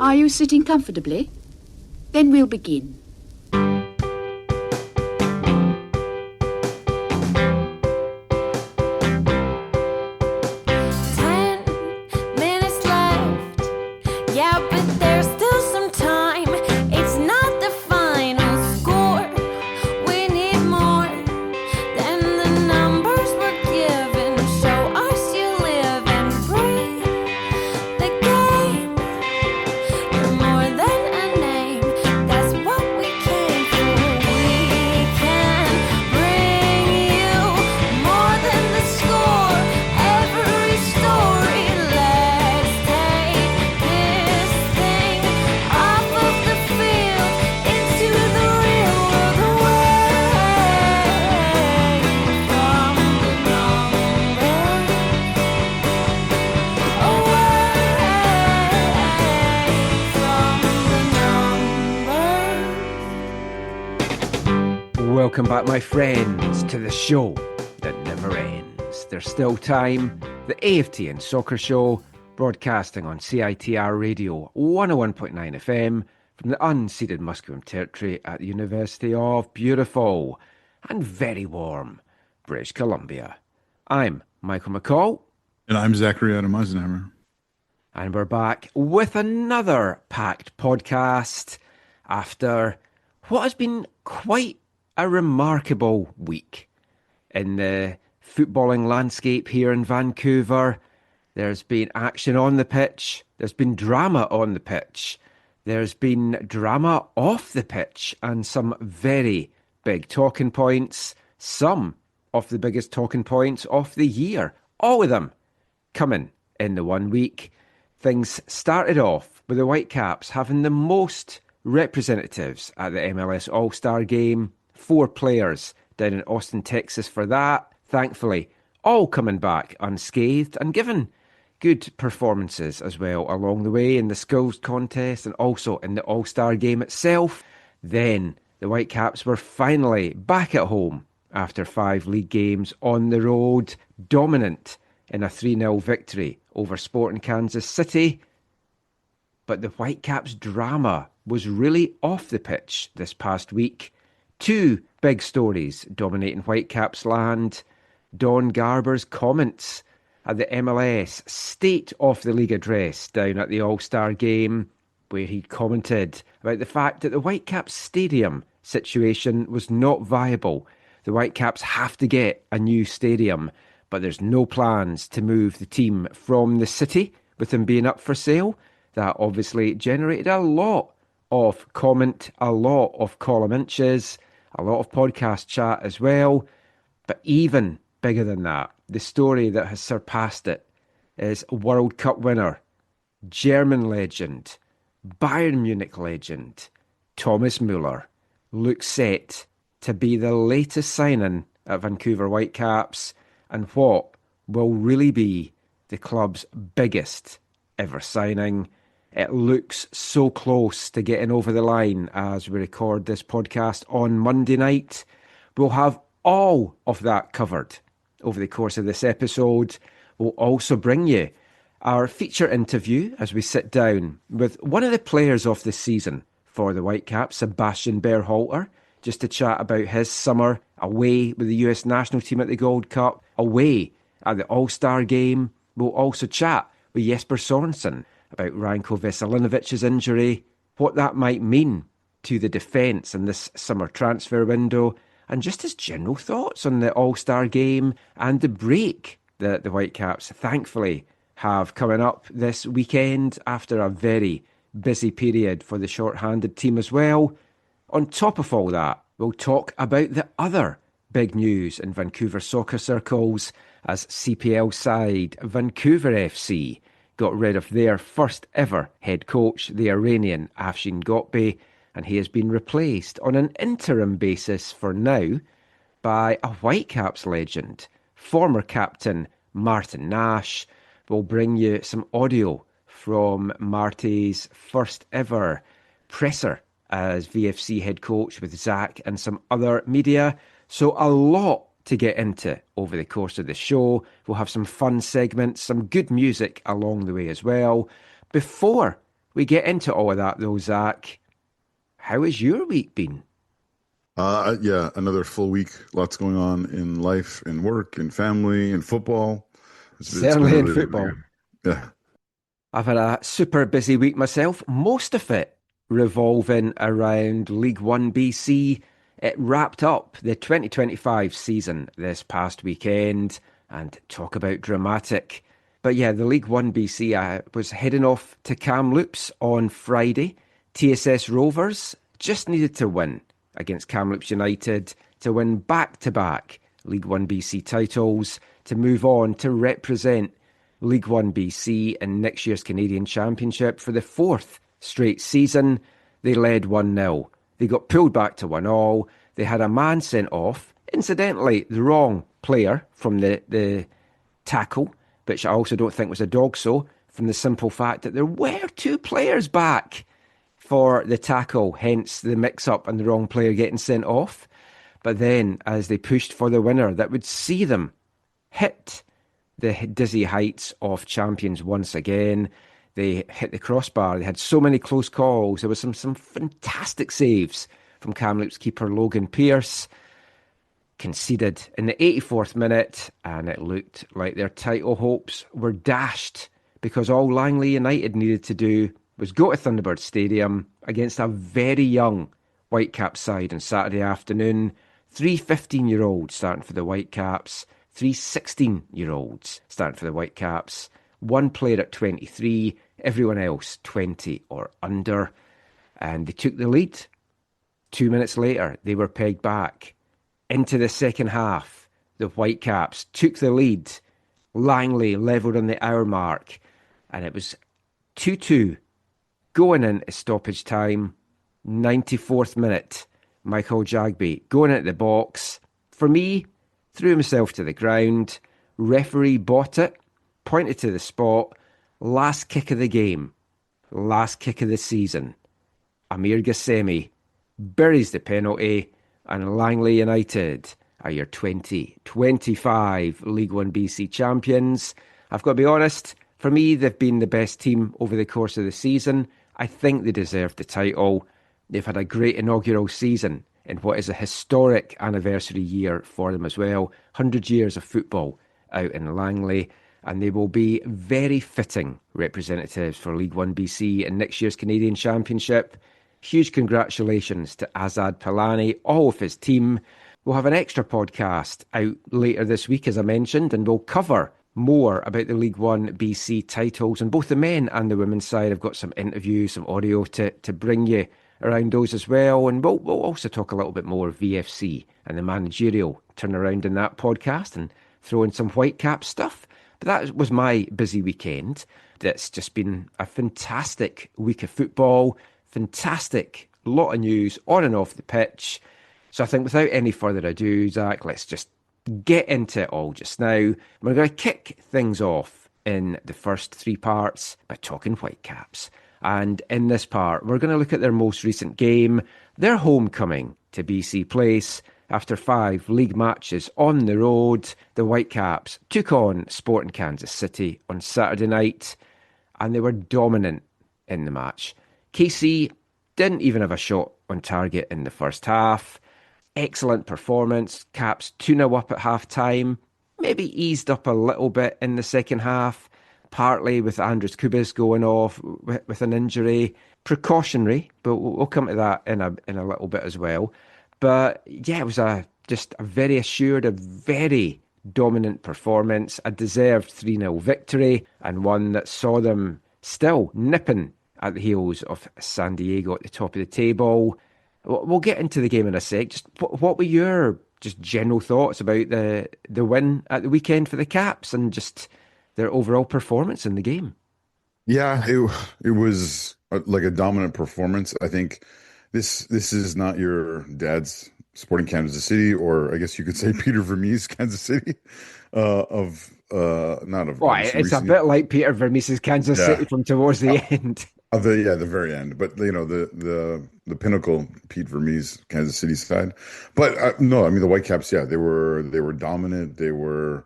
Are you sitting comfortably? Then we'll begin. Welcome back, my friends, to the show that never ends. There's still time. The AFTN Soccer Show, broadcasting on CITR Radio 101.9 FM from the unceded Musqueam Territory at the University of beautiful and very warm British Columbia. I'm Michael McCall. And I'm Zachary Adam Eisenhammer. And we're back with another packed podcast after what has been quite a remarkable week in the footballing landscape here in Vancouver. There's been action on the pitch. There's been drama on the pitch. There's been drama off the pitch and some very big talking points. Some of the biggest talking points of the year. All of them coming in the 1 week. Things started off with the Whitecaps having the most representatives at the MLS All-Star Game. 4 players down in Austin, Texas for that. Thankfully, all coming back unscathed and given good performances as well along the way in the skills contest and also in the All-Star Game itself. Then the Whitecaps were finally back at home after 5 league games on the road, dominant in a 3-0 victory over Sporting Kansas City. But the Whitecaps drama was really off the pitch this past week. 2 big stories dominating Whitecaps land. Don Garber's comments at the MLS State of the League address down at the All-Star Game, where he commented about the fact that the Whitecaps stadium situation was not viable. The Whitecaps have to get a new stadium, but there's no plans to move the team from the city with them being up for sale. That obviously generated a lot of comment, a lot of column inches, a lot of podcast chat as well. But even bigger than that, the story that has surpassed it is World Cup winner, German legend, Bayern Munich legend, Thomas Müller looks set to be the latest signing at Vancouver Whitecaps and what will really be the club's biggest ever signing. It looks so close to getting over the line as we record this podcast on Monday night. We'll have all of that covered over the course of this episode. We'll also bring you our feature interview as we sit down with one of the players of the season for the Whitecaps, Sebastian Berhalter, just to chat about his summer away with the US national team at the Gold Cup, away at the All-Star Game. We'll also chat with Jesper Sorensen about Ranko Veselinovic's injury, what that might mean to the defence in this summer transfer window, and just his general thoughts on the All-Star Game and the break that the Whitecaps thankfully have coming up this weekend after a very busy period for the short-handed team as well. On top of all that, we'll talk about the other big news in Vancouver soccer circles as CPL side Vancouver FC got rid of their first ever head coach, the Iranian Afshin Ghotbi, and he has been replaced on an interim basis for now by a Whitecaps legend, former captain Martin Nash. We'll bring you some audio from Marty's first ever presser as VFC head coach with Zach and some other media. So a lot to get into over the course of the show. We'll have some fun segments, some good music along the way as well. Before we get into all of that though, Zach, how has your week been? Yeah, another full week. Lots going on in life, in work, in family, in football. It's been Certainly in really, really football. good. Yeah. I've had a super busy week myself, most of it revolving around League One BC. It wrapped up the 2025 season this past weekend, and talk about dramatic. But yeah, the League One BC, I was heading off to Kamloops on Friday. TSS Rovers just needed to win against Kamloops United to win back-to-back League One BC titles to move on to represent League One BC in next year's Canadian Championship for the fourth straight season. They led 1-0. They got pulled back to 1-1. They had a man sent off. Incidentally, the wrong player from the tackle, which I also don't think was a dog so, from the simple fact that there were two players back for the tackle, hence the mix-up and the wrong player getting sent off. But then, as they pushed for the winner that would see them hit the dizzy heights of champions once again, they hit the crossbar. They had so many close calls. There was some fantastic saves from Kamloops keeper Logan Pearce. Conceded in the 84th minute, and it looked like their title hopes were dashed because all Langley United needed to do was go to Thunderbird Stadium against a very young Whitecaps side on Saturday afternoon. 3 15-year-olds starting for the Whitecaps, 3 16-year-olds starting for the Whitecaps, one player at 23, everyone else 20 or under. And they took the lead. 2 minutes later, they were pegged back. Into the second half, the Whitecaps took the lead. Langley levelled on the hour mark, and it was 2-2 going into stoppage time. 94th minute, Michael Jagby going into the box. For me, threw himself to the ground. Referee bought it, pointed to the spot. Last kick of the game, last kick of the season. Amir Gassemi buries the penalty, and Langley United are your 2025 League One BC champions. I've got to be honest, for me, they've been the best team over the course of the season. I think they deserve the title. They've had a great inaugural season in what is a historic anniversary year for them as well. 100 years of football out in Langley, and they will be very fitting representatives for League One BC in next year's Canadian Championship. Huge congratulations to Azad Palani, all of his team. We'll have an extra podcast out later this week, as I mentioned, and we'll cover more about the League One BC titles on both the men and the women's side. I've got some interviews, some audio to bring you around those as well. And we'll also talk a little bit more VFC and the managerial turnaround in that podcast and throw in some Whitecap stuff. But that was my busy weekend. That's just been a fantastic week of football. Fantastic lot of news on and off the pitch. So I think without any further ado, Zach, let's just get into it all just now. We're going to kick things off in the first three parts by talking Whitecaps. And in this part, we're going to look at their most recent game, their homecoming to BC Place. After 5 league matches on the road, the Whitecaps took on Sporting Kansas City on Saturday night, and they were dominant in the match. KC didn't even have a shot on target in the first half. Excellent performance. Caps 2-0 up at half-time. Maybe eased up a little bit in the second half, partly with Andres Kubis going off with an injury. Precautionary, but we'll come to that in a little bit as well. But yeah, it was just a very assured, a very dominant performance, a deserved 3-0 victory, and one that saw them still nipping at the heels of San Diego at the top of the table. We'll get into the game in a sec. Just what were your just general thoughts about the win at the weekend for the Caps and just their overall performance in the game? Yeah, it was like a dominant performance. I think this is not your dad's Sporting Kansas City, or I guess you could say Peter Vermees Kansas City, not of. Well, it's a bit like Peter Vermees' Kansas City from towards the end. The very end, but you know the pinnacle, Pete Vermees, Kansas City side. But no, I mean the Whitecaps, yeah, they were dominant. They were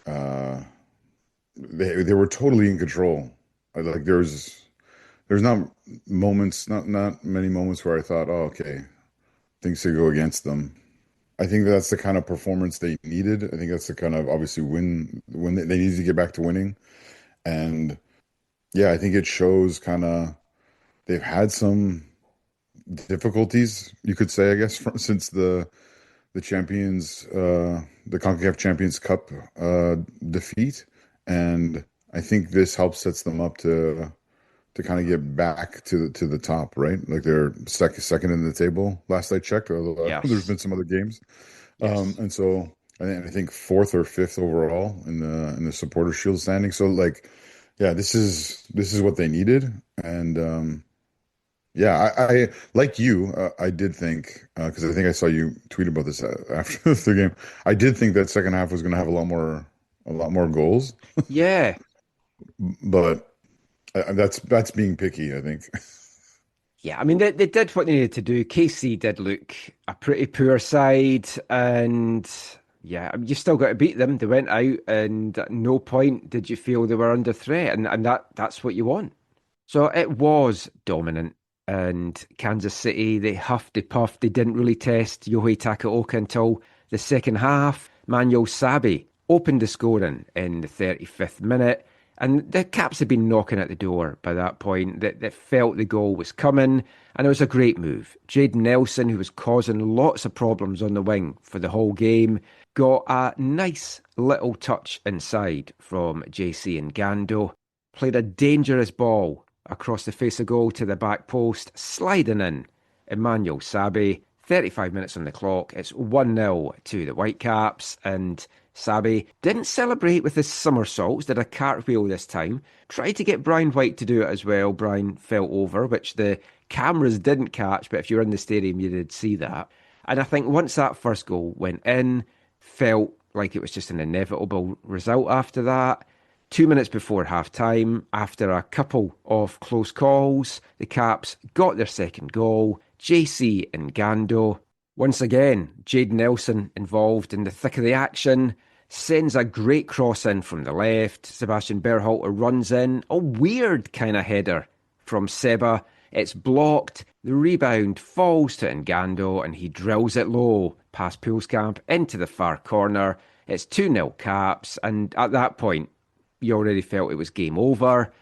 they were totally in control. Like there was there's not moments, not many moments where I thought, oh, okay, things could go against them. I think that's the kind of performance they needed. I think that's the kind of obviously when they needed to get back to winning. And yeah, I think it shows kind of they've had some difficulties, you could say, I guess, since the champions, the CONCACAF Champions Cup defeat, and I think this helps sets them up to kind of get back to the top, right? Like they're second in the table last I checked. Although there's Yes. been some other games, Yes. and so I think fourth or fifth overall in the Supporter Shield standing. So like, yeah, this is what they needed, and yeah, I like you. I did think because I think I saw you tweet about this after the game. I did think that second half was going to have a lot more goals, Yeah. but that's being picky, I think. Yeah, I mean, they did what they needed to do. KC did look a pretty poor side, and yeah, I mean, you still got to beat them. They went out, and at no point did you feel they were under threat, and that's what you want. So it was dominant, and Kansas City, they huffed, they puffed, they didn't really test Yohei Takaoka until the second half. Manuel Sabe opened the scoring in the 35th minute. And the Caps had been knocking at the door by that point. That felt the goal was coming, and it was a great move. Jaden Nelson, who was causing lots of problems on the wing for the whole game, got a nice little touch inside from JC and Gando. Played a dangerous ball across the face of goal to the back post, sliding in. Emmanuel Sabe, 35 minutes on the clock. It's 1-0 to the Whitecaps, and Sabe didn't celebrate with his somersaults, did a cartwheel this time. Tried to get Brian White to do it as well. Brian fell over, which the cameras didn't catch, but if you were in the stadium, you did see that. And I think once that first goal went in, felt like it was just an inevitable result after that. 2 minutes before half time, after a couple of close calls, the Caps got their second goal. JC and Gando. Once again, Jaden Nelson involved in the thick of the action. Sends a great cross in from the left. Sebastian Berhalter runs in. A weird kind of header from Seba. It's blocked. The rebound falls to Ngando and he drills it low past Poolskamp into the far corner. It's 2-0 Caps, and at that point, you already felt it was game over.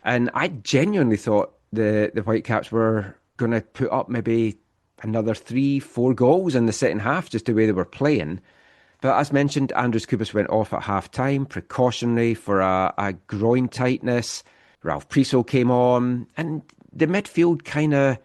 And I genuinely thought the Whitecaps were going to put up maybe another 3-4 goals in the second half, just the way they were playing. But as mentioned, Andrews Kubis went off at half-time, precautionary for a groin tightness. Ralph Priso came on, and the midfield kind of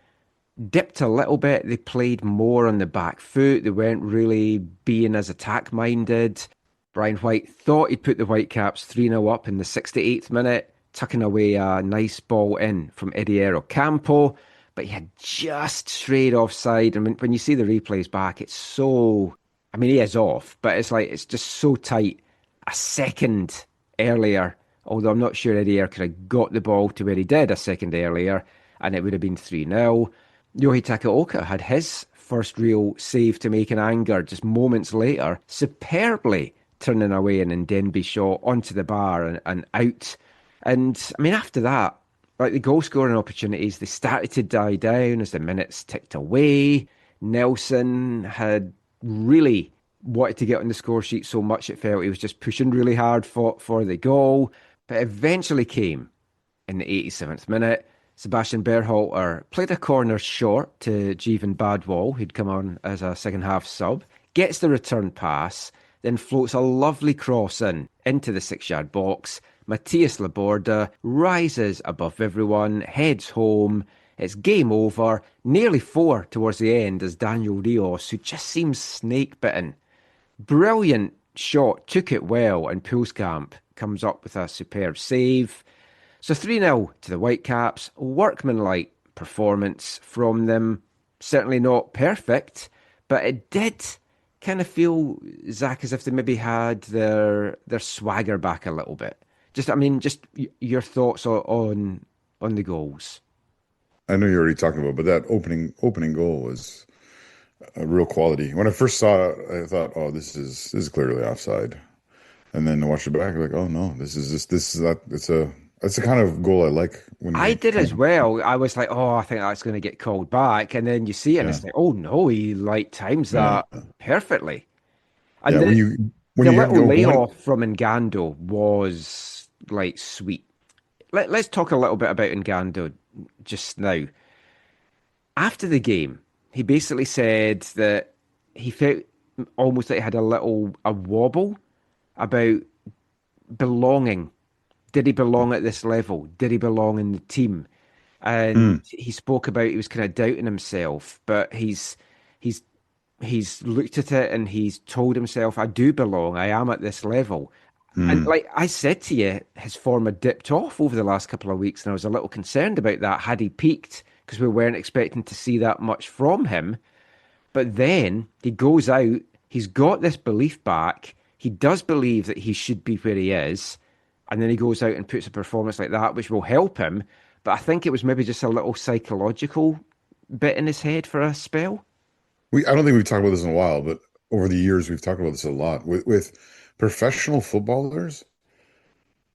dipped a little bit. They played more on the back foot. They weren't really being as attack-minded. Brian White thought he'd put the Whitecaps 3-0 up in the 68th minute, tucking away a nice ball in from Ediero Campo, but he had just strayed offside. And when you see the replays back, it's so... I mean, he is off, but it's like, it's just so tight. A second earlier, although I'm not sure Eddie Eyre could have got the ball to where he did a second earlier, and it would have been 3-0. Yohei Takaoka had his first real save to make in anger just moments later, superbly turning away an Ndenby shot onto the bar and out. And, I mean, after that, like the goal-scoring opportunities, they started to die down as the minutes ticked away. Nelson had really wanted to get on the score sheet so much it felt he was just pushing really hard for the goal. But eventually came in the 87th minute. Sebastian Berhalter played a corner short to Jeevan Badwal, who'd come on as a second-half sub, gets the return pass, then floats a lovely cross into the 6-yard box. Matthias Laborda rises above everyone, heads home. It's game over, nearly 4 towards the end as Daniel Rios, who just seems snake-bitten. Brilliant shot, took it well, and Poolskamp comes up with a superb save. So 3-0 to the Whitecaps, workmanlike performance from them. Certainly not perfect, but it did kind of feel, Zach, as if they maybe had their swagger back a little bit. Just your thoughts on the goals. I know you're already talking about, but that opening goal was a real quality. When I first saw it, I thought, "Oh, this is clearly offside," and then I watched it back, like, "Oh no, this is not. It's a That's the kind of goal I like when I they did kind as of, well. I was like, oh, I think that's going to get called back. And then you see it and yeah, it's like, oh no, he like times yeah, that perfectly. And yeah. When the you have little go one, layoff from Ngando was like sweet. Let's talk a little bit about Ngando just now. After the game, he basically said that he felt almost like he had a wobble about belonging. Did he belong at this level? Did he belong in the team? And mm, he spoke about he was kind of doubting himself, but he's he's looked at it and he's told himself, I do belong, I am at this level. And mm, like I said to you, his form had dipped off over the last couple of weeks, and I was a little concerned about that. Had he peaked? Because we weren't expecting to see that much from him. But then he goes out, he's got this belief back. He does believe that he should be where he is. And then he goes out and puts a performance like that, which will help him. But I think it was maybe just a little psychological bit in his head for a spell. I don't think we've talked about this in a while, but over the years we've talked about this a lot with professional footballers.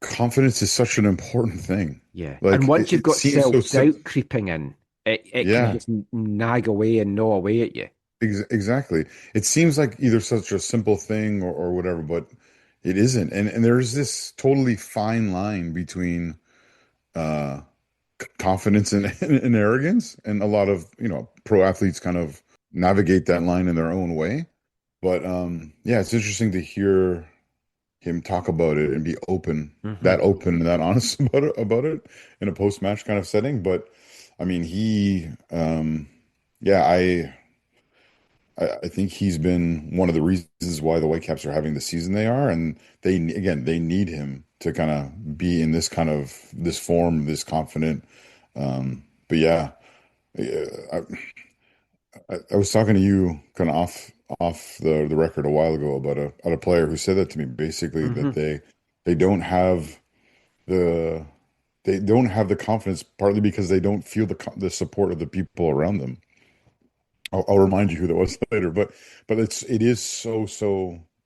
Confidence is such an important thing. Yeah. And Like once you've it got seems so simple. self-doubt creeping in, it can Yeah, just nag away and gnaw away at you. exactly. It seems like either such a simple thing or whatever, but it isn't. And there's this totally fine line between uh confidence and arrogance, and a lot of, pro athletes kind of navigate that line in their own way. But yeah, it's interesting to hear him talk about it and be Hmm. open and that honest about it in a post-match kind of setting. But I mean, yeah, I think he's been one of the reasons why the Whitecaps are having the season they are, and they need him to kind of be in this form, this confident. But yeah, I, I was talking to you kind of off the record a while ago about a player who said that to me, basically that Hmm. they don't have the they don't have the confidence, partly because they don't feel the support of the people around them. I'll remind you who that was later, but it is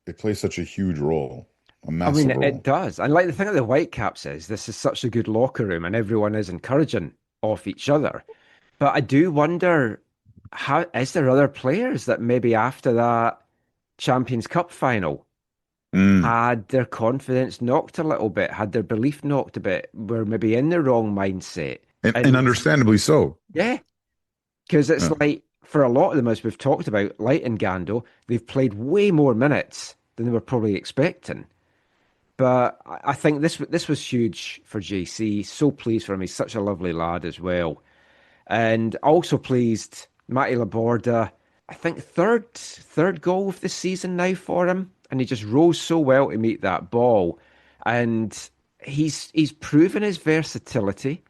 it plays such a huge role, a I mean, massive it role. does. And like the thing at the Whitecaps is, this is such a good locker room and everyone is encouraging off each other. But I do wonder, how is there other players that maybe after that Champions Cup final Mm. had their confidence knocked a little bit, had their belief knocked a bit, were maybe in the wrong mindset. And And understandably so. yeah, because it's Yeah. like for a lot of them, as we've talked about, like in Gando, they've played way more minutes than they were probably expecting. But I think this was huge for JC. So pleased for him. He's such a lovely lad as well. And also pleased, Matty Laborda, I think third goal of the season now for him. And he just rose so well to meet that ball. And he's proven his versatility.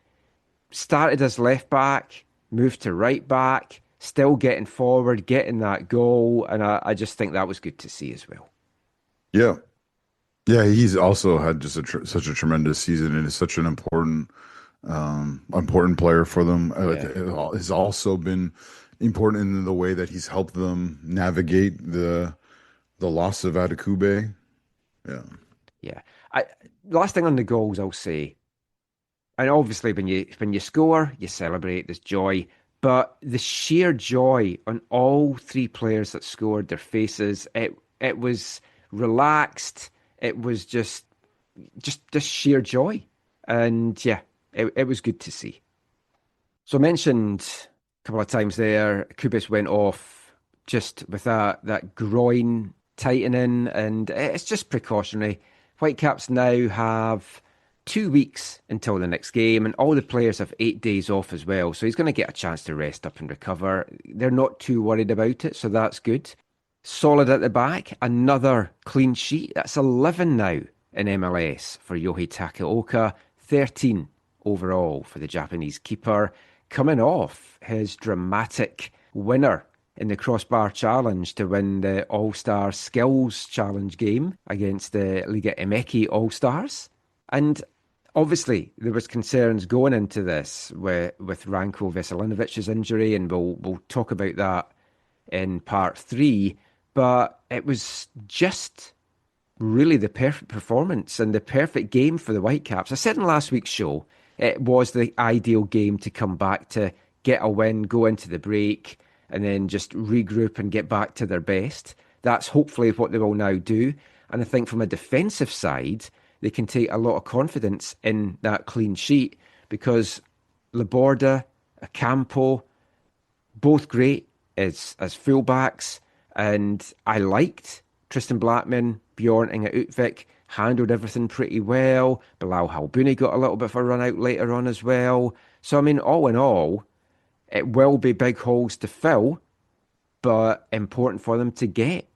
Started as left back, moved to right back, still getting forward, getting that goal. And I just think that was good to see as well. Yeah. Yeah, he's also had just such a tremendous season and is such an important player for them. Yeah. Has also been important in the way that he's helped them navigate the loss of Adekugbe. Yeah. Yeah. I Last thing on the goals I'll say, and obviously when you score, you celebrate, there's joy. But the sheer joy on all three players that scored, their faces, it was relaxed. It was just sheer joy. And yeah, it was good to see. So I mentioned a couple of times there, Kubis went off just with that groin tightening, and it's just precautionary. Whitecaps now have 2 weeks until the next game, and all the players have 8 days off as well. So he's going to get a chance to rest up and recover. They're not too worried about it, so that's good. Solid at the back, another clean sheet. That's 11 now in MLS for Yohei Takaoka, 13 overall for the Japanese keeper, coming off his dramatic winner in the crossbar challenge to win the All-Star Skills Challenge game against the Liga MX All-Stars. And obviously there was concerns going into this with Ranko Veselinovic's injury, and we'll talk about that in part 3. But it was just really the perfect performance and the perfect game for the Whitecaps. I said in last week's show, it was the ideal game to come back to get a win, go into the break, and then just regroup and get back to their best. That's hopefully what they will now do. And I think from a defensive side, they can take a lot of confidence in that clean sheet because Laborda, Campo, both great as fullbacks. And I liked Tristan Blackman, Bjorn Inge Utvik, handled everything pretty well. Bilal Halbouni got a little bit of a run out later on as well. So, I mean, all in all, it will be big holes to fill, but important for them to get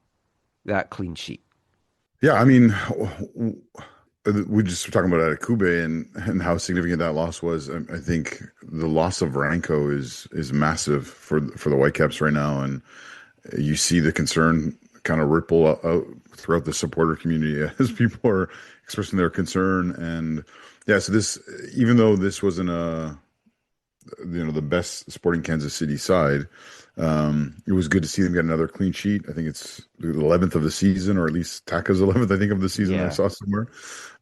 that clean sheet. Yeah, I mean, we just were talking about Akube and how significant that loss was. I think the loss of Ranko is massive for the Whitecaps right now, and you see the concern kind of ripple out throughout the supporter community as people are expressing their concern. And yeah, so this, even though this wasn't the best Sporting Kansas City side, it was good to see them get another clean sheet. I think it's the 11th of the season, or at least Taka's 11th, I think, of the season. Yeah. I saw somewhere.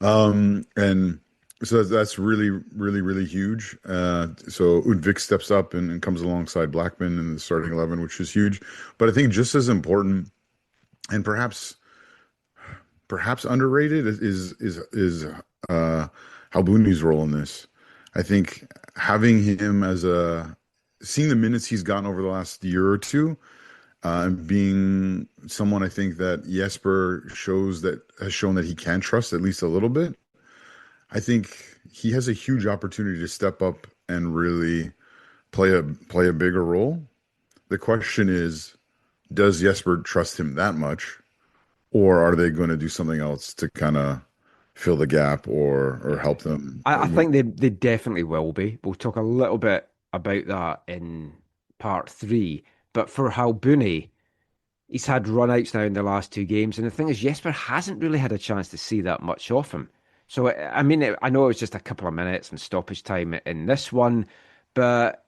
And so that's really, really, really huge. So Udvik steps up and comes alongside Blackman in the starting 11, which is huge. But I think just as important, and perhaps underrated, is Halbouni's role in this. I think having him seeing the minutes he's gotten over the last year or two, and being someone I think that Jesper has shown that he can trust at least a little bit. I think he has a huge opportunity to step up and really play a bigger role. The question is, does Jesper trust him that much, or are they going to do something else to kind of fill the gap or help them? I think they definitely will be. We'll talk a little bit about that in part 3. But for Halbouni, he's had run-outs now in the last 2 games. And the thing is, Jesper hasn't really had a chance to see that much of him. So, I mean, I know it was just a couple of minutes and stoppage time in this one, but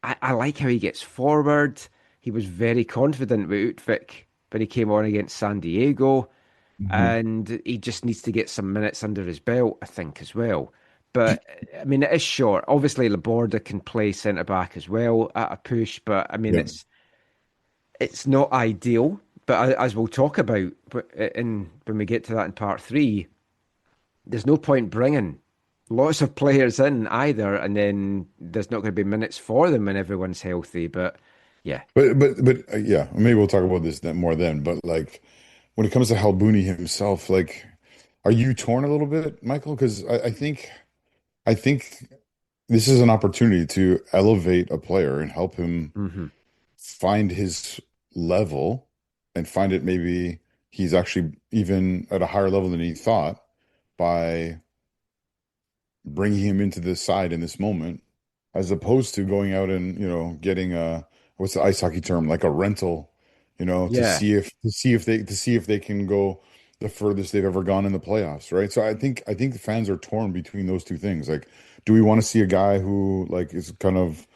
I like how he gets forward. He was very confident with Utvik when he came on against San Diego. Mm-hmm. And he just needs to get some minutes under his belt, I think, as well. But, I mean, it is short. Obviously, Laborda can play centre-back as well at a push, but, I mean, it's not ideal. But as we'll talk about when we get to that in part 3, there's no point bringing lots of players in either, and then there's not going to be minutes for them when everyone's healthy. But, yeah. But yeah, maybe we'll talk about this more then. But, like, when it comes to Halbouni himself, like, are you torn a little bit, Michael? Because I think this is an opportunity to elevate a player and help him find his level and find it maybe he's actually even at a higher level than he thought by bringing him into this side in this moment, as opposed to going out and, getting what's the ice hockey term, like a rental, to see if they can go the furthest they've ever gone in the playoffs, right? So I think the fans are torn between those two things. Like, do we want to see a guy who, like, is kind of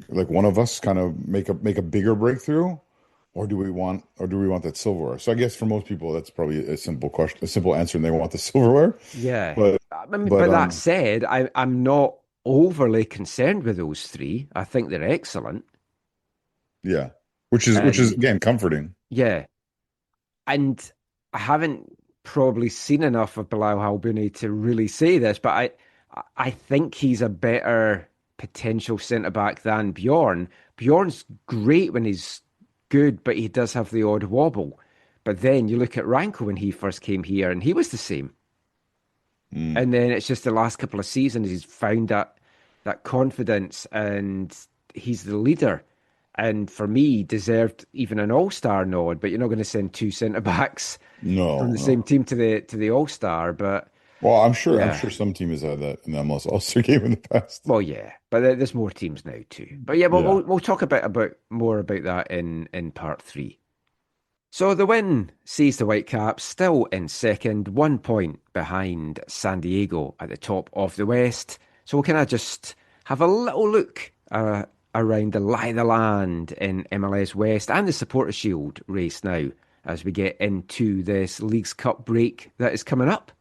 like one of us, kind of make a bigger breakthrough, or do we want that silverware? So I guess for most people that's probably a simple question, a simple answer, and they want the silverware. Yeah, but that said, I'm not overly concerned with those 3. I think they're excellent. Yeah, which is again comforting. Yeah, and I haven't probably seen enough of Bilal Halbouni to really say this, but I think he's a better potential centre-back than Bjorn. Bjorn's great when he's good, but he does have the odd wobble. But then you look at Ranko when he first came here, and he was the same. And then it's just the last couple of seasons he's found that confidence, and he's the leader. And for me, deserved even an All-Star nod. But you're not going to send 2 centre-backs from the same team to the All-Star. But I'm sure some team has had that in the MLS All-Star game in the past. Well, yeah, but there's more teams now too. But yeah, we'll talk about more about that in part 3. So the win sees the Whitecaps still in second, 1 point behind San Diego at the top of the West. So we'll kind of just have a little look around the lie of the land in MLS West and the Supporter Shield race now as we get into this Leagues Cup break that is coming up.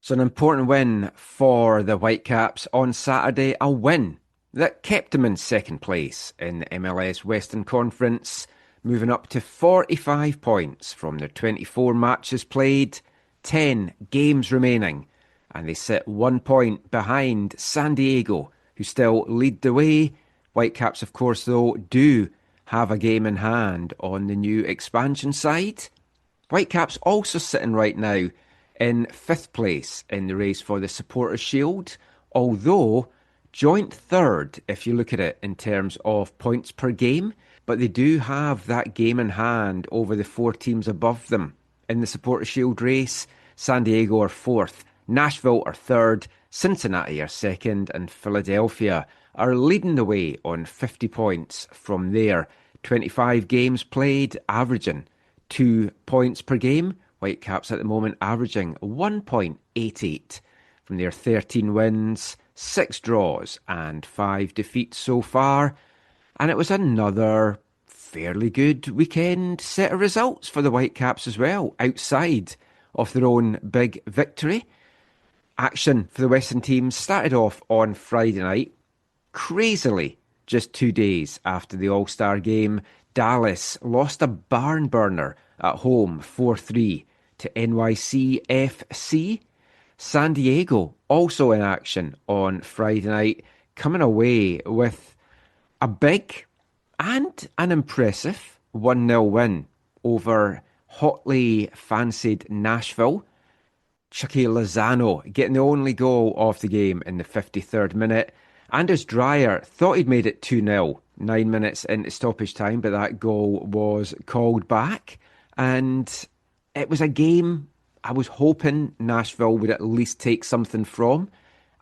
So an important win for the Whitecaps on Saturday, a win that kept them in second place in the MLS Western Conference, moving up to 45 points from their 24 matches played, 10 games remaining, and they sit 1 point behind San Diego, who still lead the way. Whitecaps, of course, though, do have a game in hand on the new expansion side. Whitecaps also sitting right now in 5th place in the race for the Supporters' Shield, although joint 3rd if you look at it in terms of points per game, but they do have that game in hand over the 4 teams above them. In the Supporters' Shield race, San Diego are 4th, Nashville are 3rd, Cincinnati are 2nd, and Philadelphia are leading the way on 50 points from there. 25 games played, averaging 2 points per game. Whitecaps at the moment averaging 1.88 from their 13 wins, 6 draws and 5 defeats so far. And it was another fairly good weekend set of results for the Whitecaps as well, outside of their own big victory. Action for the Western teams started off on Friday night. Crazily, just 2 days after the All-Star game, Dallas lost a barn burner at home 4-3 to NYCFC. San Diego also in action on Friday night, coming away with a big and an impressive 1-0 win over hotly fancied Nashville. Chucky Lozano getting the only goal of the game in the 53rd minute. Anders Dreyer thought he'd made it 2-0 9 minutes into stoppage time, but that goal was called back. And it was a game I was hoping Nashville would at least take something from.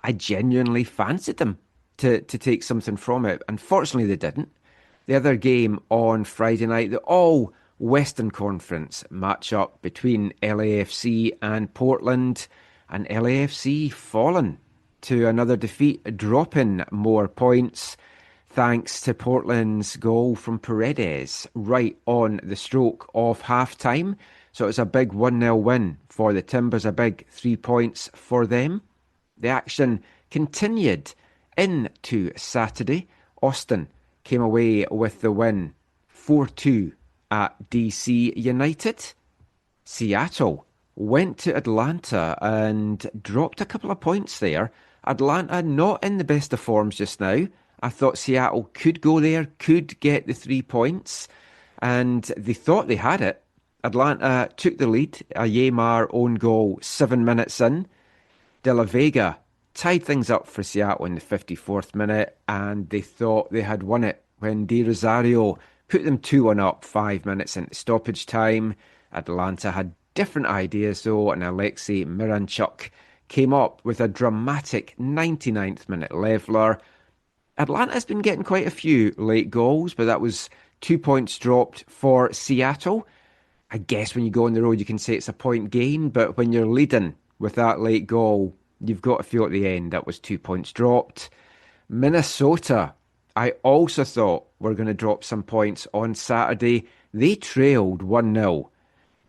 I genuinely fancied them to take something from it. Unfortunately, they didn't. The other game on Friday night, the all-Western Conference match-up between LAFC and Portland, and LAFC fallen to another defeat, dropping more points thanks to Portland's goal from Paredes right on the stroke of half-time. So it was a big 1-0 win for the Timbers, a big 3 points for them. The action continued into Saturday. Austin came away with the win 4-2 at DC United. Seattle went to Atlanta and dropped a couple of points there. Atlanta not in the best of forms just now. I thought Seattle could go there, could get the 3 points, and they thought they had it. Atlanta took the lead, a Yamar own goal 7 minutes in. De La Vega tied things up for Seattle in the 54th minute, and they thought they had won it when De Rosario put them 2-1 up 5 minutes into stoppage time. Atlanta had different ideas though, and Alexei Miranchuk came up with a dramatic 99th minute leveller. Atlanta's been getting quite a few late goals, but that was 2 points dropped for Seattle. I guess when you go on the road you can say it's a point gain, but when you're leading with that late goal, you've got to feel at the end that was 2 points dropped. Minnesota, I also thought were going to drop some points on Saturday. They trailed 1-0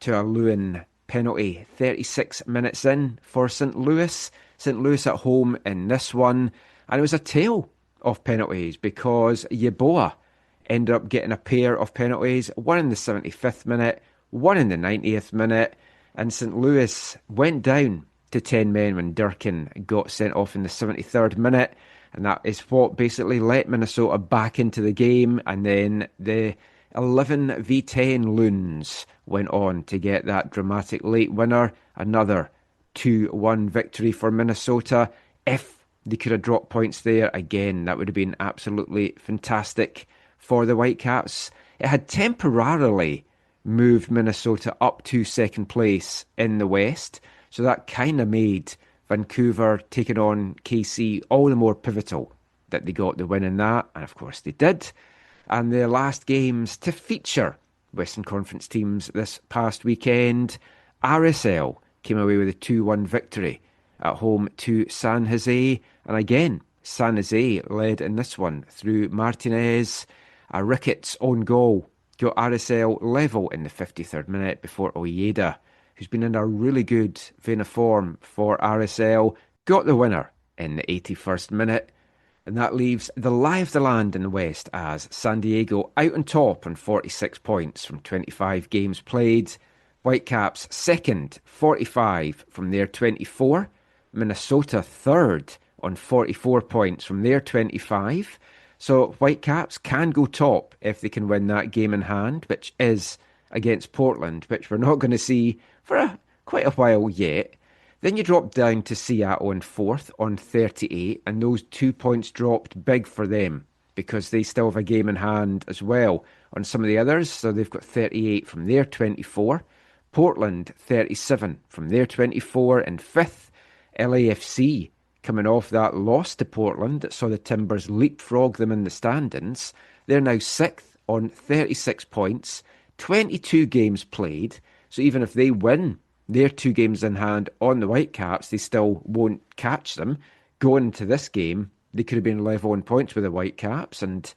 to a Lewin penalty 36 minutes in for St. Louis. St. Louis at home in this one. And it was a tale of penalties because Yeboah ended up getting a pair of penalties, one in the 75th minute, one in the 90th minute, and St. Louis went down to 10 men when Durkin got sent off in the 73rd minute, and that is what basically let Minnesota back into the game, and then the 11v10 Loons went on to get that dramatic late winner, another 2-1 victory for Minnesota. If they could have dropped points there, again, that would have been absolutely fantastic for the Whitecaps. It had temporarily moved Minnesota up to second place in the West, so that kind of made Vancouver taking on KC all the more pivotal that they got the win in that, and of course they did. And their last games to feature Western Conference teams this past weekend, RSL came away with a 2-1 victory at home to San Jose, and again, San Jose led in this one through Martinez, a Ricketts own goal got RSL level in the 53rd minute before Ojeda, who's been in a really good vein of form for RSL, got the winner in the 81st minute. And that leaves the lie of the land in the West as San Diego out on top on 46 points from 25 games played. Whitecaps second, 45 from their 24. Minnesota third on 44 points from their 25. So Whitecaps can go top if they can win that game in hand, which is against Portland, which we're not going to see for quite a while yet. Then you drop down to Seattle in fourth on 38, and those 2 points dropped big for them because they still have a game in hand as well on some of the others. So they've got 38 from their 24. Portland 37 from their 24 in fifth. LAFC coming off that loss to Portland that saw the Timbers leapfrog them in the standings. They're now sixth on 36 points, 22 games played. So even if they win their 2 games in hand on the Whitecaps, they still won't catch them. Going into this game, they could have been level in points with the Whitecaps, and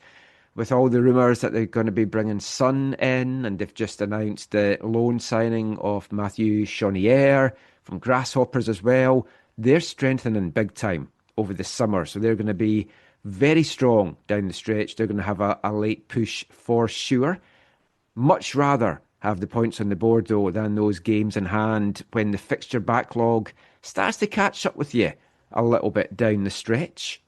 with all the rumours that they're going to be bringing Sun in, and they've just announced the loan signing of Mathieu Chaunière from Grasshoppers as well, they're strengthening big time over the summer, so they're going to be very strong down the stretch. They're going to have a late push for sure. Much rather have the points on the board, though, than those games in hand when the fixture backlog starts to catch up with you a little bit down the stretch.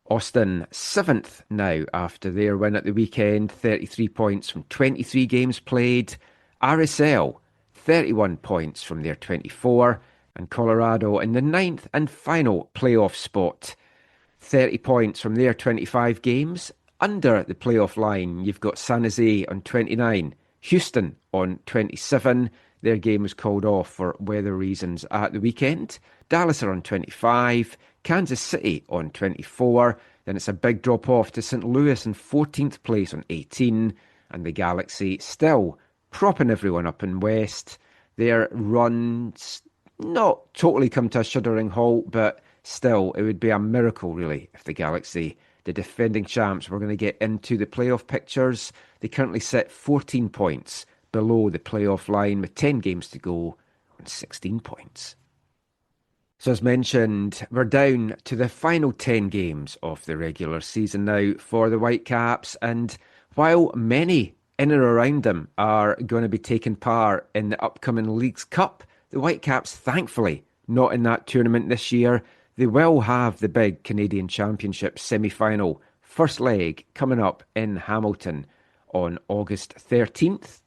Austin, 7th now after their win at the weekend, 33 points from 23 games played. RSL, 31 points from their 24. And Colorado in the 9th and final playoff spot, 30 points from their 25 games. Under the playoff line, you've got San Jose on 29. Houston on 27. Their game was called off for weather reasons at the weekend. Dallas are on 25. Kansas City on 24. Then it's a big drop off to St. Louis in 14th place on 18. And the Galaxy still propping everyone up in West. Their runs not totally come to a shuddering halt, but still it would be a miracle really if the Galaxy, the defending champs, were going to get into the playoff pictures. They currently sit 14 points below the playoff line with 10 games to go on 16 points. So as mentioned, we're down to the final 10 games of the regular season now for the Whitecaps, and while many in and around them are going to be taking part in the upcoming Leagues Cup, the Whitecaps, thankfully, not in that tournament this year. They will have the big Canadian Championship semi-final first leg coming up in Hamilton on August 13th.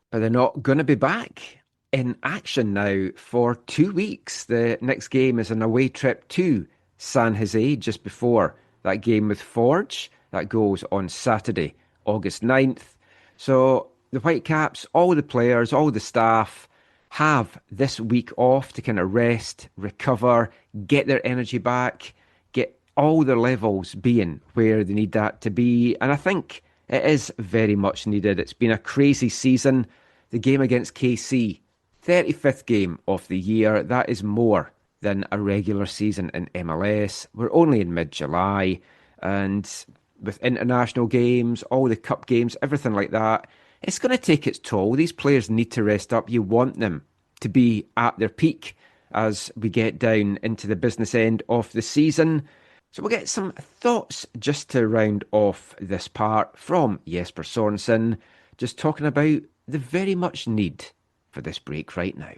But they're not going to be back in action now for 2 weeks. The next game is an away trip to San Jose just before that game with Forge. That goes on Saturday, August 9th. So the Whitecaps, all the players, all the staff have this week off to kind of rest, recover, get their energy back, get all their levels being where they need that to be. And I think it is very much needed. It's been a crazy season. The game against KC, 35th game of the year. That is more than a regular season in MLS. We're only in mid-July, and with international games, all the cup games, everything like that, it's going to take its toll. These players need to rest up. You want them to be at their peak as we get down into the business end of the season. So we'll get some thoughts just to round off this part from Jesper Sorensen, just talking about the very much need for this break right now.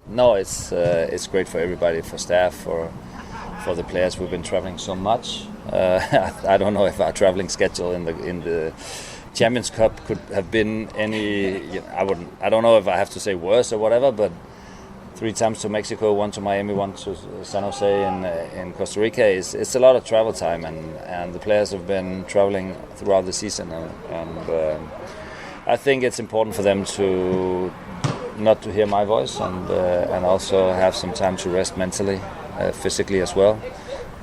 No, it's great for everybody, for staff, for the players. We've been traveling so much. I don't know if our traveling schedule in the Champions Cup could have been any. I don't know if I have to say worse or whatever, but 3 times to Mexico, 1 to Miami, 1 to San Jose in Costa Rica. It's a lot of travel time, and the players have been traveling throughout the season, and I think it's important for them to not to hear my voice and also have some time to rest mentally, physically as well,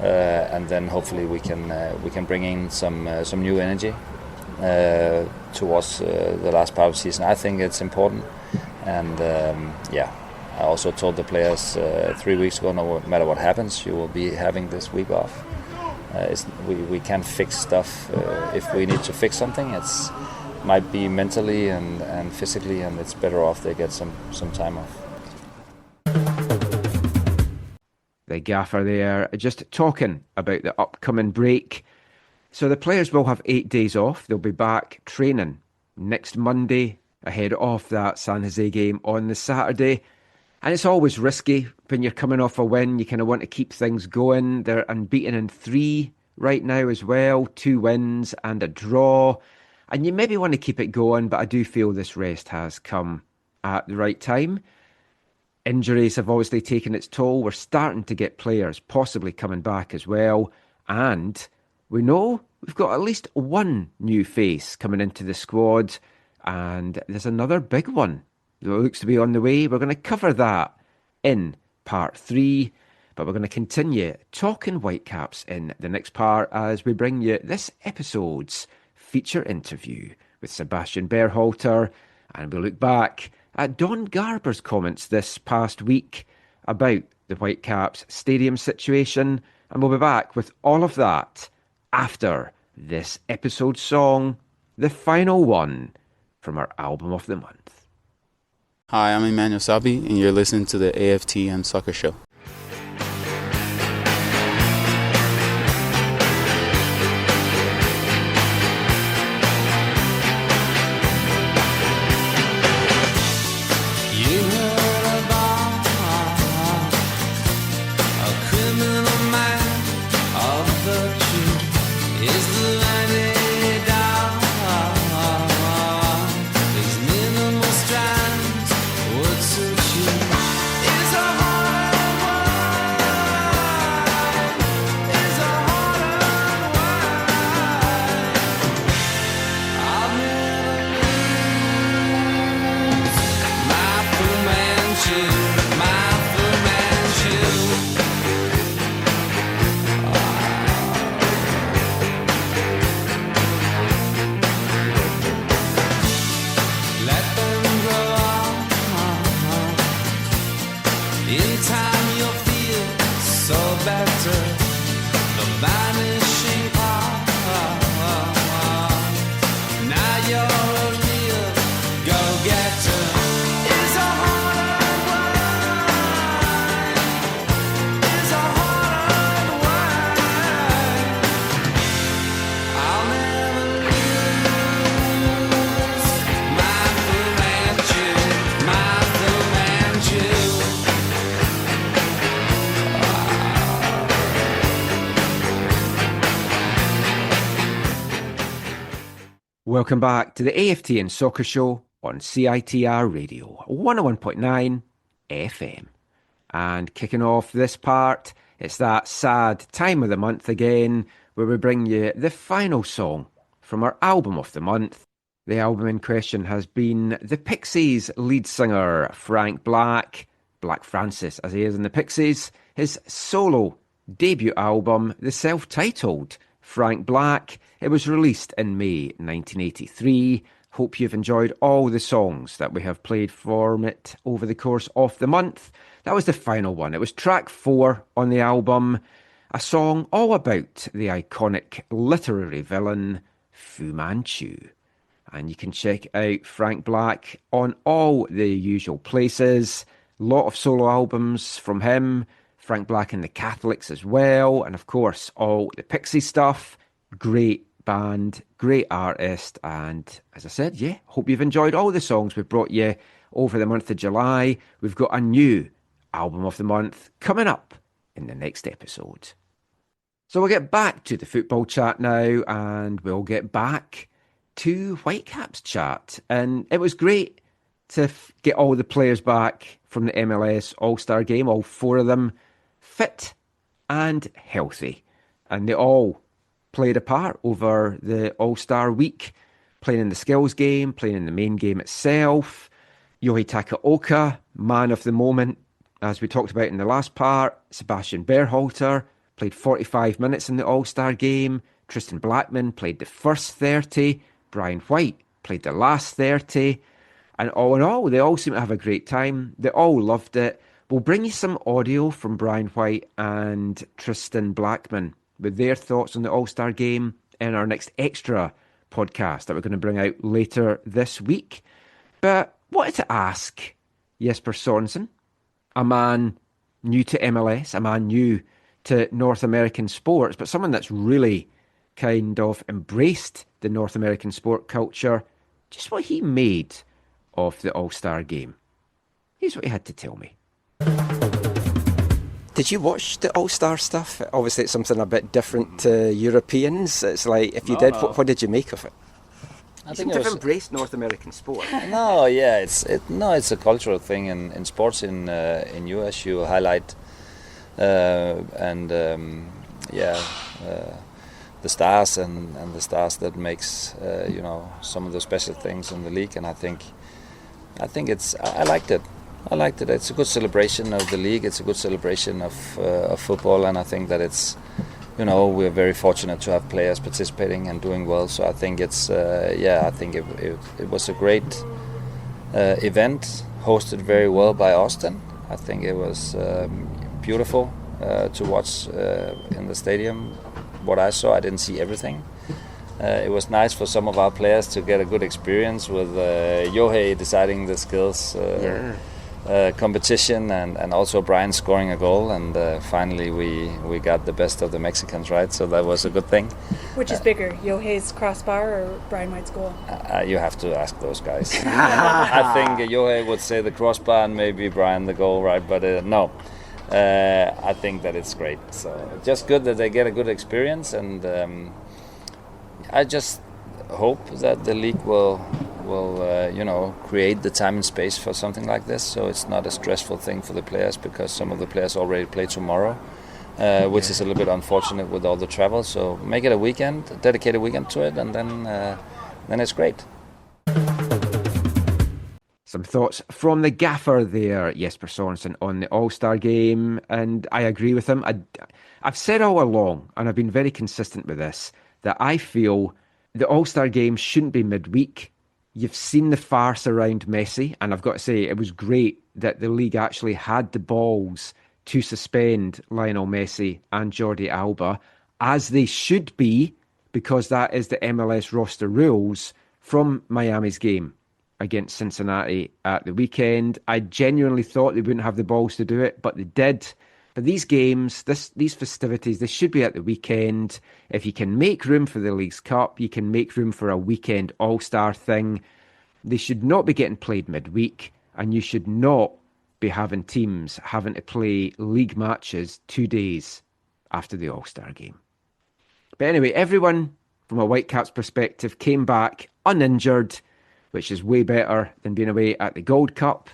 and then hopefully we can bring in some new energy towards the last part of the season. I think it's important, and I also told the players 3 weeks ago, no matter what happens, you will be having this week off. We can fix stuff if we need to fix something. It's might be mentally and physically, and it's better off they get some time off. The gaffer there just talking about the upcoming break. So the players will have 8 days off. They'll be back training next Monday ahead of that San Jose game on the Saturday. And it's always risky when you're coming off a win. You kind of want to keep things going. They're unbeaten in 3 right now as well. 2 wins and a draw. And you maybe want to keep it going, but I do feel this rest has come at the right time. Injuries have obviously taken its toll. We're starting to get players possibly coming back as well. And we know we've got at least one new face coming into the squad. And there's another big one that looks to be on the way. We're going to cover that in part 3. But we're going to continue talking Whitecaps in the next part as we bring you this episode's feature interview with Sebastian Berhalter, and we'll look back at Don Garber's comments this past week about the Whitecaps stadium situation, and we'll be back with all of that after this episode's song, the final one from our album of the month. Hi, I'm Emmanuel Sabi, and you're listening to the AFTN Soccer Show. Welcome back to the AFTN Soccer Show on CITR Radio 101.9 FM. And kicking off this part, it's that sad time of the month again, where we bring you the final song from our album of the month. The album in question has been the Pixies lead singer Frank Black Francis as he is in the Pixies, his solo debut album, the self-titled Frank Black. It was released in May 1983. Hope you've enjoyed all the songs that we have played from it over the course of the month. That was the final one. It was track 4 on the album, a song all about the iconic literary villain Fu Manchu. And you can check out Frank Black on all the usual places. A lot of solo albums from him, Frank Black and the Catholics as well, and of course all the Pixie stuff. Great band, great artist, and as I said, yeah, hope you've enjoyed all the songs we've brought you over the month of July. We've got a new album of the month coming up in the next episode. So we'll get back to the football chat now, and we'll get back to Whitecaps chat. And it was great to get all the players back from the MLS All-Star game, all 4 of them, fit and healthy. And they all played a part over the All-Star week, playing in the skills game, playing in the main game itself. Yohei Takaoka, man of the moment, as we talked about in the last part. Sebastian Berhalter played 45 minutes in the All-Star game. Tristan Blackman played the first 30. Brian White played the last 30. And all in all, they all seem to have a great time. They all loved it. We'll bring you some audio from Brian White and Tristan Blackman with their thoughts on the All-Star game in our next extra podcast that we're going to bring out later this week. But wanted to ask Jesper Sorensen, a man new to MLS, a man new to North American sports, but someone that's really kind of embraced the North American sport culture, just what he made of the All-Star game. Here's what he had to tell me. Did you watch the All-Star stuff? Obviously, it's something a bit different to Europeans. It's like, if you did, what did you make of it? I think you've embraced North American sport. No, yeah, it's a cultural thing in sports in US. You highlight the stars and the stars that makes some of the special things in the league, and I think I liked it. I liked it. It's a good celebration of the league. It's a good celebration of football, and I think that it's, we're very fortunate to have players participating and doing well. So I think it's, I think it was a great event, hosted very well by Austin. I think it was beautiful to watch in the stadium. What I saw, I didn't see everything. It was nice for some of our players to get a good experience with Yohei deciding the skills competition and also Brian scoring a goal, and finally we got the best of the Mexicans, right? So that was a good thing. Which is bigger, Yohei's crossbar or Brian White's goal? You have to ask those guys. I think Yohei would say the crossbar and maybe Brian the goal, right? But no. I think that it's great. So just good that they get a good experience, and I just hope that the league will create the time and space for something like this, so it's not a stressful thing for the players, because some of the players already play tomorrow, which is a little bit unfortunate with all the travel. So make it a weekend, a dedicated weekend to it, and then it's great. Some thoughts from the gaffer there, Jesper Sorensen, on the All-Star game, and I agree with him. I've said all along, and I've been very consistent with this, that I feel the All-Star game shouldn't be midweek. You've seen the farce around Messi, and I've got to say, it was great that the league actually had the balls to suspend Lionel Messi and Jordi Alba, as they should be, because that is the MLS roster rules from Miami's game against Cincinnati at the weekend. I genuinely thought they wouldn't have the balls to do it, but they did. But these games, these festivities, they should be at the weekend. If you can make room for the Leagues Cup, you can make room for a weekend All-Star thing. They should not be getting played midweek, and you should not be having teams having to play league matches 2 days after the All-Star game. But anyway, everyone from a Whitecaps perspective came back uninjured, which is way better than being away at the Gold Cup.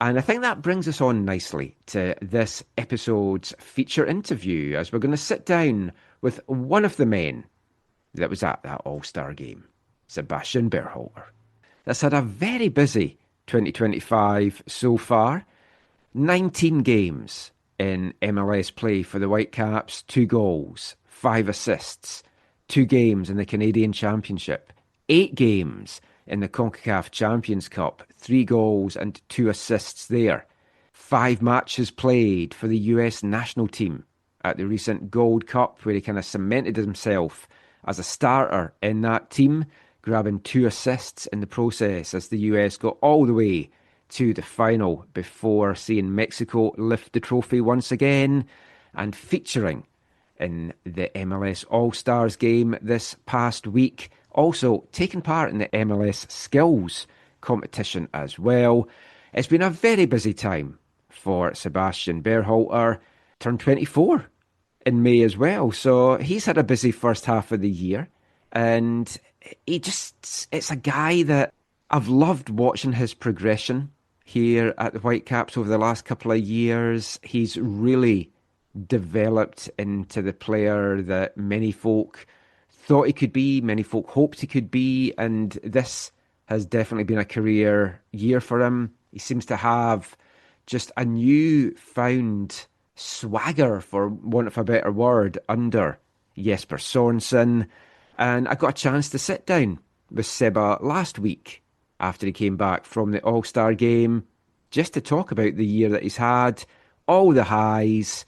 And I think that brings us on nicely to this episode's feature interview, as we're going to sit down with one of the men that was at that All-Star game, Sebastian Berhalter. That's had a very busy 2025 so far. 19 games in MLS play for the Whitecaps, 2 goals, 5 assists, 2 games in the Canadian Championship, 8 games in the CONCACAF Champions Cup, 3 goals and 2 assists there. 5 matches played for the US national team at the recent Gold Cup, where he kind of cemented himself as a starter in that team, grabbing 2 assists in the process as the US got all the way to the final before seeing Mexico lift the trophy once again, and featuring in the MLS All-Stars game this past week. Also taking part in the MLS Skills competition as well. It's been a very busy time for Sebastian Berhalter. Turned 24 in May as well, so he's had a busy first half of the year, and it's a guy that I've loved watching his progression here at the Whitecaps over the last couple of years. He's really developed into the player that many folk thought he could be, many folk hoped he could be, and this has definitely been a career year for him. He seems to have just a new-found swagger, for want of a better word, under Jesper Sorensen. And I got a chance to sit down with Seba last week after he came back from the All-Star game, just to talk about the year that he's had, all the highs,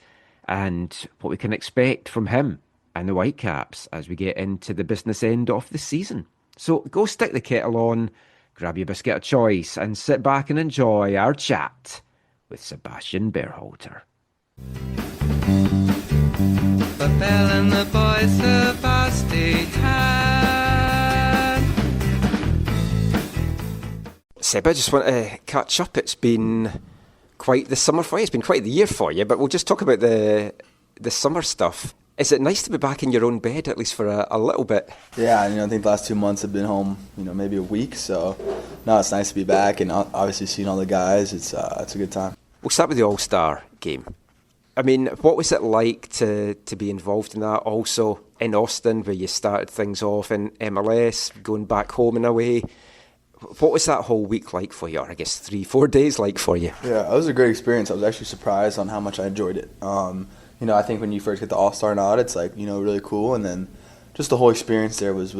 and what we can expect from him and the Whitecaps as we get into the business end of the season. So go stick the kettle on, grab your biscuit of choice, and sit back and enjoy our chat with Sebastian Berhalter. The bell and the boy Sebastian. Seb, I just want to catch up. It's been quite the summer for you. It's been quite the year for you, but we'll just talk about the summer stuff. Is it nice to be back in your own bed, at least for a little bit? Yeah, I think the last 2 months I've been home, maybe a week. So, no, it's nice to be back and obviously seeing all the guys. It's a good time. We'll start with the All-Star game. I mean, what was it like to be involved in that? Also in Austin, where you started things off in MLS, going back home and away. What was that whole week like for you? Or I guess 3-4 days like for you? Yeah, it was a great experience. I was actually surprised on how much I enjoyed it. I think when you first get the All-Star nod, it's like, really cool. And then just the whole experience there was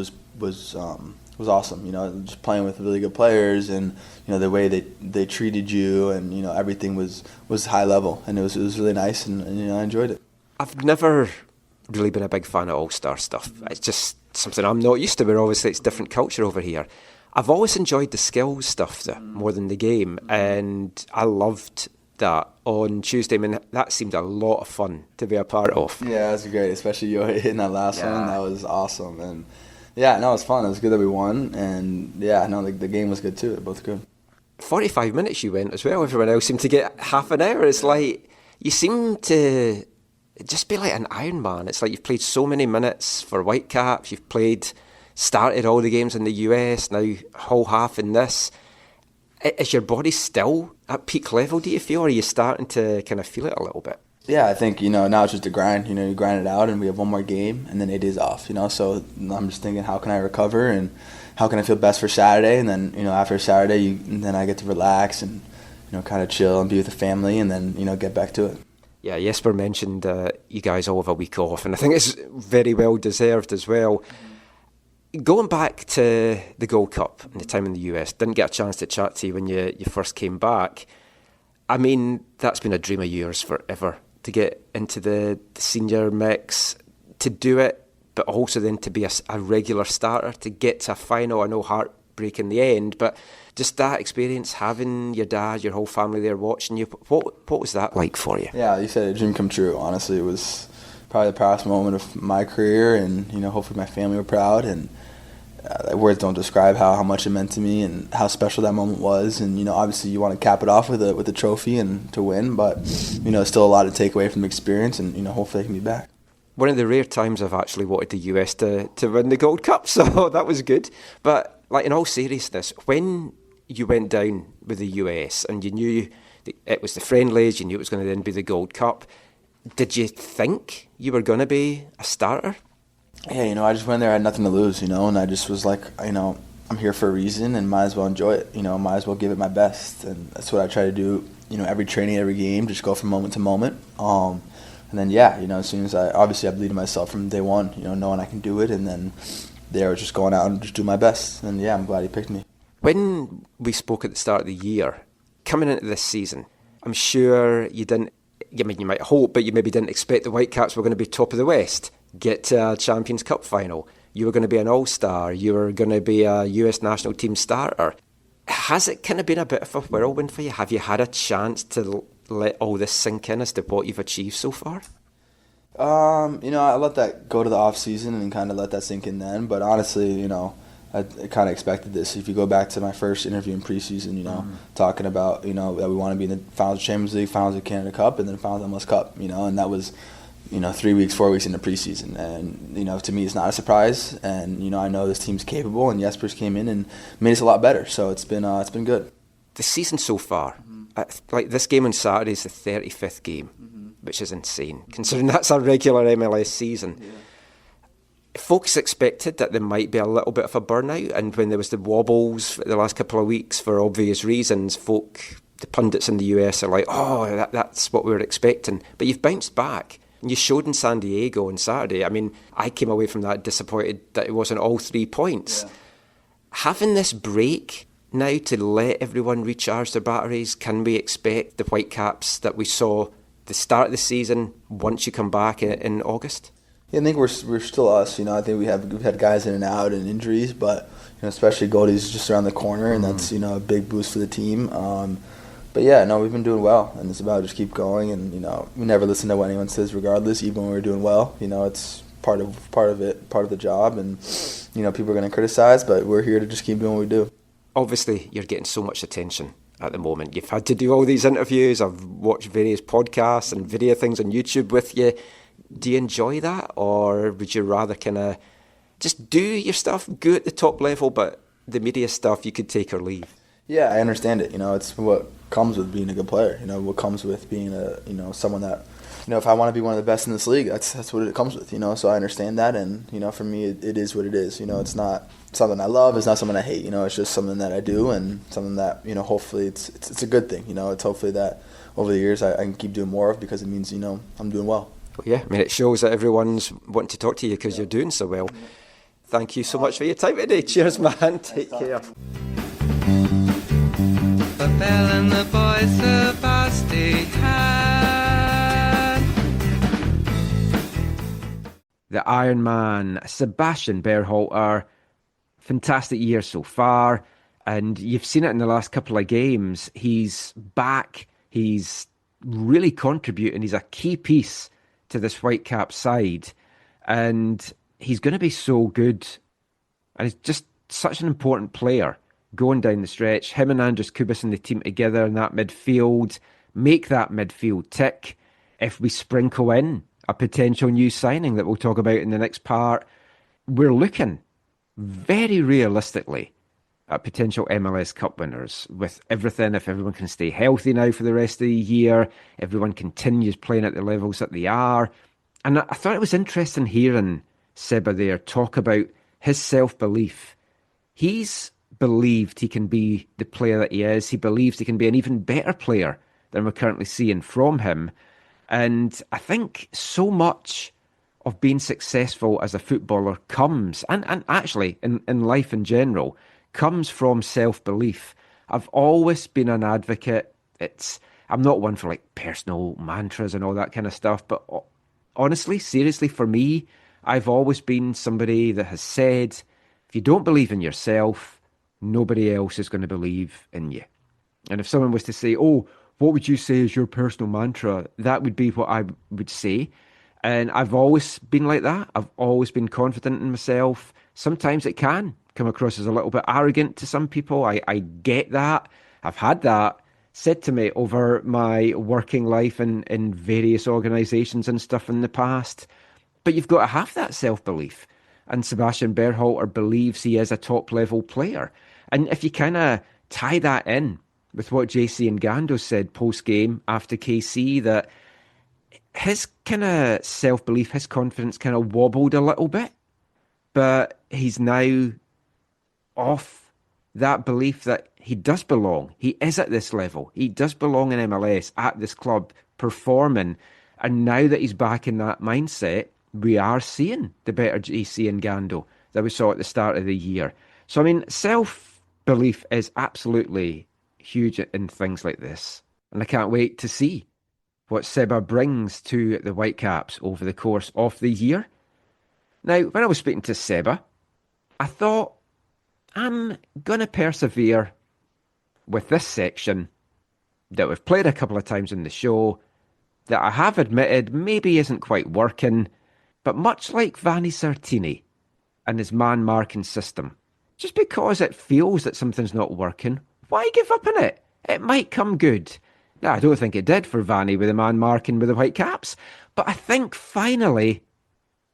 awesome. Just playing with really good players and, the way they treated you and, everything was high level. And it was really nice and I enjoyed it. I've never really been a big fan of All-Star stuff. It's just something I'm not used to, where obviously it's different culture over here. I've always enjoyed the skills stuff though, more than the game. And I loved that on Tuesday. I mean, that seemed a lot of fun to be a part of. Yeah, it was great, especially you hitting that last one. That was awesome. And yeah, no, it was fun. It was good that we won. And yeah, no, the game was good too. They're both good. 45 minutes you went as well. Everyone else seemed to get half an hour. It's like, you seem to just be like an Iron Man. It's like you've played so many minutes for Whitecaps. You've started all the games in the US, now whole half in this. Is your body still at peak level, do you feel, or are you starting to kind of feel it a little bit? Yeah, I think, now it's just a grind. You grind it out and we have one more game and then 8 days off, So I'm just thinking, how can I recover and how can I feel best for Saturday? And then, after Saturday, then I get to relax and, kind of chill and be with the family and then, get back to it. Yeah, Jesper mentioned you guys all have a week off, and I think it's very well deserved as well. Going back to the Gold Cup and the time in the US, didn't get a chance to chat to you when you first came back. I mean, that's been a dream of yours forever, to get into the senior mix, to do it, but also then to be a regular starter, to get to a final. I know heartbreak in the end, but just that experience, having your dad, your whole family there watching you, what was that like for you? Yeah, you said a dream come true. Honestly, it was probably the proudest moment of my career, and hopefully my family were proud. And words don't describe how much it meant to me and how special that moment was. And obviously you want to cap it off with a trophy and to win, but it's still a lot to take away from the experience, and hopefully I can be back. One of the rare times I've actually wanted the US to win the Gold Cup, so that was good. But like, in all seriousness, when you went down with the US and you knew it was the friendlies, you knew it was going to then be the Gold Cup, did you think you were going to be a starter? Yeah, I just went there, I had nothing to lose, and I just was like, I'm here for a reason and might as well enjoy it, might as well give it my best. And that's what I try to do, every training, every game, just go from moment to moment. And then, as soon as I believed in myself from day one, knowing I can do it. And then there I was just going out and just do my best. And I'm glad he picked me. When we spoke at the start of the year, coming into this season, I'm sure you might hope, but you maybe didn't expect the Whitecaps were going to be top of the West, get to a Champions Cup final. You were going to be an All-Star. You were going to be a US national team starter. Has it kind of been a bit of a whirlwind for you? Have you had a chance to let all this sink in as to what you've achieved so far? I let that go to the off season and kind of let that sink in then. But honestly, I kind of expected this. If you go back to my first interview in preseason, talking about, that we want to be in the finals of Champions League, finals of Canada Cup, and then finals of MLS Cup, and that was, 3 weeks, 4 weeks into preseason. And, to me, it's not a surprise. And, I know this team's capable, and Jesper's came in and made us a lot better. So it's been good. The season so far, like this game on Saturday is the 35th game, which is insane, considering that's a regular MLS season. Yeah. Folks expected that there might be a little bit of a burnout, and when there was the wobbles for the last couple of weeks, for obvious reasons, the pundits in the US are like, oh, that's what we were expecting. But you've bounced back, and you showed in San Diego on Saturday. I mean, I came away from that disappointed that it wasn't all 3 points. Yeah. Having this break now to let everyone recharge their batteries, can we expect the Whitecaps that we saw the start of the season once you come back in August? Yeah, I think we're still us. I think we've had guys in and out and injuries, but especially goalies just around the corner, and that's a big boost for the team. But yeah, no, we've been doing well, and it's about just keep going, and we never listen to what anyone says, regardless. Even when we're doing well, it's part of it, part of the job, and people are going to criticize, but we're here to just keep doing what we do. Obviously, you're getting so much attention at the moment. You've had to do all these interviews. I've watched various podcasts and video things on YouTube with you. Do you enjoy that, or would you rather kind of just do your stuff, go at the top level, but the media stuff you could take or leave? Yeah, I understand it. It's what comes with being a good player. What comes with being someone that, if I want to be one of the best in this league, that's what it comes with. So I understand that, and for me, it is what it is. It's not something I love. It's not something I hate. It's just something that I do, and something that hopefully it's a good thing. It's hopefully that over the years I can keep doing more of, because it means I'm doing well. Yeah, I mean, it shows that everyone's wanting to talk to you because you're doing so well. Thank you so much for your time today. Cheers, man. Take care. The bell and the boys Sebastian. The Iron Man, Sebastian Berhalter. Fantastic year so far. And you've seen it in the last couple of games. He's back. He's really contributing. He's a key piece to this Whitecaps side. And he's going to be so good. And he's just such an important player going down the stretch. Him and Andres Kubis and the team together in that midfield, make that midfield tick. If we sprinkle in a potential new signing that we'll talk about in the next part, we're looking very realistically at potential MLS Cup winners with everything. If everyone can stay healthy now for the rest of the year, everyone continues playing at the levels that they are. And I thought it was interesting hearing Seba there talk about his self-belief. He's believed he can be the player that he is. He believes he can be an even better player than we're currently seeing from him. And I think so much of being successful as a footballer comes, and actually in life in general, comes from self-belief. I've always been an advocate. I'm not one for like personal mantras and all that kind of stuff, but honestly, seriously, for me, I've always been somebody that has said, if you don't believe in yourself, nobody else is going to believe in you. And if someone was to say, oh, what would you say is your personal mantra? That would be what I would say. And I've always been like that. I've always been confident in myself. Sometimes it can come across as a little bit arrogant to some people. I get that. I've had that said to me over my working life in various organisations and stuff in the past. But you've got to have that self-belief. And Sebastian Berhalter believes he is a top-level player. And if you kind of tie that in with what JC and Gando said post-game after KC, that his kind of self-belief, his confidence kind of wobbled a little bit. But he's now off that belief that he does belong. He is at this level. He does belong in MLS, at this club, performing. And now that he's back in that mindset, we are seeing the better JC and Gando that we saw at the start of the year. So, I mean, self-belief is absolutely huge in things like this. And I can't wait to see what Seba brings to the Whitecaps over the course of the year. Now, when I was speaking to Seba, I thought, I'm going to persevere with this section that we've played a couple of times in the show, that I have admitted maybe isn't quite working, but much like Vanni Sartini and his man-marking system, just because it feels that something's not working, why give up on it? It might come good. Now, I don't think it did for Vanni with the man-marking with the Whitecaps, but I think finally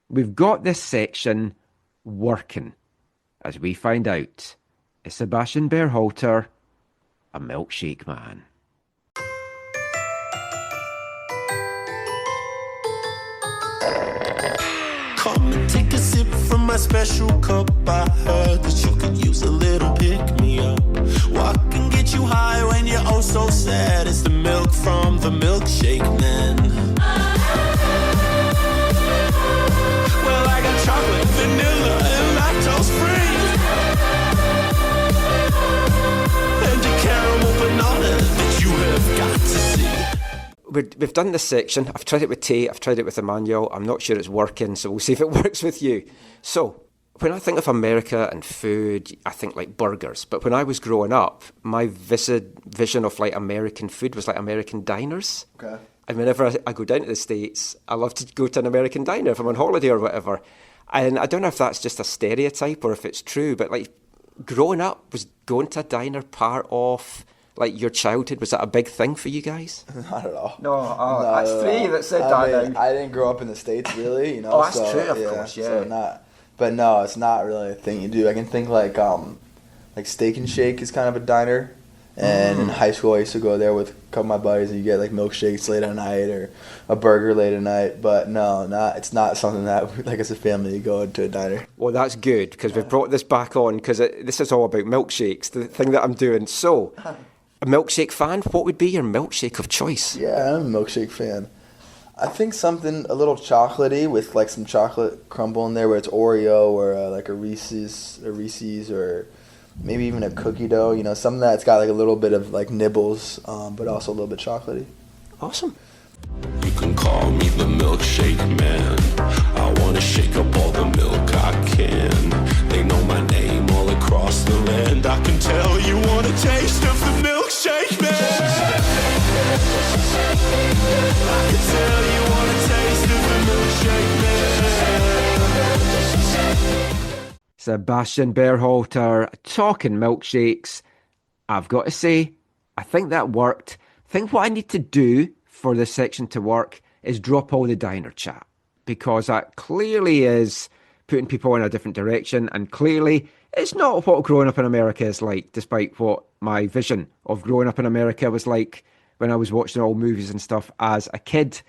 we've got this section working. As we find out, is Sebastian Berhalter a milkshake man? Come and take a sip from my special cup. I heard that you could use a little pick-me-up. What can get you high when you're oh so sad? It's the milk from the milkshake man. Well, I got chocolate, vanilla, and lactose free, and a caramel banana that you have got to see. We're we've done this section. I've tried it with Tay, I've tried it with Emmanuel. I'm not sure it's working, so we'll see if it works with you. So, when I think of America and food, I think like burgers. But when I was growing up, my vision of like American food was like American diners. Okay. And whenever I go down to the States, I love to go to an American diner if I'm on holiday or whatever. And I don't know if that's just a stereotype or if it's true, but like growing up, was going to a diner part of like your childhood? Was that a big thing for you guys? Not at all. No, that's three that said that. I didn't grow up in the States, really. You know. Oh, that's true, of course, yeah. So not, but no, it's not really a thing you do. I can think like Steak and Shake is kind of a diner. And in high school, I used to go there with a couple of my buddies, and you get like milkshakes late at night or a burger late at night. But no, it's not something that, like as a family, you go to a diner. Well, that's good, because we've brought this back on, because this is all about milkshakes, the thing that I'm doing. So, a milkshake fan, what would be your milkshake of choice? Yeah, I'm a milkshake fan. I think something a little chocolatey with like some chocolate crumble in there, where it's Oreo or like a Reese's or maybe even a cookie dough, you know, something that's got like a little bit of like nibbles, but also a little bit chocolatey. Awesome. You can call me the milkshake man. I want to shake up all the milk I can. They know my name all across the land. I can tell you want a taste of the milkshake man. I can tell you want a taste of the milkshake man. Sebastian Berhalter talking milkshakes. I've got to say, I think that worked. I think what I need to do for this section to work is drop all the diner chat, because that clearly is putting people in a different direction, and clearly it's not what growing up in America is like, despite what my vision of growing up in America was like when I was watching all movies and stuff as a kid.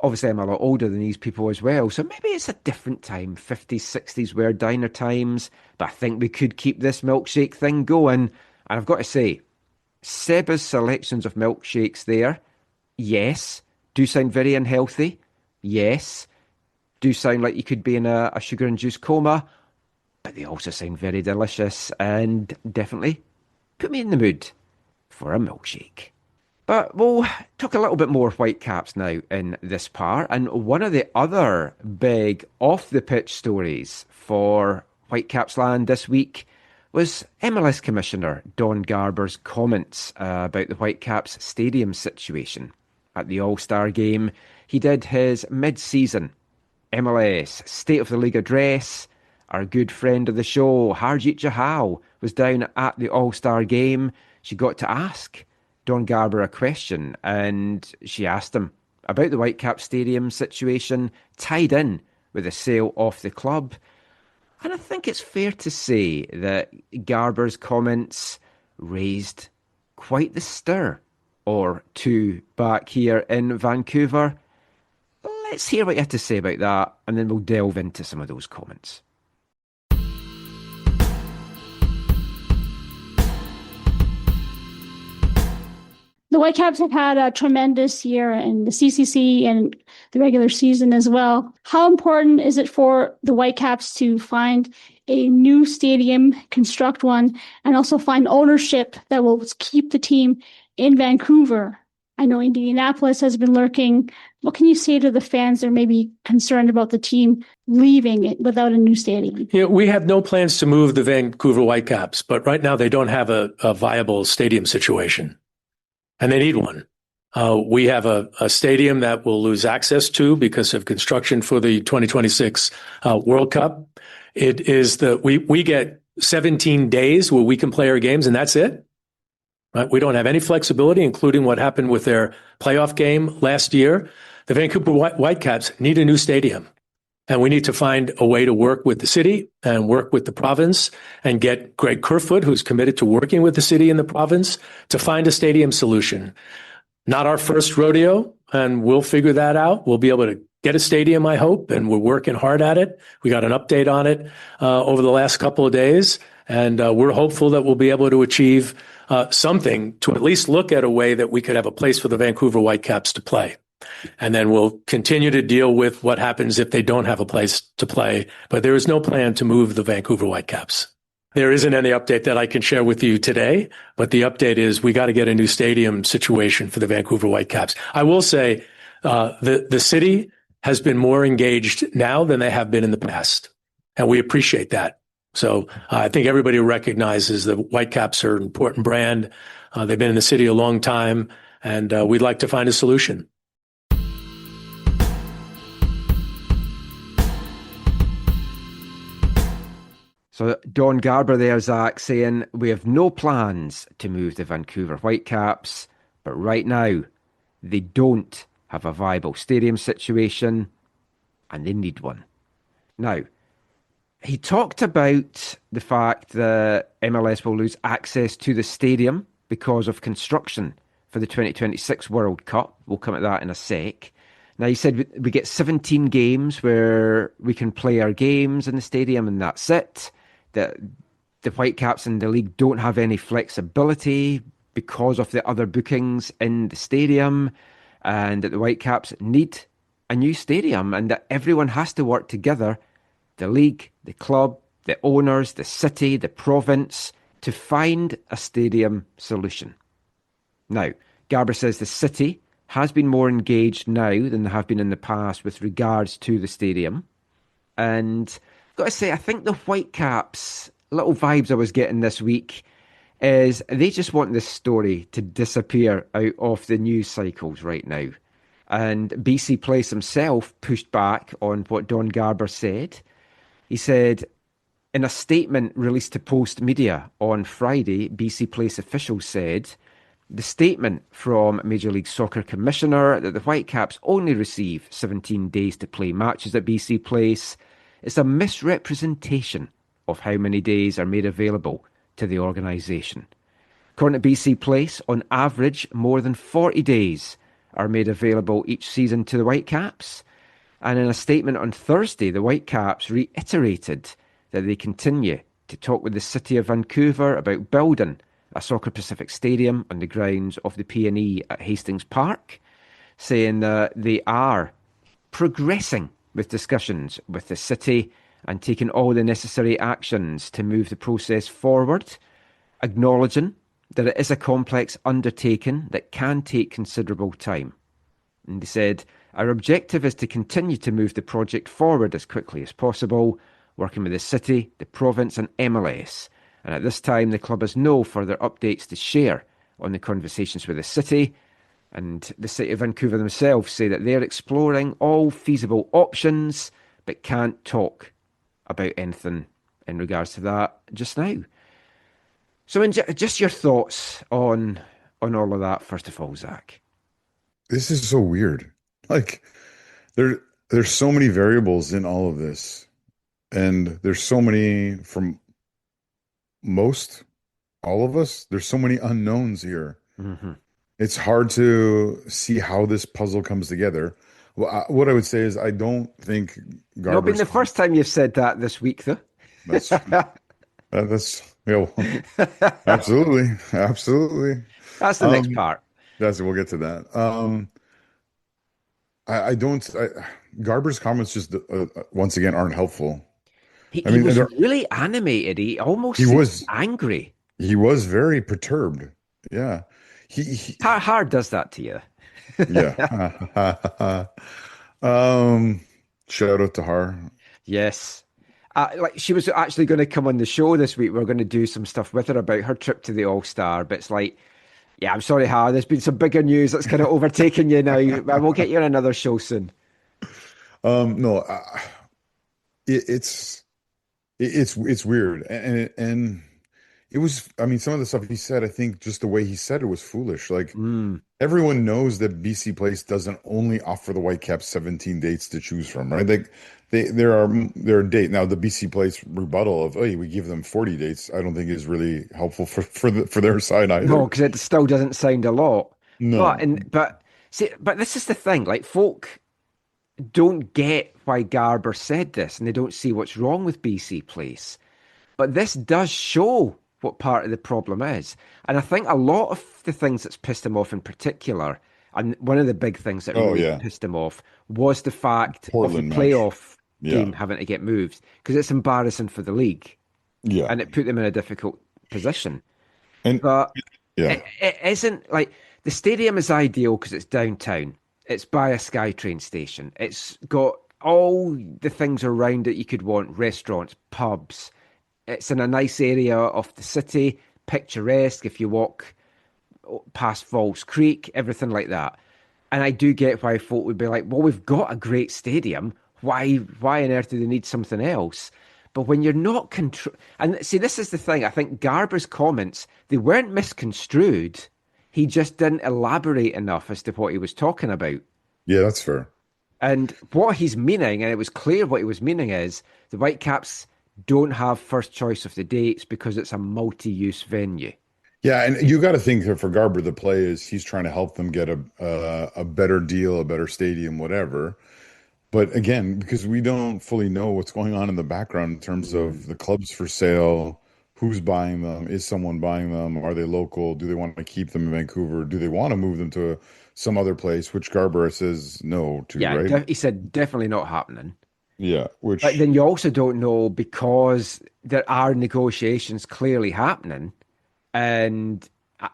Obviously, I'm a lot older than these people as well, so maybe it's a different time. 50s, 60s were diner times, but I think we could keep this milkshake thing going. And I've got to say, Seba's selections of milkshakes there, yes, do sound very unhealthy. Yes, do sound like you could be in a sugar-induced coma, but they also sound very delicious and definitely put me in the mood for a milkshake. But we'll talk a little bit more Whitecaps now in this part. And one of the other big off-the-pitch stories for Whitecaps land this week was MLS Commissioner Don Garber's comments about the Whitecaps stadium situation. At the All-Star game, he did his mid-season MLS State of the League address. Our good friend of the show, Harjeet Johal, was down at the All-Star game. She got to ask Don Garber a question, and she asked him about the Whitecaps stadium situation tied in with the sale of the club. And I think it's fair to say that Garber's comments raised quite the stir or two back here in Vancouver. Let's hear what you had to say about that, and then we'll delve into some of those comments. The Whitecaps have had a tremendous year in the CCC and the regular season as well. How important is it for the Whitecaps to find a new stadium, construct one, and also find ownership that will keep the team in Vancouver? I know Indianapolis has been lurking. What can you say to the fans that are maybe concerned about the team leaving it without a new stadium? Yeah, we have no plans to move the Vancouver Whitecaps, but right now they don't have a viable stadium situation. And they need one. We have a stadium that we'll lose access to because of construction for the 2026 World Cup. It is we get 17 days where we can play our games, and that's it. Right? We don't have any flexibility, including what happened with their playoff game last year. The Vancouver Whitecaps need a new stadium. And we need to find a way to work with the city and work with the province and get Greg Kerfoot, who's committed to working with the city and the province, to find a stadium solution. Not our first rodeo, and we'll figure that out. We'll be able to get a stadium, I hope, and we're working hard at it. We got an update on it over the last couple of days, and we're hopeful that we'll be able to achieve something to at least look at a way that we could have a place for the Vancouver Whitecaps to play. And then we'll continue to deal with what happens if they don't have a place to play. But there is no plan to move the Vancouver Whitecaps. There isn't any update that I can share with you today, but the update is we got to get a new stadium situation for the Vancouver Whitecaps. I will say the city has been more engaged now than they have been in the past, and we appreciate that. So I think everybody recognizes the Whitecaps are an important brand. They've been in the city a long time, and we'd like to find a solution. So Don Garber there, Zach, saying we have no plans to move the Vancouver Whitecaps, but right now they don't have a viable stadium situation and they need one. Now, he talked about the fact that MLS will lose access to the stadium because of construction for the 2026 World Cup. We'll come at that in a sec. Now, he said we get 17 games where we can play our games in the stadium and that's it. That the Whitecaps in the league don't have any flexibility because of the other bookings in the stadium, and that the Whitecaps need a new stadium and that everyone has to work together, the league, the club, the owners, the city, the province, to find a stadium solution. Now, Garber says the city has been more engaged now than they have been in the past with regards to the stadium. And I've got to say, I think the Whitecaps, little vibes I was getting this week, is they just want this story to disappear out of the news cycles right now. And BC Place himself pushed back on what Don Garber said. He said, in a statement released to Post Media on Friday, BC Place officials said, the statement from Major League Soccer Commissioner that the Whitecaps only receive 17 days to play matches at BC Place is a misrepresentation of how many days are made available to the organisation. According to BC Place, on average, more than 40 days are made available each season to the Whitecaps. And in a statement on Thursday, the Whitecaps reiterated that they continue to talk with the City of Vancouver about building a Soccer Pacific Stadium on the grounds of the P&E at Hastings Park, saying that they are progressing with discussions with the city and taking all the necessary actions to move the process forward, acknowledging that it is a complex undertaking that can take considerable time. And they said, our objective is to continue to move the project forward as quickly as possible, working with the city, the province and MLS. And at this time, the club has no further updates to share on the conversations with the city. And the City of Vancouver themselves say that they're exploring all feasible options, but can't talk about anything in regards to that just now. So just your thoughts on all of that, first of all, Zach. This is so weird. Like, there's so many variables in all of this. And there's so many, from all of us, there's so many unknowns here. Mm-hmm. It's hard to see how this puzzle comes together. Well, what I would say is I don't think Garber's... Not been the first time you've said that this week, though. That's absolutely. That's the next part. We'll get to that. Garber's comments just once again aren't helpful. He was really animated. He almost was angry. He was very perturbed. Yeah. How hard does that to you? Yeah. Shout out to her. Yes. Like she was actually going to come on the show this week. We're going to do some stuff with her about her trip to the All-Star. But it's like, yeah, I'm sorry, Ha. There's been some bigger news that's kind of overtaken you now. We'll get you on another show soon. No, it's weird, and it was. I mean, some of the stuff he said, I think just the way he said it was foolish. Like everyone knows that BC Place doesn't only offer the Whitecaps 17 dates to choose from, right? Like there are dates now. The BC Place rebuttal of, "Oh, we give them 40 dates," I don't think is really helpful for their side either. No, because it still doesn't sound a lot. No, but this is the thing. Like folk don't get why Garber said this, and they don't see what's wrong with BC Place. But this does show what part of the problem is. And I think a lot of the things that's pissed him off in particular, and one of the big things that really pissed him off, was the fact of the playoff game having to get moved, because it's embarrassing for the league. Yeah. and it put them in a difficult position. And But yeah. it isn't like the stadium is ideal because it's downtown. It's by a SkyTrain station. It's got all the things around it you could want: restaurants, pubs. It's in a nice area of the city, picturesque if you walk past Falls Creek, everything like that. And I do get why folk would be like, well, we've got a great stadium. Why on earth do they need something else? But when you're not and see, this is the thing. I think Garber's comments, they weren't misconstrued. He just didn't elaborate enough as to what he was talking about. Yeah, that's fair. And what he's meaning, and it was clear what he was meaning, is the Whitecaps don't have first choice of the dates because it's a multi-use venue. Yeah, and you got to think that for Garber, the play is he's trying to help them get a better deal, a better stadium, whatever. But again, because we don't fully know what's going on in the background in terms of the clubs for sale, who's buying them, is someone buying them, are they local, do they want to keep them in Vancouver, do they want to move them to some other place, which Garber says no to, Yeah, right? he said definitely not happening. Yeah, which But then you also don't know, because there are negotiations clearly happening, and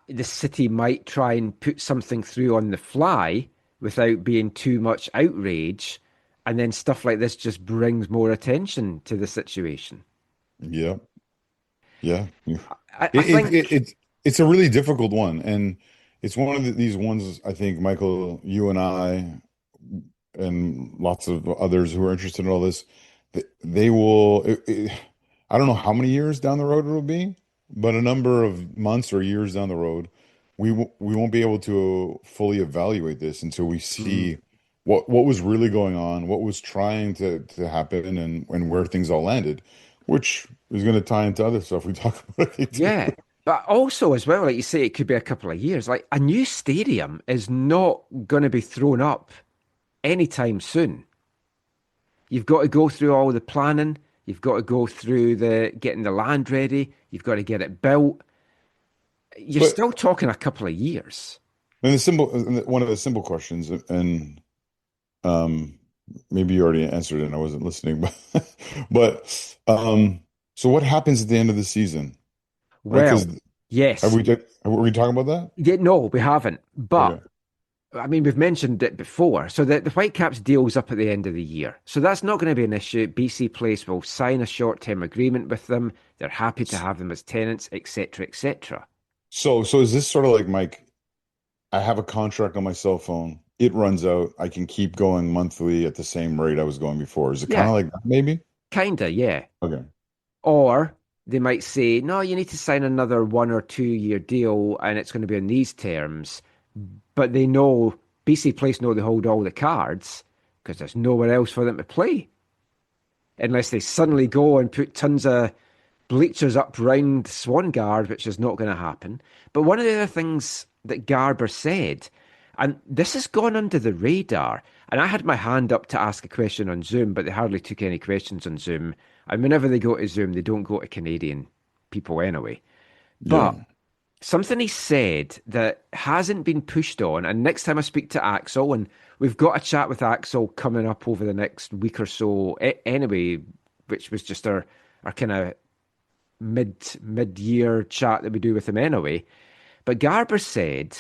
the city might try and put something through on the fly without being too much outrage, and then stuff like this just brings more attention to the situation. yeah, yeah. I think It's a really difficult one, and it's one of these ones, I think, Michael, you and I and lots of others who are interested in all this, they will, I don't know how many years down the road it will be, but a number of months or years down the road, we won't be able to fully evaluate this until we see what was really going on, what was trying to happen, and where things all landed, which is going to tie into other stuff we talk about. Yeah. But also, as well, like you say, it could be a couple of years. Like, a new stadium is not going to be thrown up anytime soon. You've got to go through all the planning. You've got to go through getting the land ready. You've got to get it built. You're still talking a couple of years. And one of the simple questions, and maybe you already answered it and I wasn't listening, but so what happens at the end of the season? Well, right? yes. Were we talking about that? Yeah, no, we haven't. But Okay. I mean, we've mentioned it before. So the Whitecaps deal's up at the end of the year. So that's not going to be an issue. BC Place will sign a short-term agreement with them. They're happy to have them as tenants, etc., etc. So is this sort of like, Mike, I have a contract on my cell phone. It runs out. I can keep going monthly at the same rate I was going before. Is it kind of like that, maybe? Kinda, yeah. Okay. Or they might say, no, you need to sign another 1 or 2 year deal and it's going to be on these terms. But they know, BC Place know they hold all the cards because there's nowhere else for them to play. Unless they suddenly go and put tons of bleachers up round Swan Guard, which is not going to happen. But one of the other things that Garber said, and this has gone under the radar, and I had my hand up to ask a question on Zoom, but they hardly took any questions on Zoom. And whenever they go to Zoom, they don't go to Canadian people anyway. But something he said that hasn't been pushed on, and next time I speak to Axel, and we've got a chat with Axel coming up over the next week or so anyway, which was just our kind of mid-year chat that we do with him anyway. But Garber said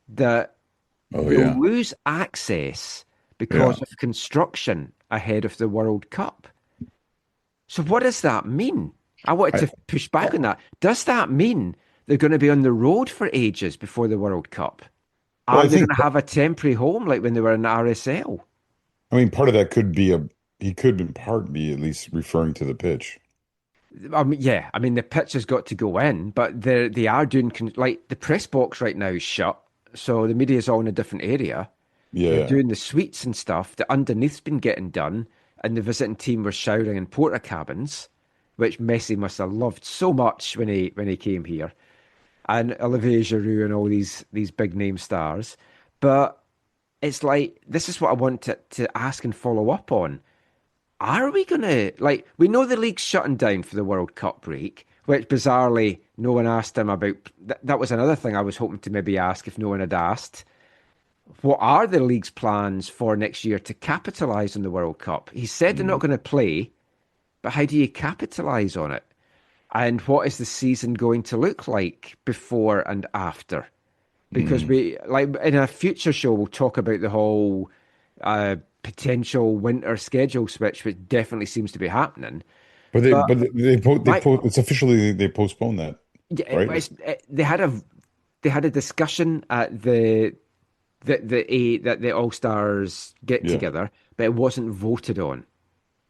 that they'll lose access because of construction ahead of the World Cup. So what does that mean? I wanted to push back on that. Does that mean they're going to be on the road for ages before the World Cup? Are they going to have a temporary home like when they were in RSL? I mean, part of that could be he could in part be at least referring to the pitch. Yeah, I mean, the pitch has got to go in, but they are doing, like, the press box right now is shut, so the media's all in a different area. Yeah. They're doing the suites and stuff. The underneath's been getting done, and the visiting team were showering in porta cabins, which Messi must have loved so much when he came here, and Olivier Giroud and all these big name stars. But it's like, this is what I want to ask and follow up on. Are we going to, like, we know the league's shutting down for the World Cup break, which bizarrely no one asked him about. That was another thing I was hoping to maybe ask if no one had asked. What are the league's plans for next year to capitalise on the World Cup? He said they're not going to play, but how do you capitalise on it? And what is the season going to look like before and after? Because we, like in a future show, we'll talk about the whole potential winter schedule switch, which definitely seems to be happening. But it's officially they postponed that, right? They had a discussion at the All Stars get together, but it wasn't voted on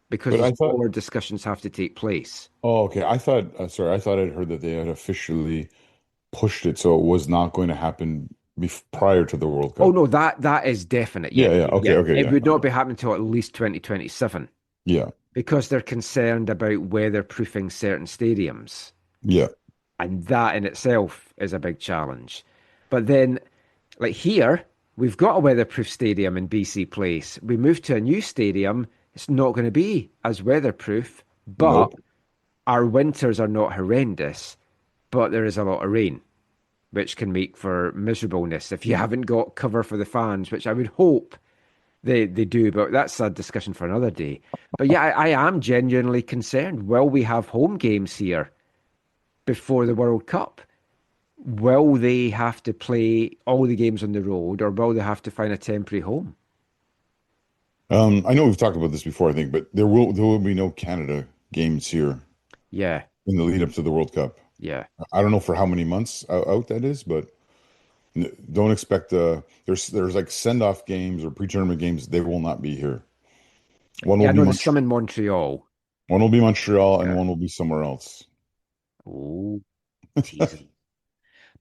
because more discussions have to take place. Oh, okay. I thought I'd heard that they had officially pushed it, so it was not going to happen prior to the World Cup. Oh no, that is definite. Yeah. Okay. It would not be happening until at least 2027. Yeah. Because they're concerned about weatherproofing certain stadiums. Yeah. And that in itself is a big challenge. But then, like here, we've got a weatherproof stadium in BC Place. We move to a new stadium. It's not going to be as weatherproof, but our winters are not horrendous, but there is a lot of rain, which can make for miserableness if you haven't got cover for the fans, which I would hope they do, but that's a discussion for another day. But yeah, I am genuinely concerned. Will we have home games here before the World Cup? Will they have to play all the games on the road, or will they have to find a temporary home? I know we've talked about this before, I think, but there will be no Canada games here. Yeah. In the lead up to the World Cup. Yeah. I don't know for how many months out that is, but don't expect there's like send-off games or pre-tournament games. They will not be here. There's some in Montreal. One will be Montreal and one will be somewhere else. Oh, teasing.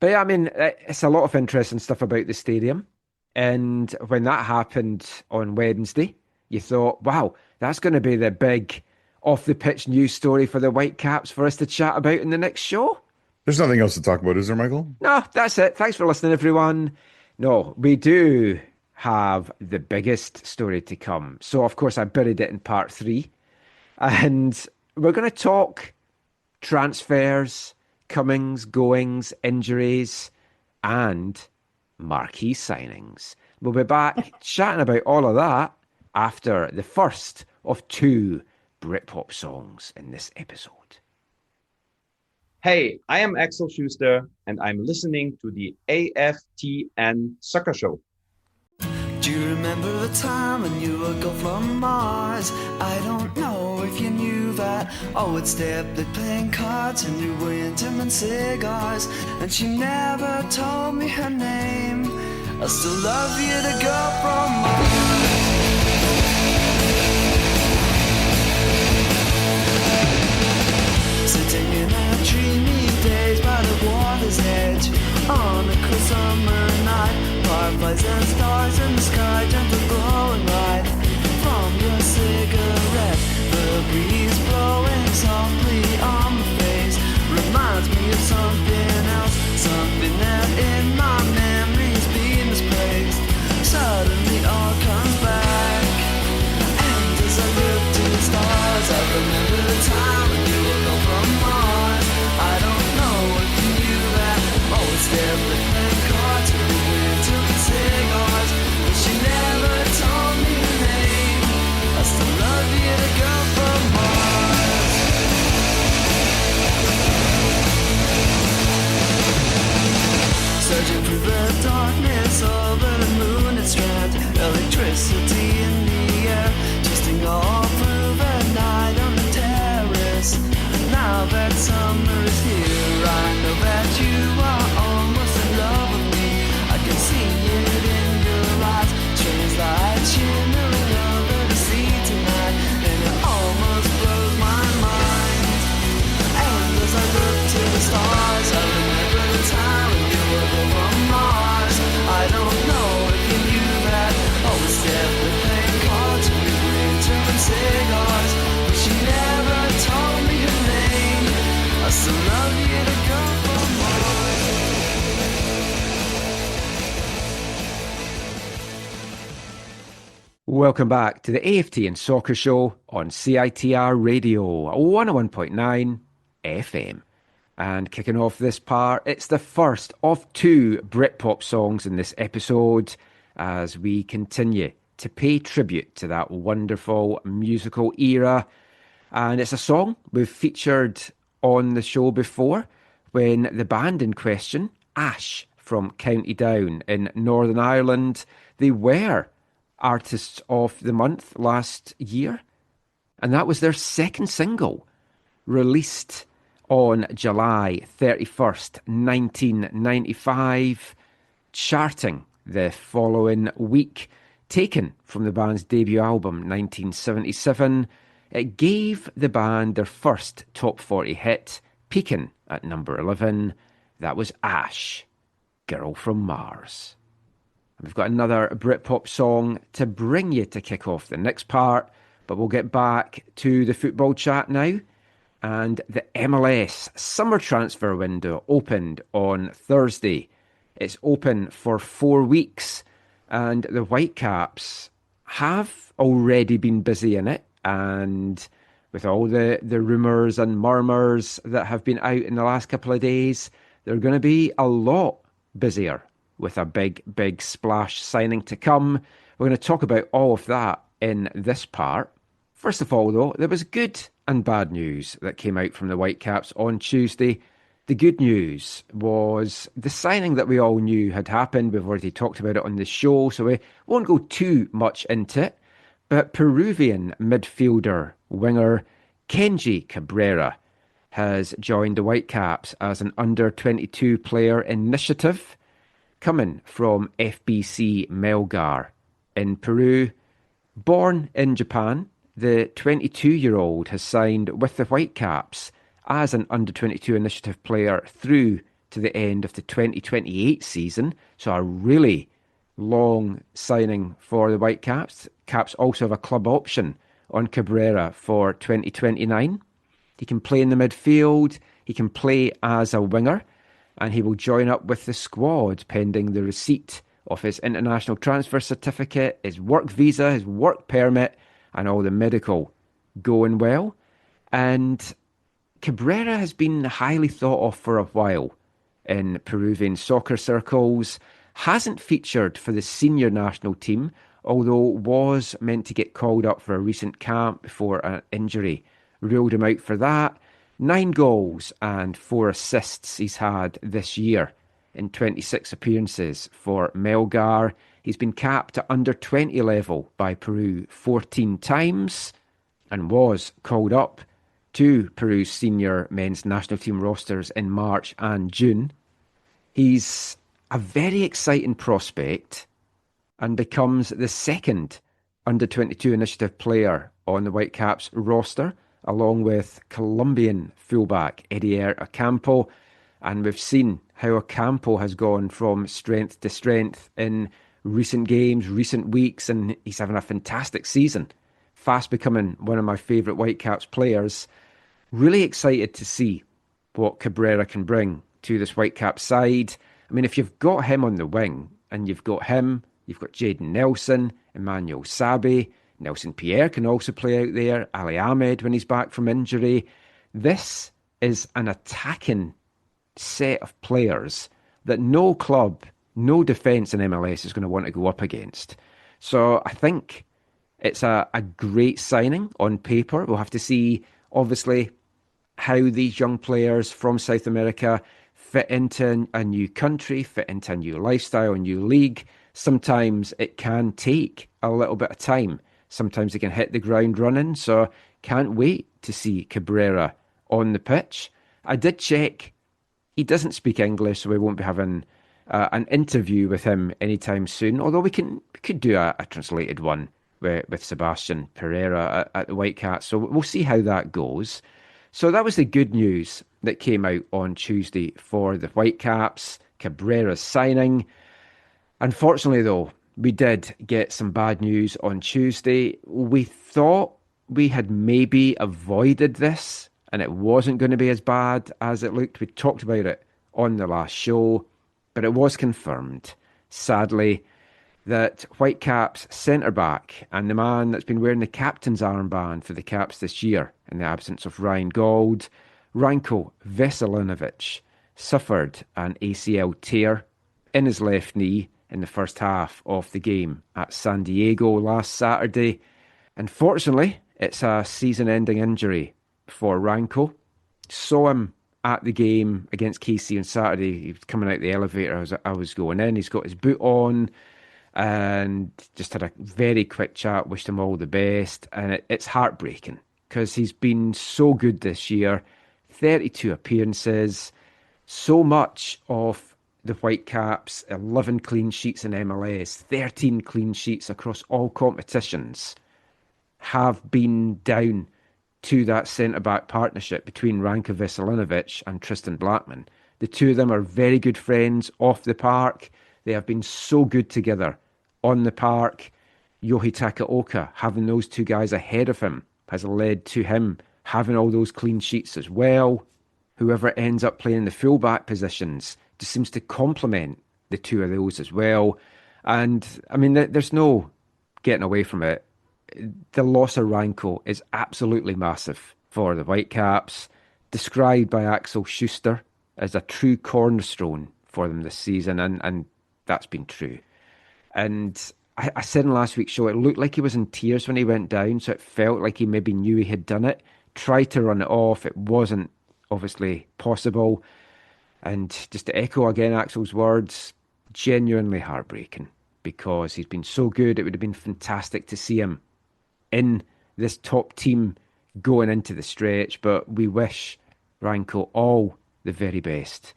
But yeah, I mean, it's a lot of interesting stuff about the stadium. And when that happened on Wednesday, you thought, wow, that's going to be the big off-the-pitch news story for the Whitecaps for us to chat about in the next show. There's nothing else to talk about, is there, Michael? No, that's it. Thanks for listening, everyone. No, we do have the biggest story to come. So, of course, I buried it in part 3. And we're going to talk transfers, comings, goings, injuries, and marquee signings. We'll be back chatting about all of that after the first of 2 Britpop songs in this episode. Hey, I am Axel Schuster, and I'm listening to the AFTN Soccer Show. Do you remember the time when you would go from Mars? I don't know if you knew that. I would stay up late playing cards and you were intimate cigars. And she never told me her name. I still love you to go from Mars. Sitting in our dreamy days by the water's edge, on a cool summer night, fireflies and stars in the sky, gentle glowing light from your cigarette. The breeze blowing softly on my face reminds me of something else, something that in my memories been misplaced. Suddenly all comes back, and as I look to the stars, I remember the time when you were gone from Mars. I don't know if you knew that. Always there playing cards and we went to cigars, but she never told me her name. I still love you to go from Mars. Searching through the darkness over the moon and strand, electricity in the air, twisting all through the night on the terrace. Now that summer is here, I know that you are almost in love with me. I can see it in your eyes, strange light shimmering over the sea tonight, and it almost blows my mind. And as I look to the stars, I remember the time when you were from Mars. I don't know if you knew that. Always step with playing cards, we were into cigars, but she never told me her name. I still love you to go from Mars. Welcome back to the AFTN Soccer Show on CITR Radio 101.9 FM. And kicking off this part, it's the first of 2 Britpop songs in this episode as we continue to pay tribute to that wonderful musical era. And it's a song we've featured on the show before when the band in question, Ash from County Down in Northern Ireland, they were Artists of the Month last year. And that was their second single, released on July 31st, 1995, charting the following week. Taken from the band's debut album, 1977, it gave the band their first top 40 hit, peaking at number 11. That was Ash, Girl from Mars. We've got another Britpop song to bring you to kick off the next part, but we'll get back to the football chat now. And the MLS summer transfer window opened on Thursday. It's open for 4 weeks, and the Whitecaps have already been busy in it. And with all the rumours and murmurs that have been out in the last couple of days, they're going to be a lot busier with a big splash signing to come. We're going to talk about all of that in this part. First of all, though, there was good and bad news that came out from the Whitecaps on Tuesday. The good news was the signing that we all knew had happened. We've already talked about it on the show, so we won't go too much into it. But Peruvian midfielder winger Kenji Cabrera has joined the Whitecaps as an under-22 player initiative, coming from FBC Melgar in Peru. Born in Japan, the 22-year-old has signed with the Whitecaps as an under-22 initiative player through to the end of the 2028 season. So a really long signing for the Whitecaps. Caps also have a club option on Cabrera for 2029. He can play in the midfield, he can play as a winger, and he will join up with the squad pending the receipt of his international transfer certificate, his work visa, his work permit, and all the medical going well. And Cabrera has been highly thought of for a while in Peruvian soccer circles, hasn't featured for the senior national team, although was meant to get called up for a recent camp before an injury ruled him out for that. 9 goals and 4 assists he's had this year in 26 appearances for Melgar. He's been capped at under 20 level by Peru 14 times and was called up to Peru's senior men's national team rosters in March and June. He's a very exciting prospect and becomes the second under-22 initiative player on the Whitecaps roster, along with Colombian fullback Edier Ocampo. And we've seen how Ocampo has gone from strength to strength in recent games, recent weeks, and he's having a fantastic season. Fast becoming one of my favourite Whitecaps players. Really excited to see what Cabrera can bring to this Whitecaps side. I mean, if you've got him on the wing, and you've got him, you've got Jaden Nelson, Emmanuel Sabe, Nelson Pierre can also play out there, Ali Ahmed when he's back from injury. This is an attacking set of players that no club, no defence in MLS is going to want to go up against. So I think it's a great signing on paper. We'll have to see, obviously, how these young players from South America fit into a new country, fit into a new lifestyle, a new league. Sometimes it can take a little bit of time. Sometimes they can hit the ground running. So can't wait to see Cabrera on the pitch. I did check. He doesn't speak English, so we won't be having an interview with him anytime soon. Although we could do a translated one with Sebastian Pereira at the Whitecaps. So we'll see how that goes. So that was the good news that came out on Tuesday for the Whitecaps. Cabrera's signing. Unfortunately, though, we did get some bad news on Tuesday. We thought we had maybe avoided this and it wasn't going to be as bad as it looked. We talked about it on the last show, but it was confirmed, sadly, that Whitecaps centre-back and the man that's been wearing the captain's armband for the Caps this year in the absence of Ryan Gauld, Ranko Veselinovic, suffered an ACL tear in his left knee in the first half of the game at San Diego last Saturday. Unfortunately, it's a season-ending injury for Ranko. saw him at the game against KC on Saturday. He was coming out the elevator as I was going in. He's got his boot on and just had a very quick chat, wished him all the best. And it's heartbreaking because he's been so good this year. 32 appearances, so much of the Whitecaps, 11 clean sheets in MLS, 13 clean sheets across all competitions, have been down to that centre-back partnership between Ranko Veselinovic and Tristan Blackman. The two of them are very good friends off the park. They have been so good together on the park. Yohei Takaoka, having those two guys ahead of him, has led to him having all those clean sheets as well. Whoever ends up playing the full-back positions just seems to complement the two of those as well. And, I mean, there's no getting away from it. The loss of Ranko is absolutely massive for the Whitecaps, described by Axel Schuster as a true cornerstone for them this season, and that's been true. And I said in last week's show, it looked like he was in tears when he went down, so it felt like he maybe knew he had done it, tried to run it off, it wasn't obviously possible. And just to echo again Axel's words, genuinely heartbreaking, because he's been so good. It would have been fantastic to see him in this top team going into the stretch, but we wish Ranko all the very best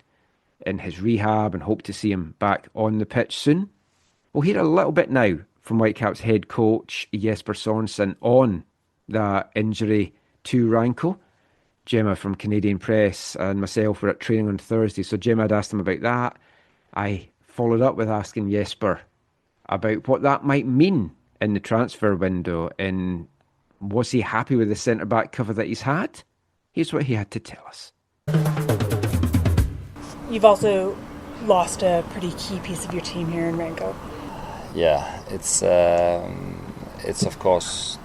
in his rehab and hope to see him back on the pitch soon. We'll hear a little bit now from Whitecaps head coach Jesper Sorensen on that injury to Ranko. Gemma from Canadian Press and myself were at training on Thursday, so Gemma had asked him about that. I followed up with asking Jesper about what that might mean in the transfer window, and was he happy with the centre-back cover that he's had? Here's what he had to tell us. You've also lost a pretty key piece of your team here in Ranko. Yeah, it's of course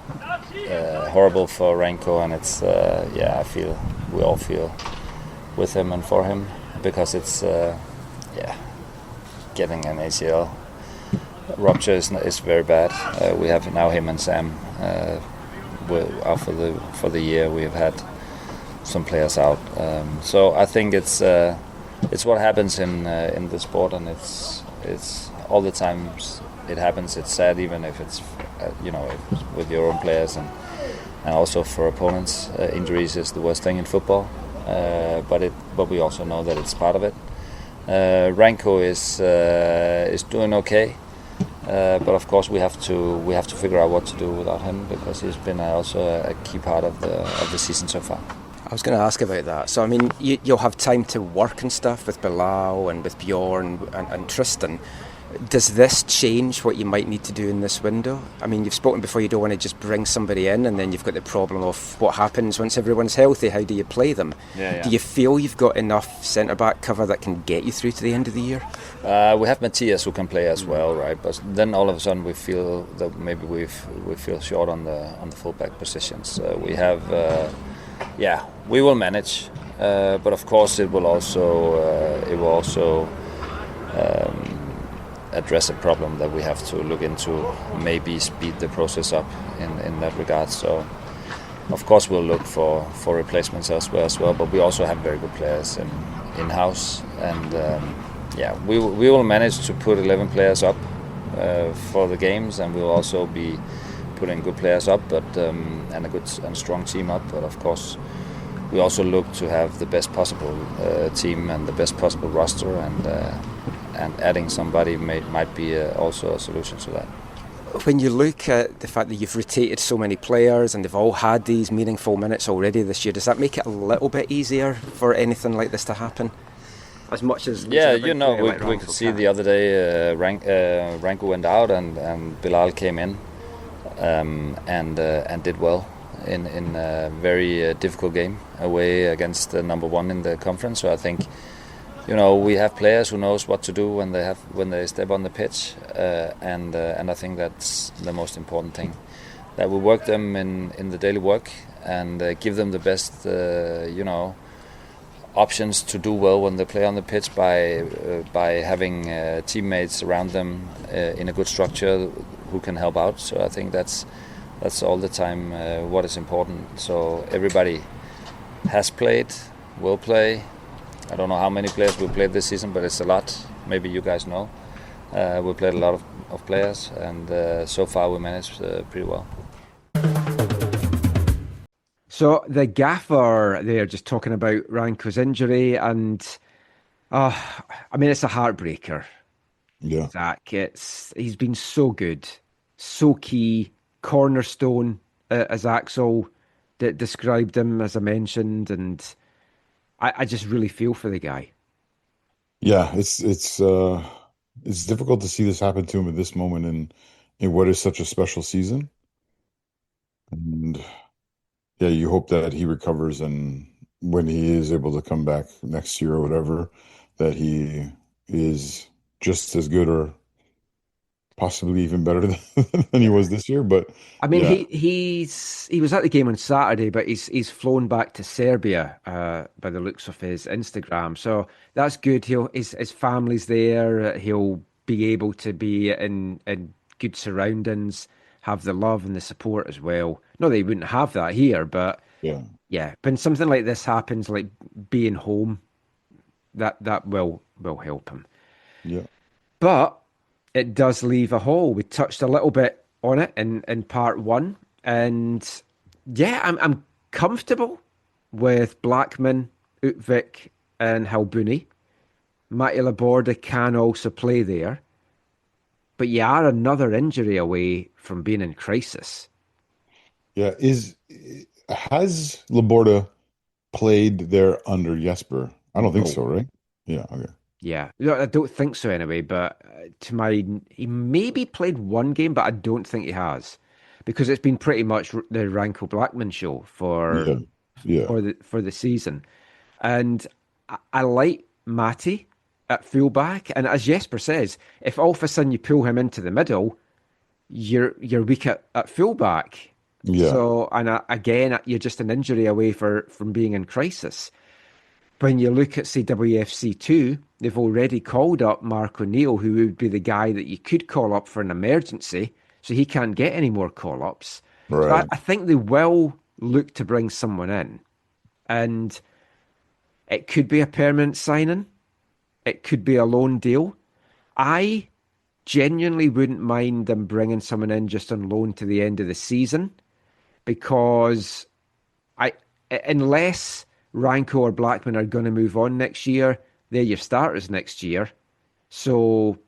horrible for Ranko, and it's I feel we all feel with him and for him, because it's getting an ACL rupture is very bad. We have now him and Sam out for the year. We have had some players out, so I think it's what happens in the sport, and it's all the times it happens. It's sad, even if it's with your own players, and also for opponents. Injuries is the worst thing in football, but we also know that it's part of it. Ranko is doing okay. But of course we have to figure out what to do without him, because he's been also a key part of the season so far. I was going to ask about that. So I mean, you'll have time to work and stuff with Bilal and with Bjorn and Tristan. Does this change what you might need to do in this window? I mean, you've spoken before, you don't want to just bring somebody in, and then you've got the problem of what happens once everyone's healthy. How do you play them? Yeah. Do you feel you've got enough centre-back cover that can get you through to the end of the year? We have Matthias who can play as well, right? But then all of a sudden we feel that maybe we feel short on the full-back positions. We have, we will manage, but of course it will also address a problem that we have to look into, maybe speed the process up in that regard. So of course we'll look for replacements elsewhere as well, but we also have very good players in-house, and we will manage to put 11 players up for the games, and we'll also be putting good players up, but and a good and strong team up. But of course we also look to have the best possible team and the best possible roster, and adding somebody might be also a solution to that. When you look at the fact that you've rotated so many players and they've all had these meaningful minutes already this year, does that make it a little bit easier for anything like this to happen? As much as we could see the other day Ranko went out and Bilal came in and did well in a very difficult game away against the number one in the conference. So I think, we have players who knows what to do when they step on the pitch, and I think that's the most important thing, that we work them in the daily work and give them the best options to do well when they play on the pitch by having teammates around them in a good structure who can help out. So I think that's all the time what is important. So everybody has played will play. I don't know how many players will play this season, but it's a lot. Maybe you guys know. We played a lot of players, and so far we managed pretty well. So the gaffer there just talking about Ranko's injury, and I mean, it's a heartbreaker. Yeah. Zach, he's been so good, so key, cornerstone, as Axel described him, as I mentioned, and I just really feel for the guy. Yeah, it's difficult to see this happen to him at this moment in what is such a special season. And yeah, you hope that he recovers, and when he is able to come back next year or whatever, that he is just as good or possibly even better than he was this year. But I mean, yeah. he was at the game on Saturday, but he's flown back to Serbia by the looks of his Instagram. So that's good. His family's there. He'll be able to be in good surroundings, have the love and the support as well. Not that he wouldn't have that here, but yeah. When something like this happens, like being home, that will help him. Yeah. But it does leave a hole. We touched a little bit on it in part one. And yeah, I'm comfortable with Blackman, Utvik, and Halbuni. Matti Laborda can also play there. But you are another injury away from being in crisis. Yeah. Has Laborda played there under Jesper? I don't think so, right? Yeah. Okay. Yeah, no, I don't think so anyway, but he maybe played one game, but I don't think he has, because it's been pretty much the Ranko Blackman show for the season. And I like Matty at fullback, and as Jesper says, if all of a sudden you pull him into the middle, you're weak at fullback. Yeah. So, and again, you're just an injury away from being in crisis. When you look at, say, WFC2, they've already called up Mark O'Neill, who would be the guy that you could call up for an emergency, so he can't get any more call-ups. Right. So I think they will look to bring someone in. And it could be a permanent signing. It could be a loan deal. I genuinely wouldn't mind them bringing someone in just on loan to the end of the season, because unless Ranko or Blackman are going to move on next year, they're your starters next year. So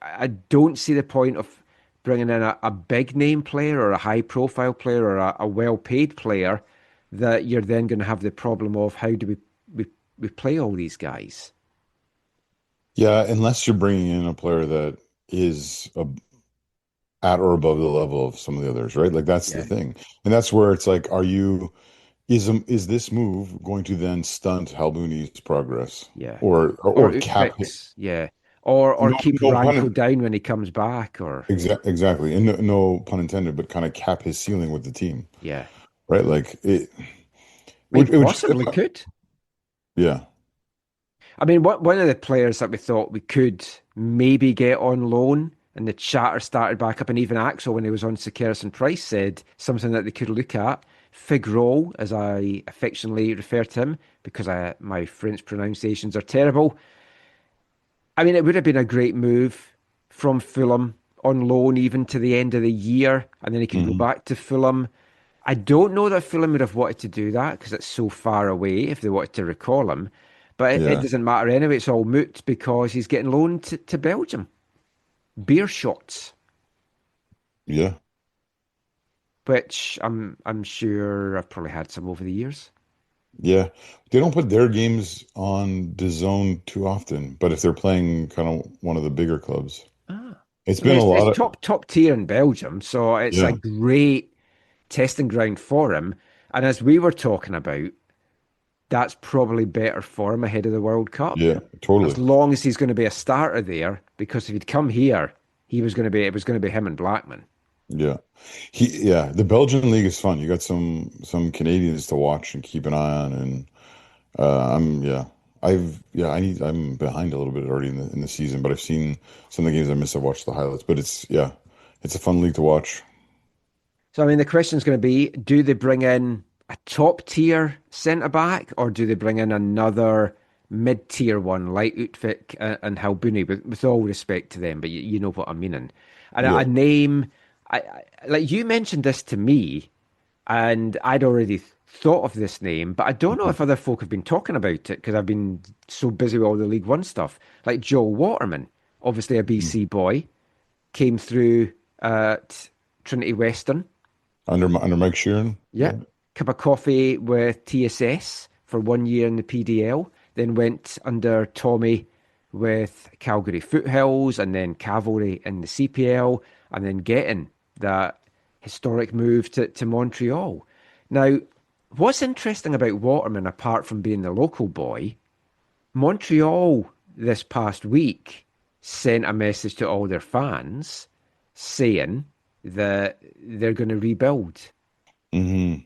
I don't see the point of bringing in a big name player or a high profile player or a well-paid player that you're then going to have the problem of how do we play all these guys. Yeah, unless you're bringing in a player that is at or above the level of some of the others, right? Like that's the thing. And that's where it's like, is this move going to then stunt Halbuni's progress? Yeah. Or cap his, or keep Ranko down when he comes back, or exactly. And no pun intended, but kind of cap his ceiling with the team. Yeah. Right? Like it possibly could. Yeah. I mean, one of the players that we thought we could maybe get on loan, and the chatter started back up, and even Axel, when he was on Sekeres and Price, said something that they could look at. Figro, as I affectionately refer to him, because my French pronunciations are terrible. I mean, it would have been a great move from Fulham on loan even to the end of the year, and then he could go back to Fulham. I don't know that Fulham would have wanted to do that because it's so far away if they wanted to recall him. But it doesn't matter anyway. It's all moot because he's getting loaned to Belgium. Beer shots. Yeah. Which I'm sure I've probably had some over the years. Yeah. They don't put their games on DAZN too often, but if they're playing kind of one of the bigger clubs. It's been a lot of top tier in Belgium, so it's a great testing ground for him. And as we were talking about, that's probably better for him ahead of the World Cup. Yeah, totally. As long as he's going to be a starter there, because if he'd come here, it was going to be him and Blackman. Yeah. The Belgian league is fun. You got some Canadians to watch and keep an eye on, and I'm behind a little bit already in the season, but I've seen some of the games I missed. I've watched the highlights, but it's a fun league to watch. So I mean, the question is going to be: do they bring in a top tier centre back, or do they bring in another mid tier one like Utvik and Halbuni? With all respect to them, but you know what I'm meaning. And a name, like you mentioned this to me, and I'd already thought of this name, but I don't know if other folk have been talking about it because I've been so busy with all the League One stuff. Like Joel Waterman, obviously a BC boy, came through at Trinity Western under Mike Sheeran. Yeah. Cup of coffee with TSS for 1 year in the PDL, then went under Tommy with Calgary Foothills and then Cavalry in the CPL, and then getting that historic move to Montreal. Now, what's interesting about Waterman, apart from being the local boy, Montreal this past week sent a message to all their fans saying that they're going to rebuild. Mm-hmm.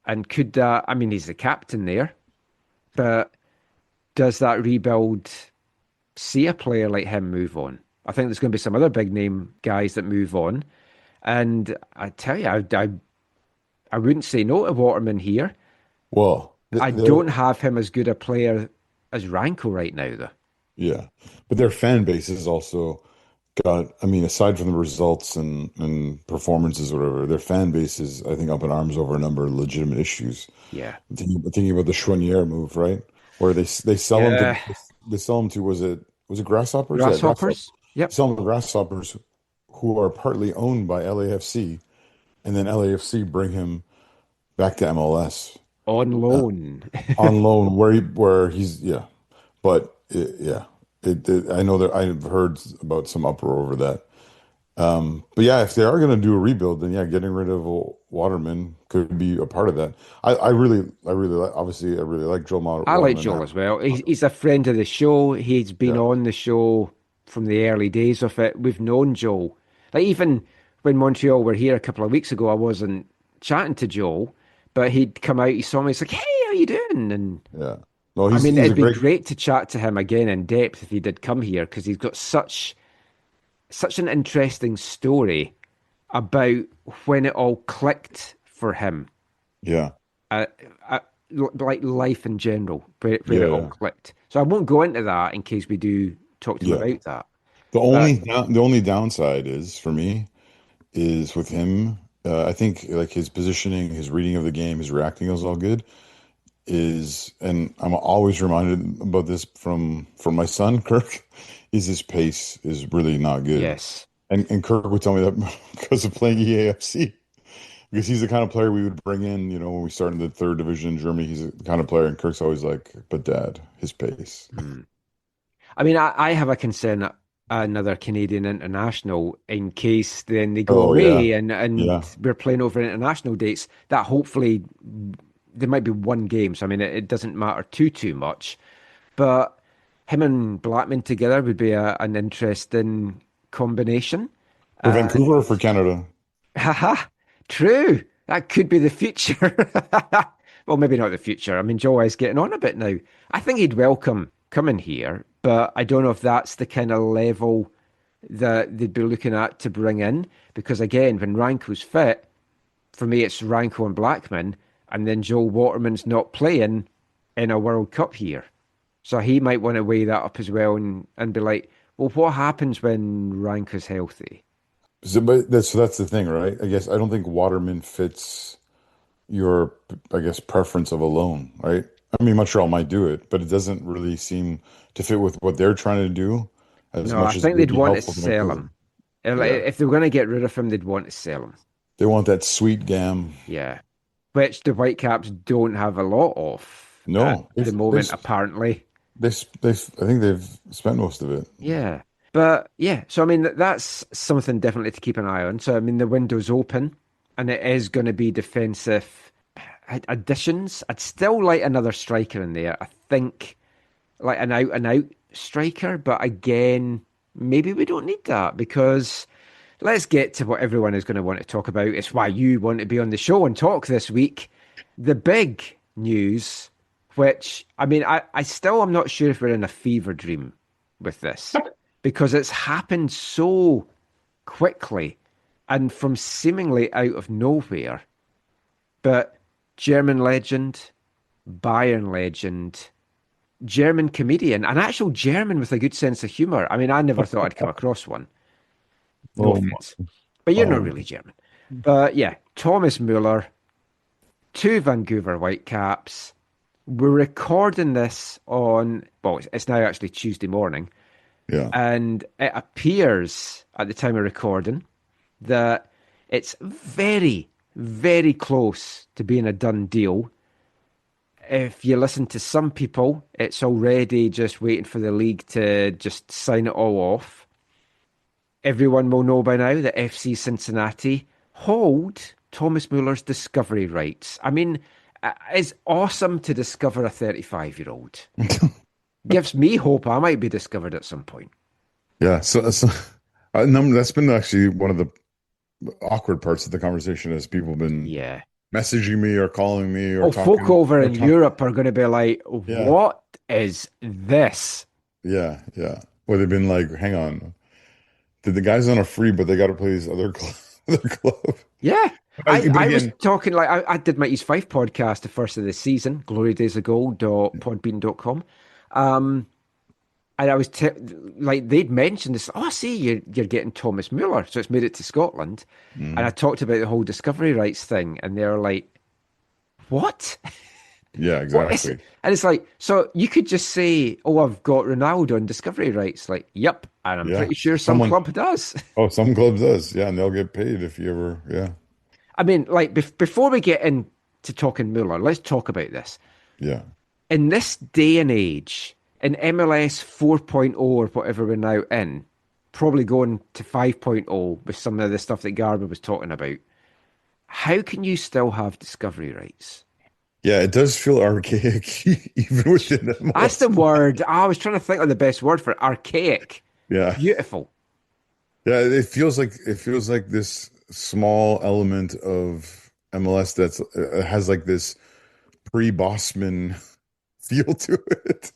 And could that, I mean, he's the captain there, but does that rebuild see a player like him move on? I think there's going to be some other big name guys that move on. And I tell you, I wouldn't say no to Waterman here. Well, I don't have him as good a player as Ranko right now, though. Yeah. But their fan base is also got, I mean, aside from the results and performances or whatever, their fan base is, I think, up in arms over a number of legitimate issues. Yeah. Thinking about the Chouanier move, right? Where they sell them to, was it Grasshoppers? Grasshoppers. Yep. Sell them to Grasshoppers, who are partly owned by LAFC, and then LAFC bring him back to MLS on loan. On loan, where he's but I know that I've heard about some uproar over that. But yeah, if they are going to do a rebuild, then getting rid of Waterman could be a part of that. I really like Joel Waterman. I like Joel as well. He's a friend of the show. He's been on the show from the early days of it. We've known Joel. Like, even when Montreal were here a couple of weeks ago, I wasn't chatting to Joel, but he'd come out, he saw me, he's like, "Hey, how you doing?" And no, I mean, it'd be great to chat to him again in depth if he did come here, because he's got such an interesting story about when it all clicked for him. Yeah. Like life in general, where it all clicked. So I won't go into that in case we do talk to him about that. The only downside is, for me, is with him, I think, like, his positioning, his reading of the game, his reacting is all good. And I'm always reminded about this from my son, Kirk, is his pace is really not good. Yes. And Kirk would tell me that because of playing EAFC. Because he's the kind of player we would bring in, when we start in the third division in Germany. He's the kind of player, and Kirk's always like, "But Dad, his pace." I mean, I have a concern another Canadian international in case then they go away and we're playing over international dates. That hopefully there might be one game, so I mean it doesn't matter too much. But him and Blackman together would be an interesting combination. For Vancouver or for Canada? Haha, true. That could be the future. Well, maybe not the future. I mean, Joe is getting on a bit now. I think he'd welcome coming here, but I don't know if that's the kind of level that they'd be looking at to bring in. Because again, when Ranko's fit, for me, it's Ranko and Blackman, and then Joel Waterman's not playing in a World Cup here. So he might want to weigh that up as well and be like, well, what happens when Ranko's healthy? So that's the thing, right? I guess I don't think Waterman fits your, preference of a loan, right? I mean, Montreal might do it, but it doesn't really seem to fit with what they're trying to do. I think they'd want to sell him. If they were going to get rid of him, they'd want to sell him. They want that sweet gam. Yeah. Which the Whitecaps don't have a lot of. No. At the moment, apparently. I think they've spent most of it. Yeah. But yeah, so I mean, that's something definitely to keep an eye on. So I mean, the window's open and it is going to be defensive additions. I'd still like another striker in there. I think like an out and out striker, but again, maybe we don't need that, because let's get to what everyone is going to want to talk about. It's why you want to be on the show and talk this week. The big news, which, I mean, I still am not sure if we're in a fever dream with this, because it's happened so quickly and from seemingly out of nowhere. But German legend, Bayern legend, German comedian, an actual German with a good sense of humor. I mean, I never thought I'd come across one. No offense. But you're not really German. But yeah, Thomas Müller, 2 Vancouver Whitecaps. We're recording this on, well, it's now actually Tuesday morning. Yeah. And it appears at the time of recording that it's very, very close to being a done deal. If you listen to some people, it's already just waiting for the league to just sign it all off. Everyone will know by now that FC Cincinnati hold Thomas Müller's discovery rights. I mean, it's awesome to discover a 35-year-old. Gives me hope I might be discovered at some point. Yeah, so that's been actually one of the awkward parts of the conversation as people have been messaging me or calling me or talking. Folk over in Europe are going to be like, what is this? Yeah. Well, they've been like, hang on. The guy's on a free, but they got to play his other club. Yeah. I was talking, like, I did my East Fife podcast the first of the season, glorydays.ago.podbean.com. And I was like, they'd mentioned this. Oh, I see, you're getting Thomas Müller, so it's made it to Scotland. And I talked about the whole discovery rights thing, and they're like, what? Yeah, exactly. And it's like, so you could just say, oh, I've got Ronaldo on discovery rights. Like, yep. And I'm pretty sure some club does. Oh, some club does. Yeah, and they'll get paid if you ever, I mean, like, before we get into talking Müller, let's talk about this. Yeah. In this day and age, in MLS 4.0 or whatever we're now in, probably going to 5.0 with some of the stuff that Garber was talking about, how can you still have discovery rights? Yeah, it does feel archaic, even within MLS. That's the word. I was trying to think of the best word for it. Archaic. Yeah. Beautiful. Yeah, it feels like this small element of MLS that's has like this pre-Bossman feel to it.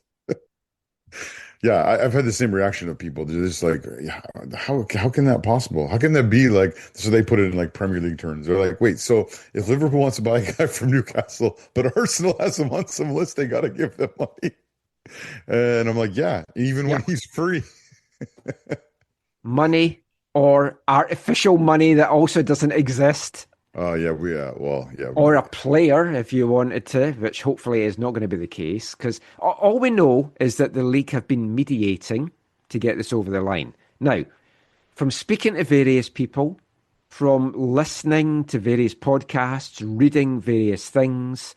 Yeah, I've had the same reaction of people. They're just like, how can that possible? How can that be like? So they put it in like Premier League terms. They're like, wait, so if Liverpool wants to buy a guy from Newcastle, but Arsenal has him on some list, they got to give them money. And I'm like, yeah, even when he's free. Money or artificial money that also doesn't exist. Or a player, if you wanted to, which hopefully is not going to be the case, because all we know is that the league have been mediating to get this over the line. Now, from speaking to various people, from listening to various podcasts, reading various things,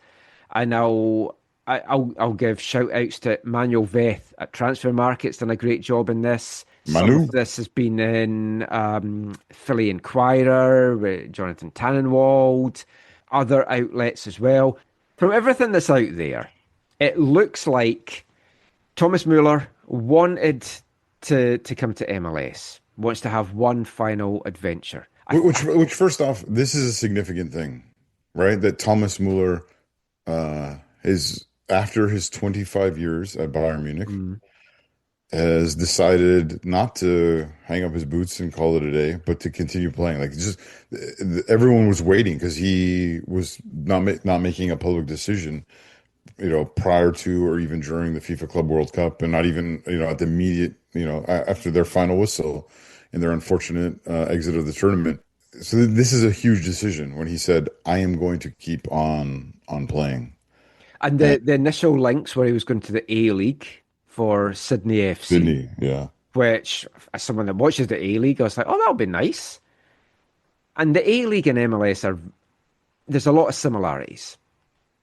and I'll give shout outs to Manuel Veth at Transfer Market's done a great job in this. Some of this has been in Philly Inquirer, with Jonathan Tannenwald, other outlets as well. From everything that's out there, it looks like Thomas Müller wanted to come to MLS, wants to have one final adventure. Which first off, this is a significant thing, right? That Thomas Müller is, after his 25 years at Bayern Munich, has decided not to hang up his boots and call it a day, but to continue playing. Like, just everyone was waiting because he was not making a public decision, prior to or even during the FIFA Club World Cup, and not even at the immediate after their final whistle in their unfortunate exit of the tournament. So this is a huge decision when he said, "I am going to keep on playing." And the initial links where he was going to the A-League for Sydney FC. Sydney, yeah. Which, as someone that watches the A-League, I was like, oh, that'll be nice. And the A-League and MLS there's a lot of similarities.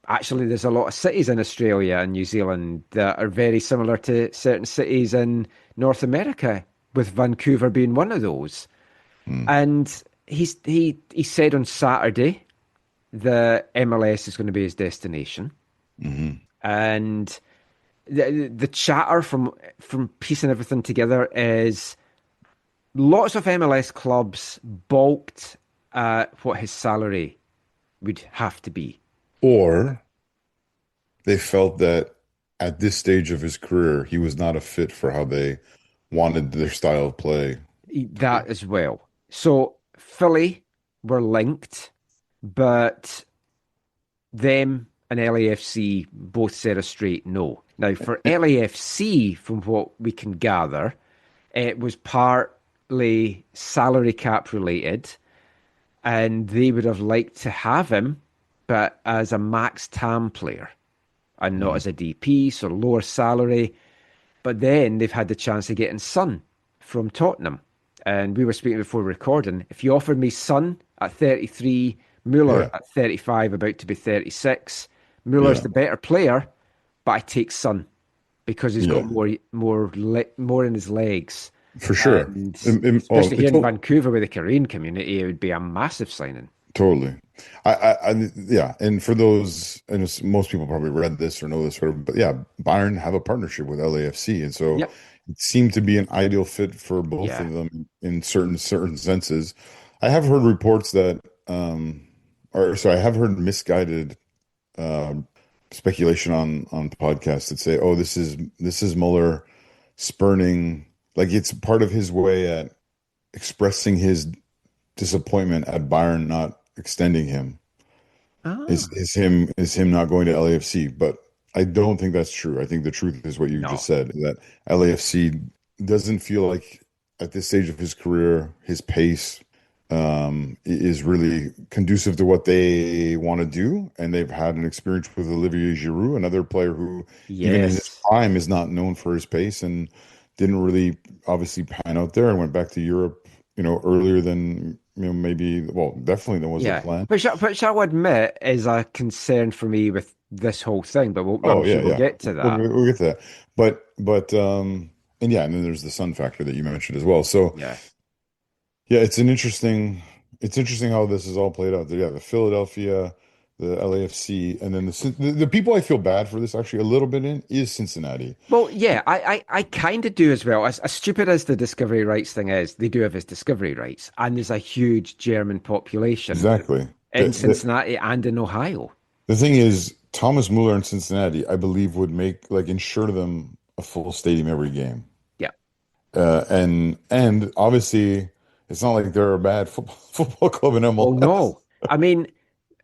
Actually, there's a lot of cities in Australia and New Zealand that are very similar to certain cities in North America, with Vancouver being one of those. And he said on Saturday that MLS is going to be his destination. And the chatter from piecing everything together is lots of MLS clubs balked at what his salary would have to be. Or they felt that at this stage of his career, he was not a fit for how they wanted their style of play. That as well. So Philly were linked, but them and LAFC both said a straight no. Now, for LAFC, from what we can gather, it was partly salary cap related, and they would have liked to have him, but as a max TAM player and not as a DP, so lower salary. But then they've had the chance of getting Son from Tottenham. And we were speaking before recording. If you offered me Son at 33, Müller at 35, about to be 36, Müller's the better player, but I take Son because he's got more in his legs. For sure. And especially here in Vancouver with the Korean community, it would be a massive signing. Totally. And for those, and most people probably read this or know this, but Bayern have a partnership with LAFC, and so it seemed to be an ideal fit for both of them in certain senses. I have heard reports that, I have heard misguided speculation on podcasts that say, "Oh, this is Müller spurning, like it's part of his way at expressing his disappointment at Bayern not extending him." Is him not going to LAFC, but I don't think that's true. I think the truth is what you just said, that LAFC doesn't feel like at this stage of his career, his pace is really conducive to what they want to do. And they've had an experience with Olivier Giroud, another player who even in his prime is not known for his pace and didn't really obviously pan out there and went back to Europe, earlier than definitely there was a plan. Which I'll admit is a concern for me with this whole thing, but we'll get to that. We'll get to that. But and then there's the Sun factor that you mentioned as well. So it's interesting how this is all played out. The Philadelphia, the LAFC, and then the people I feel bad for this actually a little bit in is Cincinnati. Well, I kind of do as well. As stupid as the discovery rights thing is, they do have his discovery rights, and there's a huge German population in Cincinnati and in Ohio. The thing is, Thomas Müller in Cincinnati, I believe, would ensure them a full stadium every game. Yeah, and obviously, it's not like they're a bad football club in MLS. Oh no, I mean,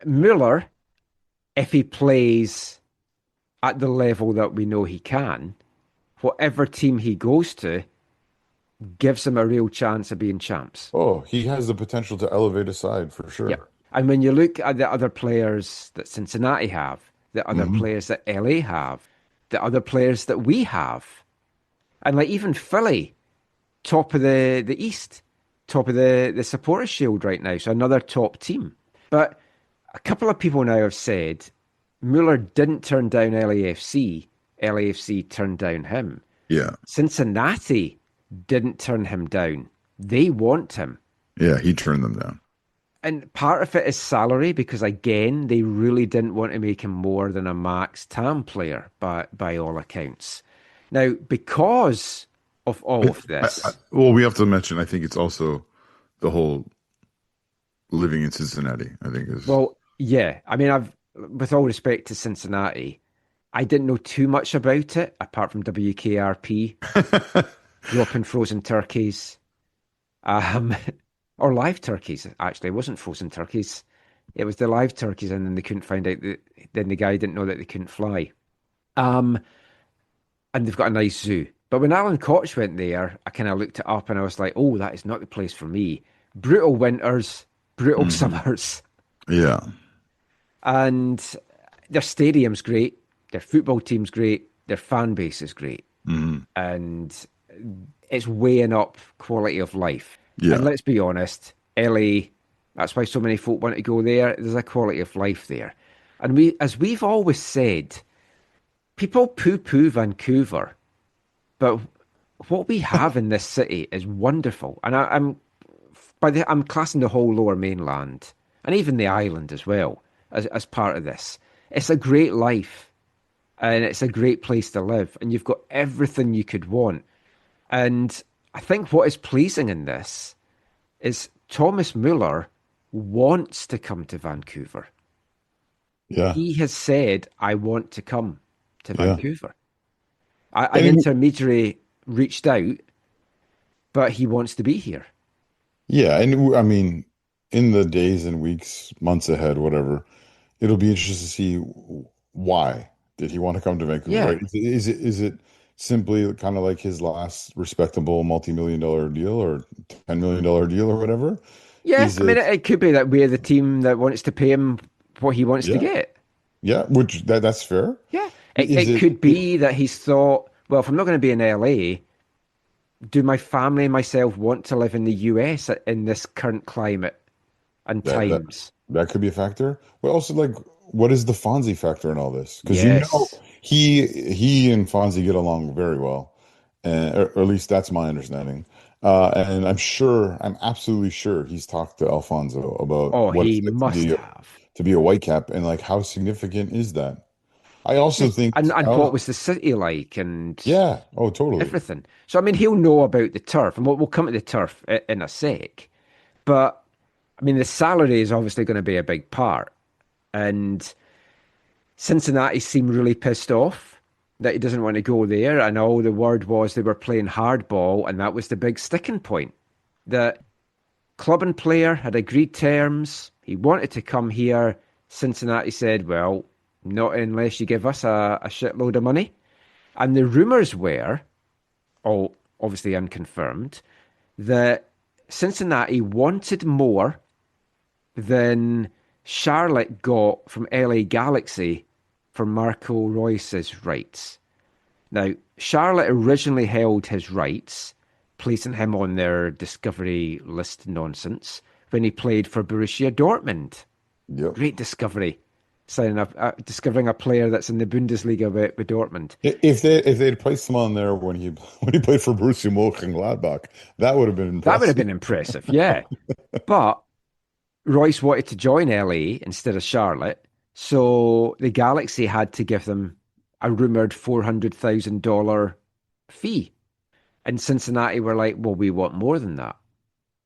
Müller, if he plays at the level that we know he can, whatever team he goes to gives him a real chance of being champs. Oh, he has the potential to elevate a side for sure. Yeah. And when you look at the other players that Cincinnati have, the other players that LA have, the other players that we have, and like even Philly, top of the East, top of the Supporters' Shield right now, so another top team. But a couple of people now have said Müller didn't turn down LAFC. LAFC turned down him. Yeah. Cincinnati didn't turn him down. They want him. Yeah, he turned them down. And part of it is salary because, again, they really didn't want to make him more than a max TAM player by all accounts. Now, because of all of this... we have to mention, I think it's also the whole living in Cincinnati, I think is... Well, yeah. I mean, with all respect to Cincinnati, I didn't know too much about it, apart from WKRP, dropping frozen turkeys, or live turkeys, actually. It wasn't frozen turkeys. It was the live turkeys, and then they couldn't find out then the guy didn't know that they couldn't fly. And they've got a nice zoo. But when Alan Koch went there, I kind of looked it up and I was like, oh, that is not the place for me. Brutal winters, brutal summers. Yeah. And their stadium's great, their football team's great, their fan base is great. And it's weighing up quality of life. Yeah. And let's be honest, LA, that's why so many folk want to go there. There's a quality of life there. And as we've always said, people poo-poo Vancouver, but what we have in this city is wonderful. And I'm classing the whole Lower Mainland and even the island as well as part of this. It's a great life and it's a great place to live, and you've got everything you could want. And I think what is pleasing in this is Thomas Müller wants to come to Vancouver. Yeah. He has said, I want to come to Vancouver. An intermediary reached out, but he wants to be here. Yeah, and I mean, in the days and weeks, months ahead, whatever, it'll be interesting to see why did he want to come to Vancouver, Yeah. right? Is it simply kind of like his last respectable multi-million-dollar deal or $10 million deal or whatever? Yeah, Is I mean, it, it could be that we're the team that wants to pay him what he wants to yeah, get. yeah, which that's fair. Yeah. Is It could be that he's thought, well, if I'm not going to be in LA, do my family and myself want to live in the US in this current climate and that times? that could be a factor. But also, like, what is the Fonzie factor in all this? Because Yes. he and Fonzie get along very well, and or at least that's my understanding. And I'm absolutely sure he's talked to Alfonso about Oh, what he it's like must have. to be a Whitecap and like how significant is that? I also think, And what was the city like and yeah, oh, totally. everything. So, I mean, he'll know about the turf, and we'll come to the turf in a sec. But, I mean, the salary is obviously going to be a big part. And Cincinnati seemed really pissed off that he doesn't want to go there. And all the word was they were playing hardball, and that was the big sticking point. That club and player had agreed terms. He wanted to come here. Cincinnati said, well, not unless you give us a shitload of money. And the rumours were, all obviously unconfirmed, that Cincinnati wanted more than Charlotte got from LA Galaxy for Marco Reus's rights. Now, Charlotte originally held his rights, placing him on their discovery list nonsense when he played for Borussia Dortmund. Yep. Great discovery. Discovering a player that's in the Bundesliga with Dortmund. If they'd placed him on there when he played for Borussia Mönchengladbach, that would have been impressive. That would have been impressive, yeah. But Royce wanted to join LA instead of Charlotte, so the Galaxy had to give them a rumoured $400,000 fee. And Cincinnati were like, well, we want more than that,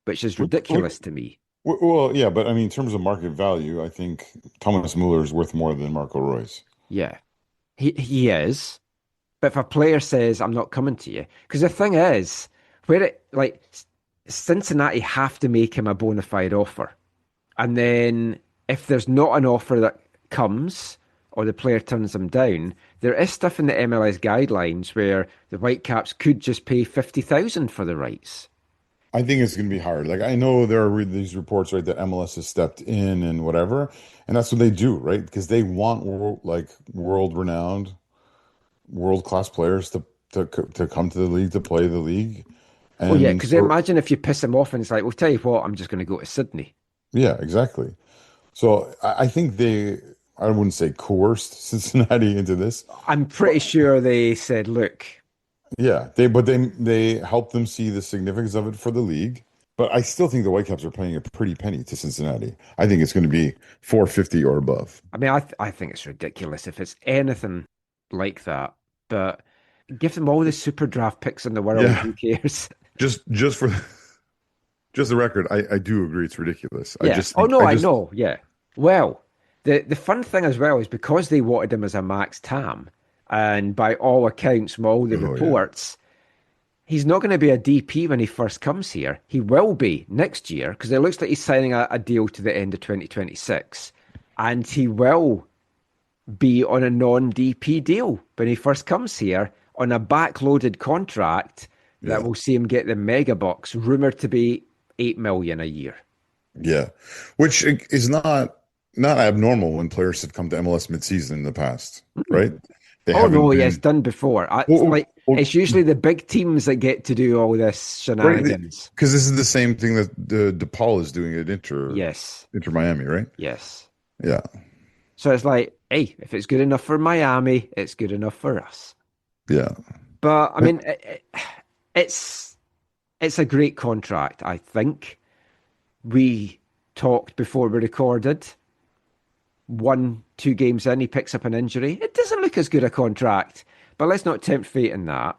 which is ridiculous to me. Well, yeah, but I mean, in terms of market value, I think Thomas Müller is worth more than Marco Reus. Yeah, he is. But if a player says, I'm not coming to you, because the thing is, Cincinnati have to make him a bona fide offer. And then if there's not an offer that comes or the player turns them down, there is stuff in the MLS guidelines where the Whitecaps could just pay $50,000 for the rights. I think it's going to be hard. Like, I know there are these reports, right, that MLS has stepped in and whatever, and that's what they do, right? Because they want world-renowned, world-class players to come to the league, to play the league. And yeah, because imagine if you piss them off and it's like, well, tell you what, I'm just going to go to Sydney. Yeah, exactly. So I think I wouldn't say coerced Cincinnati into this. I'm pretty sure they said, look. Yeah, they helped them see the significance of it for the league. But I still think the Whitecaps are paying a pretty penny to Cincinnati. I think it's going to be $450 or above. I mean, I think it's ridiculous if it's anything like that. But give them all the super draft picks in the world. Yeah. Who cares? Just for the record, I do agree it's ridiculous. Yeah. I know. Yeah. Well, the fun thing as well is because they wanted him as a max TAM. And by all accounts, from all the reports, he's not going to be a DP when he first comes here. He will be next year because it looks like he's signing a deal to the end of 2026. And he will be on a non-DP deal when he first comes here on a backloaded contract that will see him get the mega bucks, rumored to be $8 million a year. Yeah, which is not abnormal when players have come to MLS midseason in the past, right? It's done before. It's usually the big teams that get to do all this shenanigans. Because this is the same thing that DePaul is doing at Inter Miami, right? Yes. Yeah. So it's like, hey, if it's good enough for Miami, it's good enough for us. Yeah. But I mean, it's a great contract. I think we talked before we recorded. 1-2 games in, he picks up an injury. It doesn't look as good a contract, but let's not tempt fate in that.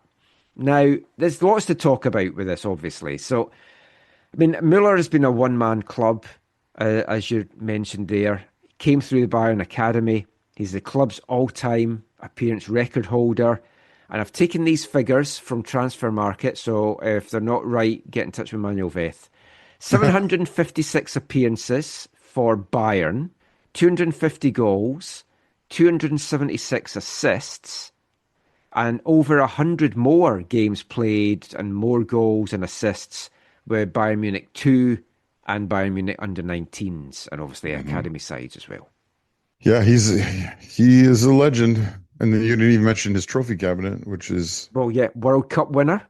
Now, there's lots to talk about with this, obviously. So, I mean, Müller has been a one-man club, as you mentioned there. He came through the Bayern Academy. He's the club's all-time appearance record holder. And I've taken these figures from Transfer Market, so if they're not right, get in touch with Manuel Veth. 756 appearances for Bayern, 250 goals, 276 assists, and over 100 more games played and more goals and assists with Bayern Munich 2 and Bayern Munich under-19s, and obviously academy sides as well. Yeah, he is a legend. And then you didn't even mention his trophy cabinet, which is... Well, yeah, World Cup winner.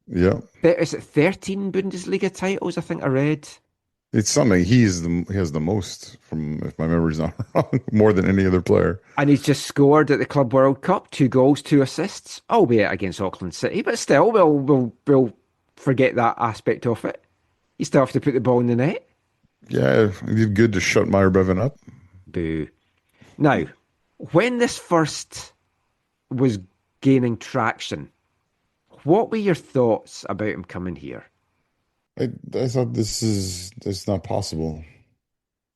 Yeah. Is it 13 Bundesliga titles, I think I read? It's something. He has the most, from, if my memory's not wrong, more than any other player. And he's just scored at the Club World Cup, 2 goals, 2 assists, albeit against Auckland City, but still, we'll forget that aspect of it. You still have to put the ball in the net. Yeah, he did good to shut Meyer Bevan up. Boo. Now, when this first was gaining traction, what were your thoughts about him coming here? I thought that's not possible.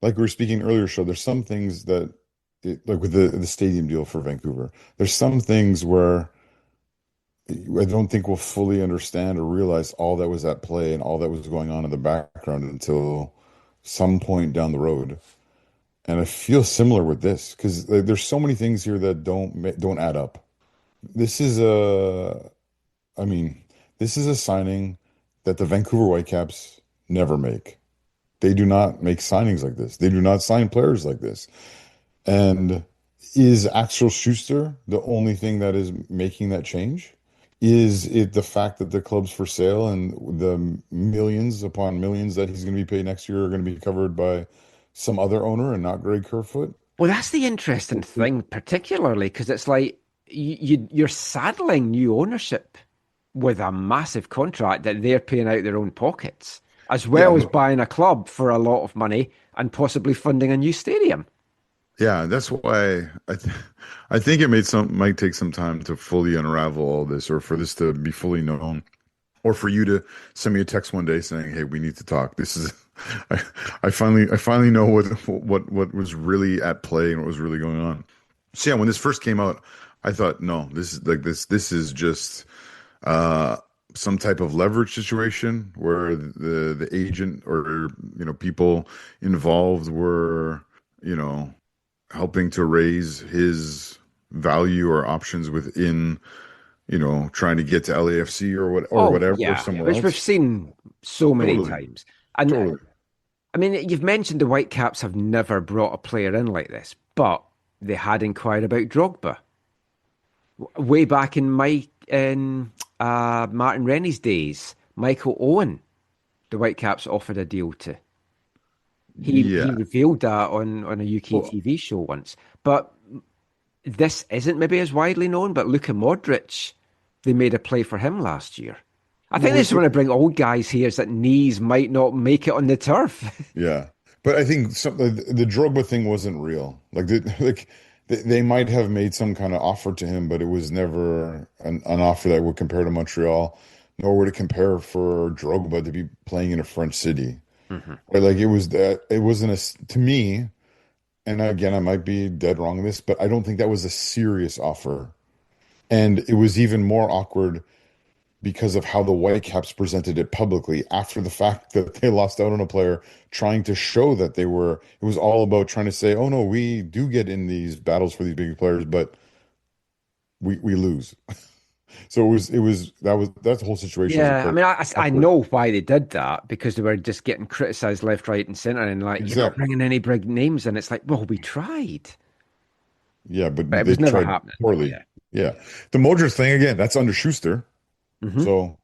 Like we were speaking earlier, show, there's some things that, like with the stadium deal for Vancouver, there's some things where I don't think we'll fully understand or realize all that was at play and all that was going on in the background until some point down the road. And I feel similar with this because there's so many things here that don't add up. This is a signing that the Vancouver Whitecaps never make. They do not make signings like this. They do not sign players like this. And is Axel Schuster the only thing that is making that change? Is it the fact that the club's for sale and the millions upon millions that he's going to be paid next year are going to be covered by some other owner and not Greg Kerfoot? Well, that's the interesting thing, particularly because it's like you're saddling new ownership with a massive contract that they're paying out their own pockets, as well as buying a club for a lot of money and possibly funding a new stadium. Yeah, that's why I think it might take some time to fully unravel all this, or for this to be fully known, or for you to send me a text one day saying, "Hey, we need to talk." This is I finally know what was really at play and what was really going on. So yeah, when this first came out, I thought, no, this is just some type of leverage situation where the agent or people involved were helping to raise his value or options within trying to get to LAFC or whatever, or somewhere else. Which we've seen so many times. And totally. I mean, you've mentioned the Whitecaps have never brought a player in like this, but they had inquired about Drogba. Way back in Martin Rennie's days, Michael Owen, the Whitecaps offered a deal to. He revealed that on a UK TV show once. But this isn't maybe as widely known, but Luka Modric, they made a play for him last year. I think they just want to bring old guys here so that knees might not make it on the turf. Yeah. But I think the Drogba thing wasn't real. They might have made some kind of offer to him, but it was never an offer that would compare to Montreal, nor would it compare for Drogba to be playing in a French city. Mm-hmm. Right? It wasn't to me, and again, I might be dead wrong on this, but I don't think that was a serious offer. And it was even more awkward because of how the Whitecaps presented it publicly after the fact that they lost out on a player, trying to show that it was all about trying to say, oh no, we do get in these battles for these big players, but we lose. So that whole situation. Yeah, I mean, I know why they did that, because they were just getting criticized left, right, and center, and you're not bringing any big names, and it's like, well, we tried. Yeah, but it was never happening. Poorly. Yeah. The Modric thing again, that's under Schuster. Mm-hmm. So,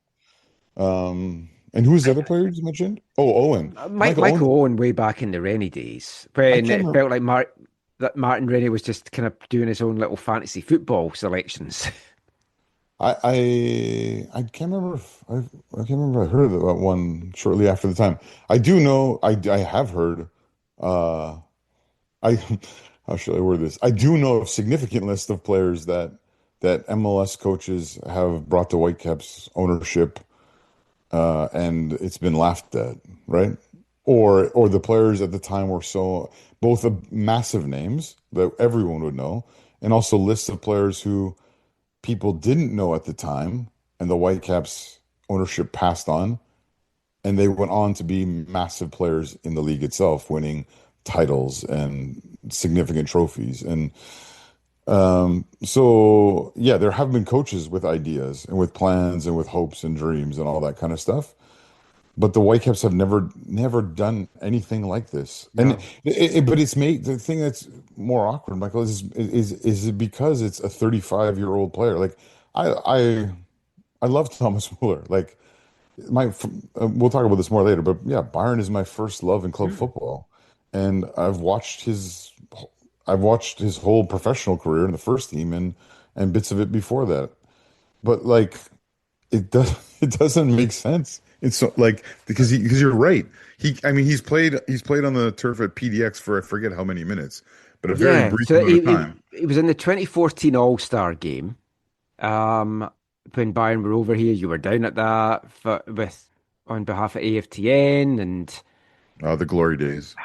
and who's the other player you mentioned? Oh, Owen. Michael Owen, way back in the Rennie days, when it felt like that Martin Rennie was just kind of doing his own little fantasy football selections. I can't remember if I heard of that one shortly after the time. I do know I have heard how should I word this? I do know a significant list of players that MLS coaches have brought to Whitecaps ownership, and it's been laughed at, right? Or the players at the time were both massive names that everyone would know, and also lists of players who people didn't know at the time, and the Whitecaps ownership passed on, and they went on to be massive players in the league itself, winning titles and significant trophies. And so yeah, there have been coaches with ideas and with plans and with hopes and dreams and all that kind of stuff. But the Whitecaps have never done anything like this. No. And but it's made the thing that's more awkward, Michael, is it because it's a 35-year-old player. Like I love Thomas Müller. Like we'll talk about this more later, but yeah, Bayern is my first love in club football, and I've watched his whole professional career in the first team and bits of it before that. But like it doesn't make sense. It's so, like because you're right. He's played on the turf at PDX for I forget how many minutes, but a very brief amount of time. He was in the 2014 All-Star game. When Bayern were over here, you were down at that on behalf of AFTN and the glory days.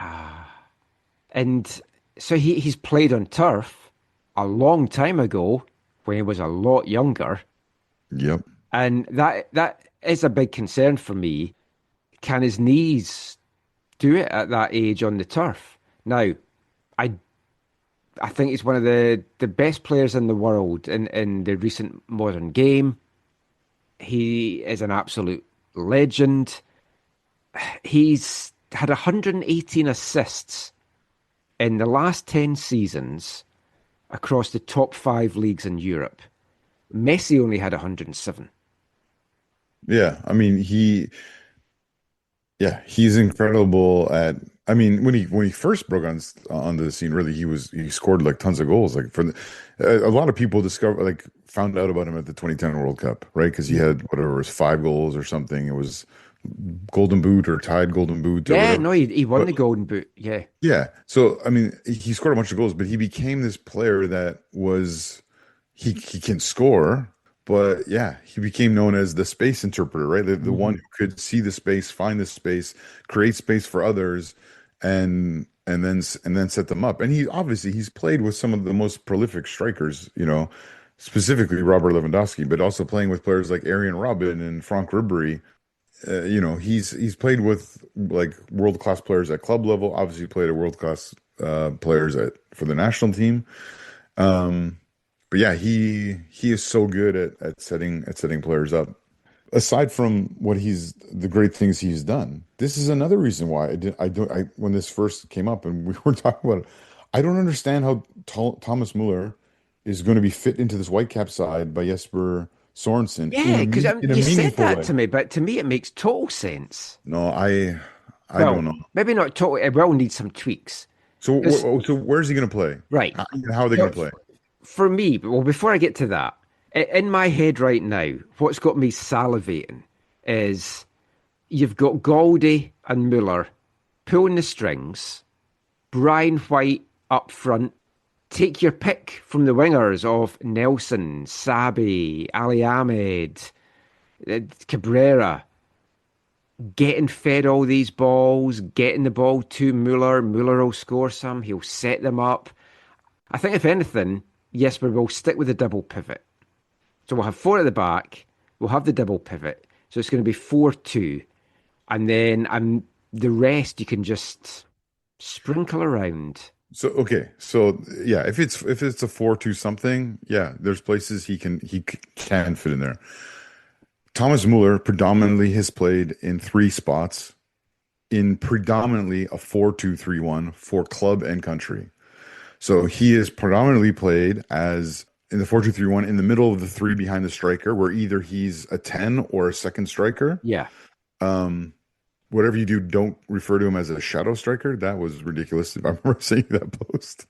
And so he's played on turf a long time ago when he was a lot younger. Yep. And that is a big concern for me. Can his knees do it at that age on the turf? Now, I think he's one of the best players in the world in the recent modern game. He is an absolute legend. He's had 118 assists in the last 10 seasons across the top 5 leagues in Europe. Messi only had 107. Yeah, I mean he's incredible at. I mean, when he first broke onto the scene, really he scored like tons of goals. Like a lot of people found out about him at the 2010 World Cup, right? Because he had whatever it was 5 goals or something. It was Golden Boot or tied Golden Boot. Yeah, no, he won the Golden Boot. Yeah, yeah. So I mean, he scored a bunch of goals, but he became this player that was he can score. But yeah, he became known as the space interpreter, right? The one who could see the space, find the space, create space for others, and then set them up. And he's played with some of the most prolific strikers, specifically Robert Lewandowski, but also playing with players like Arjen Robben and Frank Ribery. He's played with like world-class players at club level. Obviously, played at world-class players for the national team. But yeah, he is so good at setting players up. Aside from the great things he's done, this is another reason why when this first came up and we were talking about it, I don't understand how Thomas Müller is going to be fit into this Whitecap side by Jesper Sorensen. Yeah, because you said that to me, but to me it makes total sense. No, I don't know. Maybe not total. It will need some tweaks. So where's he going to play? Right. How are they going to play? For me, before I get to that, in my head right now, what's got me salivating is you've got Goldie and Müller pulling the strings, Brian White up front. Take your pick from the wingers of Nelson, Sabi, Ali Ahmed, Cabrera, getting fed all these balls, getting the ball to Müller. Müller will score some. He'll set them up. I think, if anything, Jesper will stick with the double pivot. So we'll have 4 at the back. We'll have the double pivot. So it's going to be 4-2. And then the rest you can just sprinkle around. So, okay. So, yeah, if it's a 4-2 something, yeah, there's places he can fit in there. Thomas Müller predominantly has played in 3 spots in predominantly a 4-2-3-1 for club and country. So he is predominantly played as in the 4-2-3-1 in the middle of the 3 behind the striker, where either he's a 10 or a second striker. Yeah. Whatever you do, don't refer to him as a shadow striker. That was ridiculous. I remember seeing that post.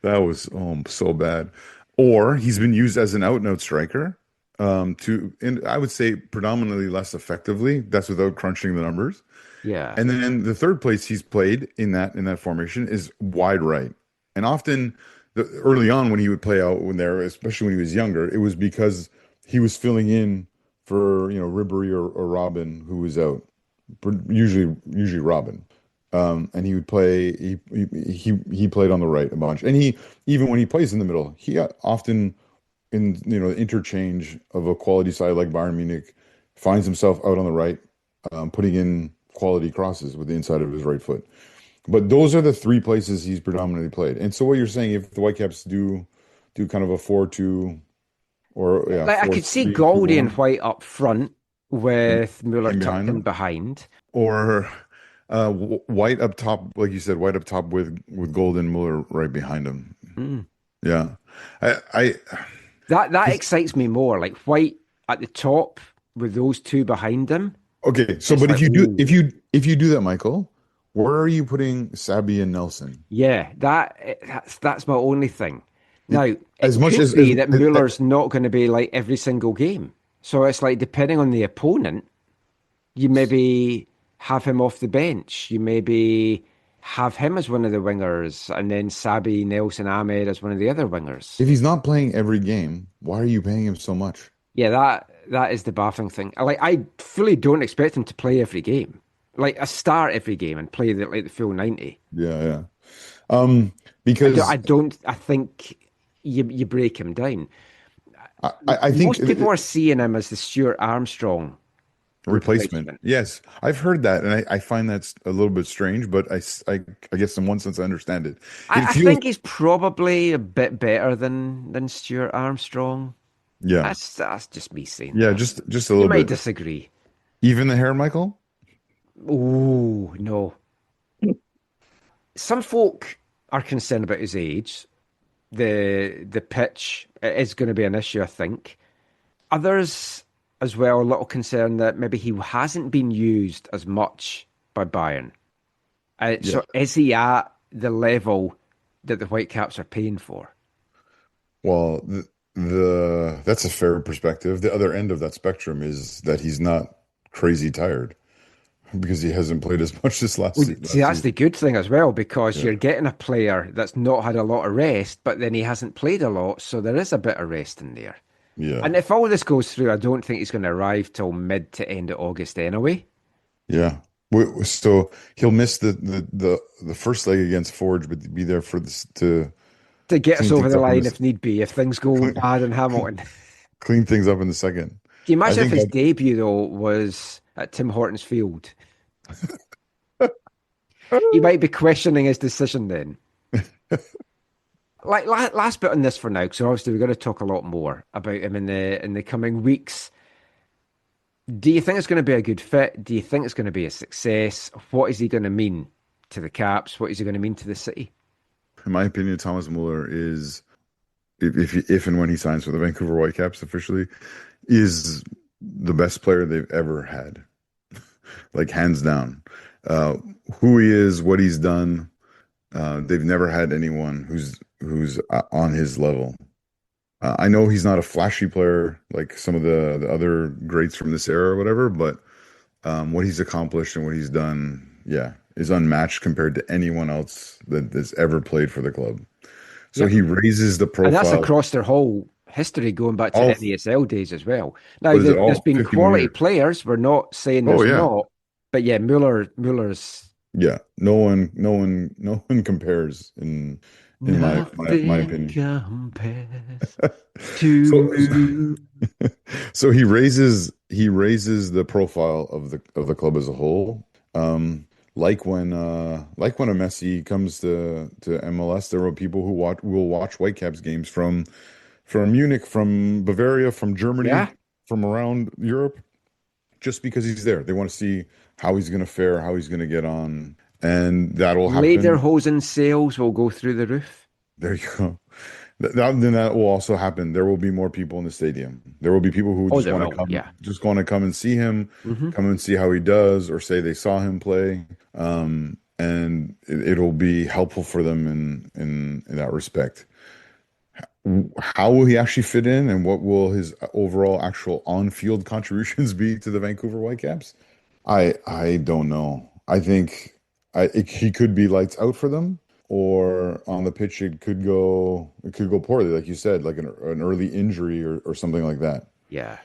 That was so bad. Or he's been used as an out-and-out striker. And I would say predominantly less effectively. That's without crunching the numbers. Yeah. And then the third place he's played in that formation is wide right. And often, early on when he would play out especially when he was younger, it was because he was filling in for Ribery or Robben, who was out. Usually Robben, and he would play. He played on the right a bunch, and even when he plays in the middle, he often in the interchange of a quality side like Bayern Munich finds himself out on the right, putting in quality crosses with the inside of his right foot. But those are the three places he's predominantly played. And so what you're saying, if the Whitecaps do kind of a 4-2 or Like I could see 4-3-2-1 Goldie and White up front with Muller him tucked behind in them, behind. or White up top, like you said, White up top with Golden, Muller right behind him. Yeah, I that excites me more. Like White at the top with those two behind him. okay. So, It's but like, if you do that, Michael, where are you putting Sabi and Nelson? yeah, that's my only thing. Now, it As much could as be that Muller's not going to be like every single game. So it's like depending on the opponent, you maybe have him off the bench. You maybe have him as one of the wingers, and then Sabi, Nelson, Ahmed as one of the other wingers. If he's not playing every game, why are you paying him so much? Yeah, that is the baffling thing. Like I fully don't expect him to play every game. Like a start every game and play the full 90. Yeah. Because I think you break him down. I think most people are seeing him as the Stuart Armstrong replacement. Yes, I've heard that, and I find that's a little bit strange, but I guess in one sense I understand it. I think he's probably a bit better than Stuart Armstrong. Yeah, that's just me saying. Yeah, that. just a little you bit. might disagree. Even the hair, Michael? Oh no. Some folk are concerned about his age. The pitch is going to be an issue, I think. Others as well are a little concerned that maybe he hasn't been used as much by Bayern. So is he at the level that the Whitecaps are paying for? Well, that's a fair perspective. The other end of that spectrum is that he's not crazy tired because he hasn't played as much this last season. See, that's the good thing as well, because you're getting a player that's not had a lot of rest, but then he hasn't played a lot, so there is a bit of rest in there. Yeah. And if all this goes through, I don't think he's going to arrive till mid to end of August anyway. Yeah. So he'll miss the first leg against Forge, but be there for this to get us over the line if need be, if things go bad in Hamilton. Clean things up in the second. Can you imagine if his debut, though, was at Tim Hortons Field? He might be questioning his decision then. Like last bit on this for now, because obviously we're going to talk a lot more about him in the coming weeks. Do you think it's going to be a good fit? Do you think it's going to be a success? What is he going to mean to the Caps? What is he going to mean to the city? In my opinion, Thomas Müller is, if and when he signs for the Vancouver Whitecaps officially, is the best player they've ever had, like hands down. Who he is, what he's done, they've never had anyone who's on his level. I know he's not a flashy player like some of the other greats from this era or whatever, but what he's accomplished and what he's done, is unmatched compared to anyone else that's ever played for the club. So he raises the profile. And that's across their whole history, going back to the NASL days as well. Now, there's been quality players. We're not saying there's not, but Muller's. Yeah, no one compares in my opinion. So he raises the profile of the club as a whole. Like when a Messi comes to MLS, there are people who will watch Whitecaps games from Munich, from Bavaria, from Germany, from around Europe, just because he's there. They want to see how he's going to fare, how he's going to get on, and that'll happen. Lederhosen sales will go through the roof. There you go. Then that will also happen. There will be more people in the stadium. There will be people who just want to come and see him, come and see how he does, or say they saw him play. And it'll be helpful for them in that respect. How will he actually fit in, and what will his overall actual on-field contributions be to the Vancouver Whitecaps? I don't know. I think he could be lights out for them, or on the pitch it could go poorly, like you said, like an early injury or something like that. Yeah,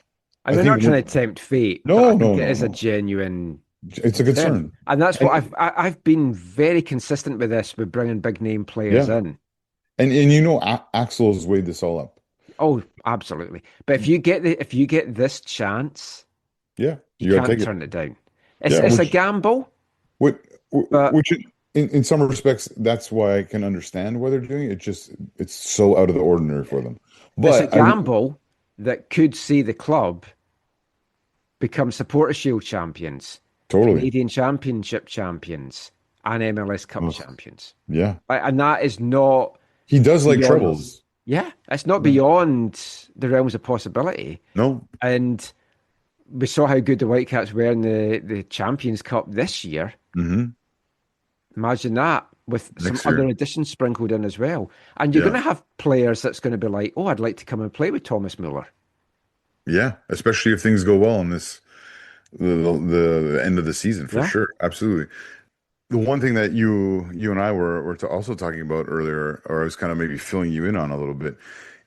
I'm not trying to tempt fate. No, it is a genuine. It's a concern, and that's what I've been very consistent with this, with bringing big name players in. And Axel has weighed this all up. Oh, absolutely. But if you get this chance, you can't turn it down. It's a gamble. Which in some respects, that's why I can understand why they're doing it. It's so out of the ordinary for them. But it's a gamble that could see the club become Supporter Shield champions, Canadian Championship champions, and MLS Cup champions. Yeah. And that is not... He does like troubles. Yeah, it's not beyond the realms of possibility. No. And we saw how good the Whitecaps were in the Champions Cup this year. Mm-hmm. Imagine that with some other additions sprinkled in as well. And you're going to have players that's going to be like, oh, I'd like to come and play with Thomas Müller. Yeah, especially if things go well in the end of the season, for sure. Absolutely. The one thing that you and I were also talking about earlier, or I was kind of maybe filling you in on a little bit,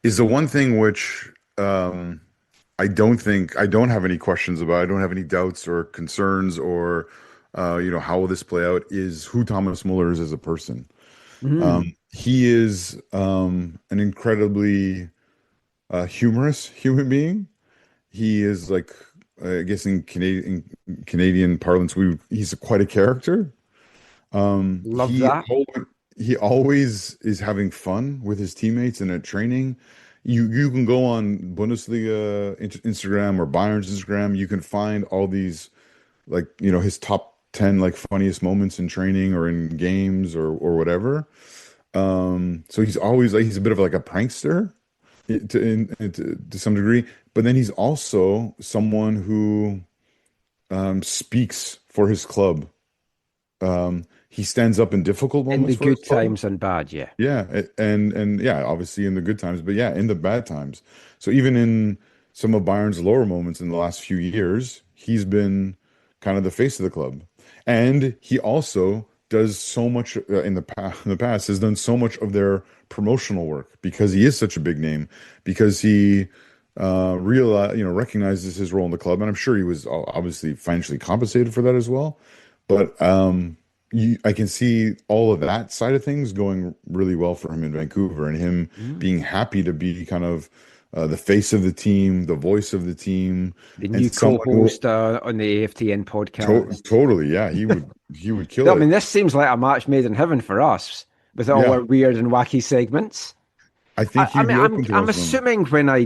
is the one thing which I don't have any questions about. I don't have any doubts or concerns or how will this play out, is who Thomas Müller is as a person. He is an incredibly humorous human being. He is, like, I guess in Canadian parlance, he's quite a character. Love that. He always is having fun with his teammates and at training. You can go on Bundesliga Instagram or Bayern's Instagram. You can find all these, like, his top 10 like funniest moments in training or in games or whatever. So he's always he's a bit of like a prankster to some degree, but then he's also someone who speaks for his club. He stands up in difficult moments. In the good times and bad, yeah. Yeah, and yeah, obviously in the good times, but yeah, in the bad times. So even in some of Bayern's lower moments in the last few years, he's been kind of the face of the club. And he also does so much in the past, has done so much of their promotional work because he is such a big name, because he recognizes his role in the club. And I'm sure he was obviously financially compensated for that as well. But I can see all of that side of things going really well for him in Vancouver, and him being happy to be kind of the face of the team, the voice of the team, the new co-host on the AFTN podcast. Totally, yeah, he would kill it. I mean, this seems like a match made in heaven for us with all our weird and wacky segments. I think I'm assuming when I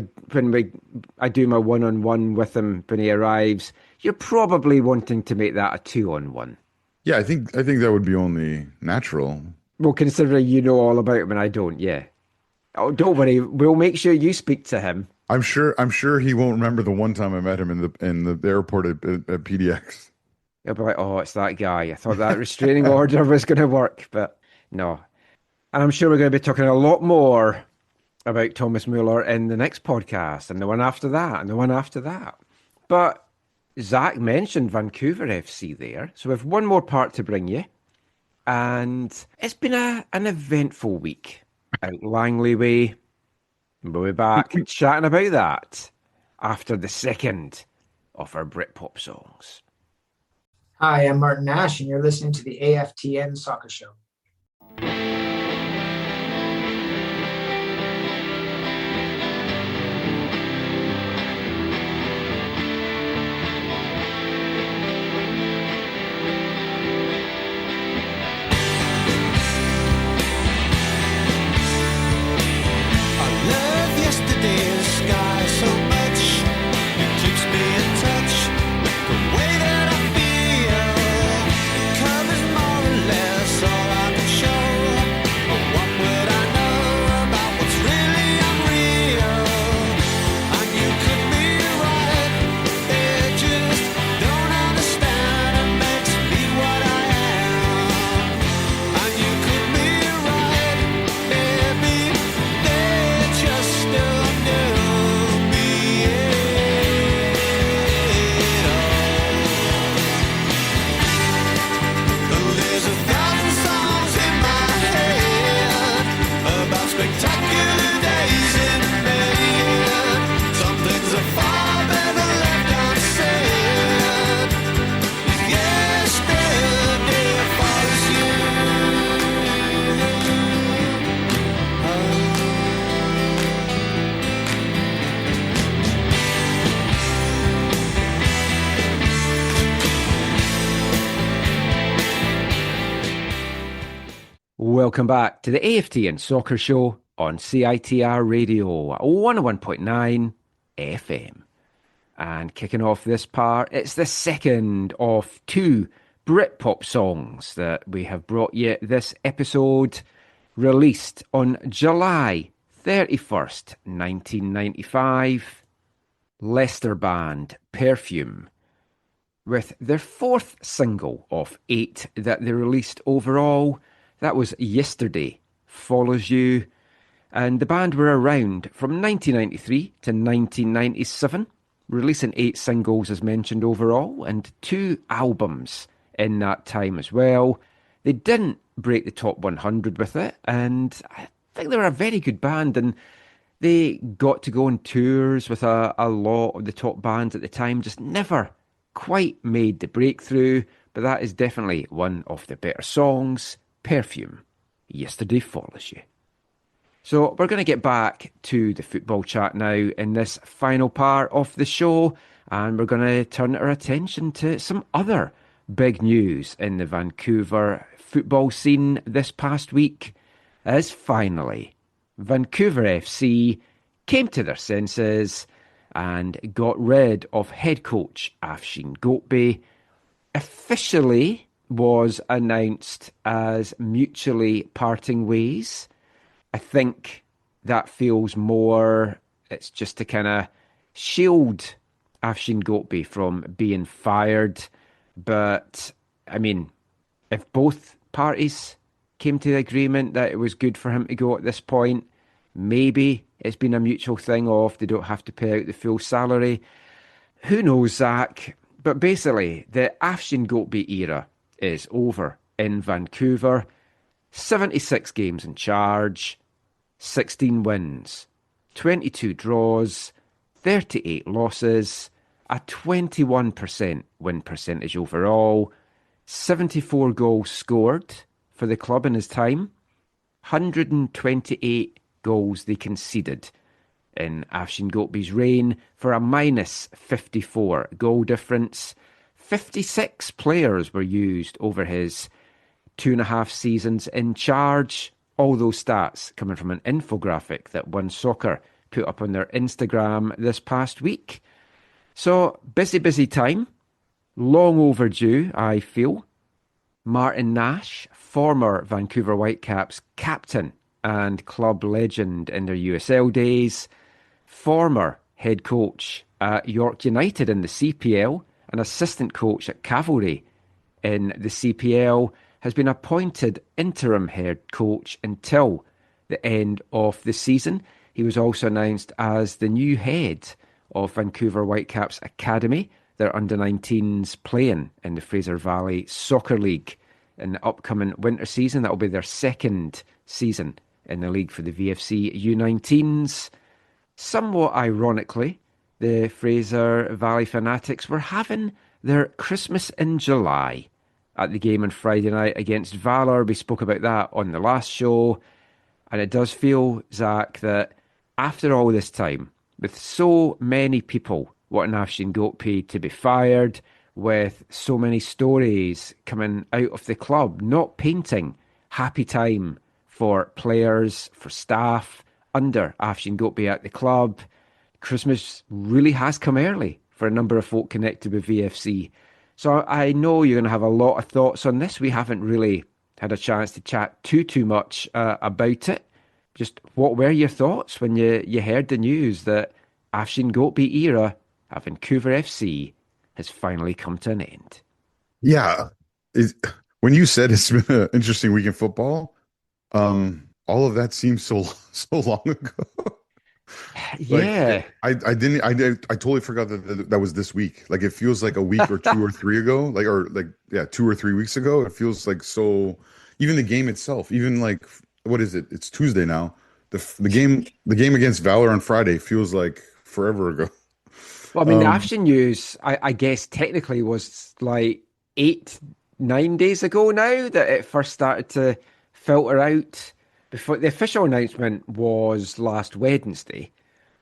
do my one-on-one with him when he arrives, you're probably wanting to make that a 2-on-1. Yeah, I think that would be only natural. Well, considering you know all about him and I don't, yeah. Oh, don't worry, we'll make sure you speak to him. I'm sure he won't remember the one time I met him in the airport at PDX. He'll be like, oh, it's that guy. I thought that restraining order was going to work, but no. And I'm sure we're going to be talking a lot more about Thomas Müller in the next podcast, and the one after that, and the one after that. But Zach mentioned Vancouver FC there, so we have one more part to bring you. And it's been an eventful week out Langley Way. We'll be back chatting about that after the second of our Britpop songs. Hi, I'm Martin Nash, and you're listening to the AFTN Soccer Show. Covers more or less all I can show. welcome back to the AFTN Soccer Show on CITR Radio 101.9 FM. And kicking off this part, it's the second of two Britpop songs that we have brought you this episode, released on July 31st, 1995. Leicester band Perfume, with their fourth single of 8 that they released overall. That was Yesterday Follows You. And the band were around from 1993 to 1997, releasing 8 singles as mentioned overall, and 2 albums in that time as well. They didn't break the top 100 with it, and I think they were a very good band, and they got to go on tours with a lot of the top bands at the time, just never quite made the breakthrough, but that is definitely one of the better songs, Perfume, Yesterday Follows You. So we're going to get back to the football chat now in this final part of the show, and we're going to turn our attention to some other big news in the Vancouver football scene this past week, as finally Vancouver FC came to their senses and got rid of head coach Afshin Goatby. Officially was announced as mutually parting ways. I think that feels more, it's just to kind of shield Afshin Goatby from being fired. But, I mean, if both parties came to the agreement that it was good for him to go at this point, maybe it's been a mutual thing of they don't have to pay out the full salary. Who knows, Zach? But basically, the Afshin Goatby era is over in Vancouver. 76 games in charge, 16 wins, 22 draws, 38 losses, a 21% win percentage overall, 74 goals scored for the club in his time, 128 goals they conceded in Afshin Goatby's reign for a minus 54 goal difference. 56 players were used over his 2.5 seasons in charge. All those stats coming from an infographic that One Soccer put up on their Instagram this past week. So, busy time. Long overdue, I feel. Martin Nash, former Vancouver Whitecaps captain and club legend in their USL days, former head coach at York United in the CPL, an assistant coach at Cavalry in the CPL, has been appointed interim head coach until the end of the season. He was also announced as the new head of Vancouver Whitecaps Academy, their under-19s playing in the Fraser Valley Soccer League in the upcoming winter season. That will be their second season in the league for the VFC U19s. Somewhat ironically, the Fraser Valley Fanatics were having their Christmas in July at the game on Friday night against Valor. We spoke about that on the last show. And it does feel, Zach, that after all this time, with so many people wanting Afshin Goatby to be fired, with so many stories coming out of the club, not painting happy time for players, for staff under Afshin Goatby at the club, Christmas really has come early for a number of folk connected with VFC. So I know you're going to have a lot of thoughts on this. We haven't really had a chance to chat too much about it. Just what were your thoughts when you heard the news that Afshin Goatby era at Vancouver FC has finally come to an end? Yeah. When you said it's been an interesting week in football, all of that seems so long ago. Yeah. I totally forgot that was this week. Like, it feels like a week or 2 or 3 ago, 2 or 3 weeks ago. It feels like so. Even the game itself, even like, what is it? It's Tuesday now. The game against Valor on Friday feels like forever ago. Well, I mean, the Afshin news, I guess technically was like 8-9 days ago now that it first started to filter out. Before the official announcement was last Wednesday,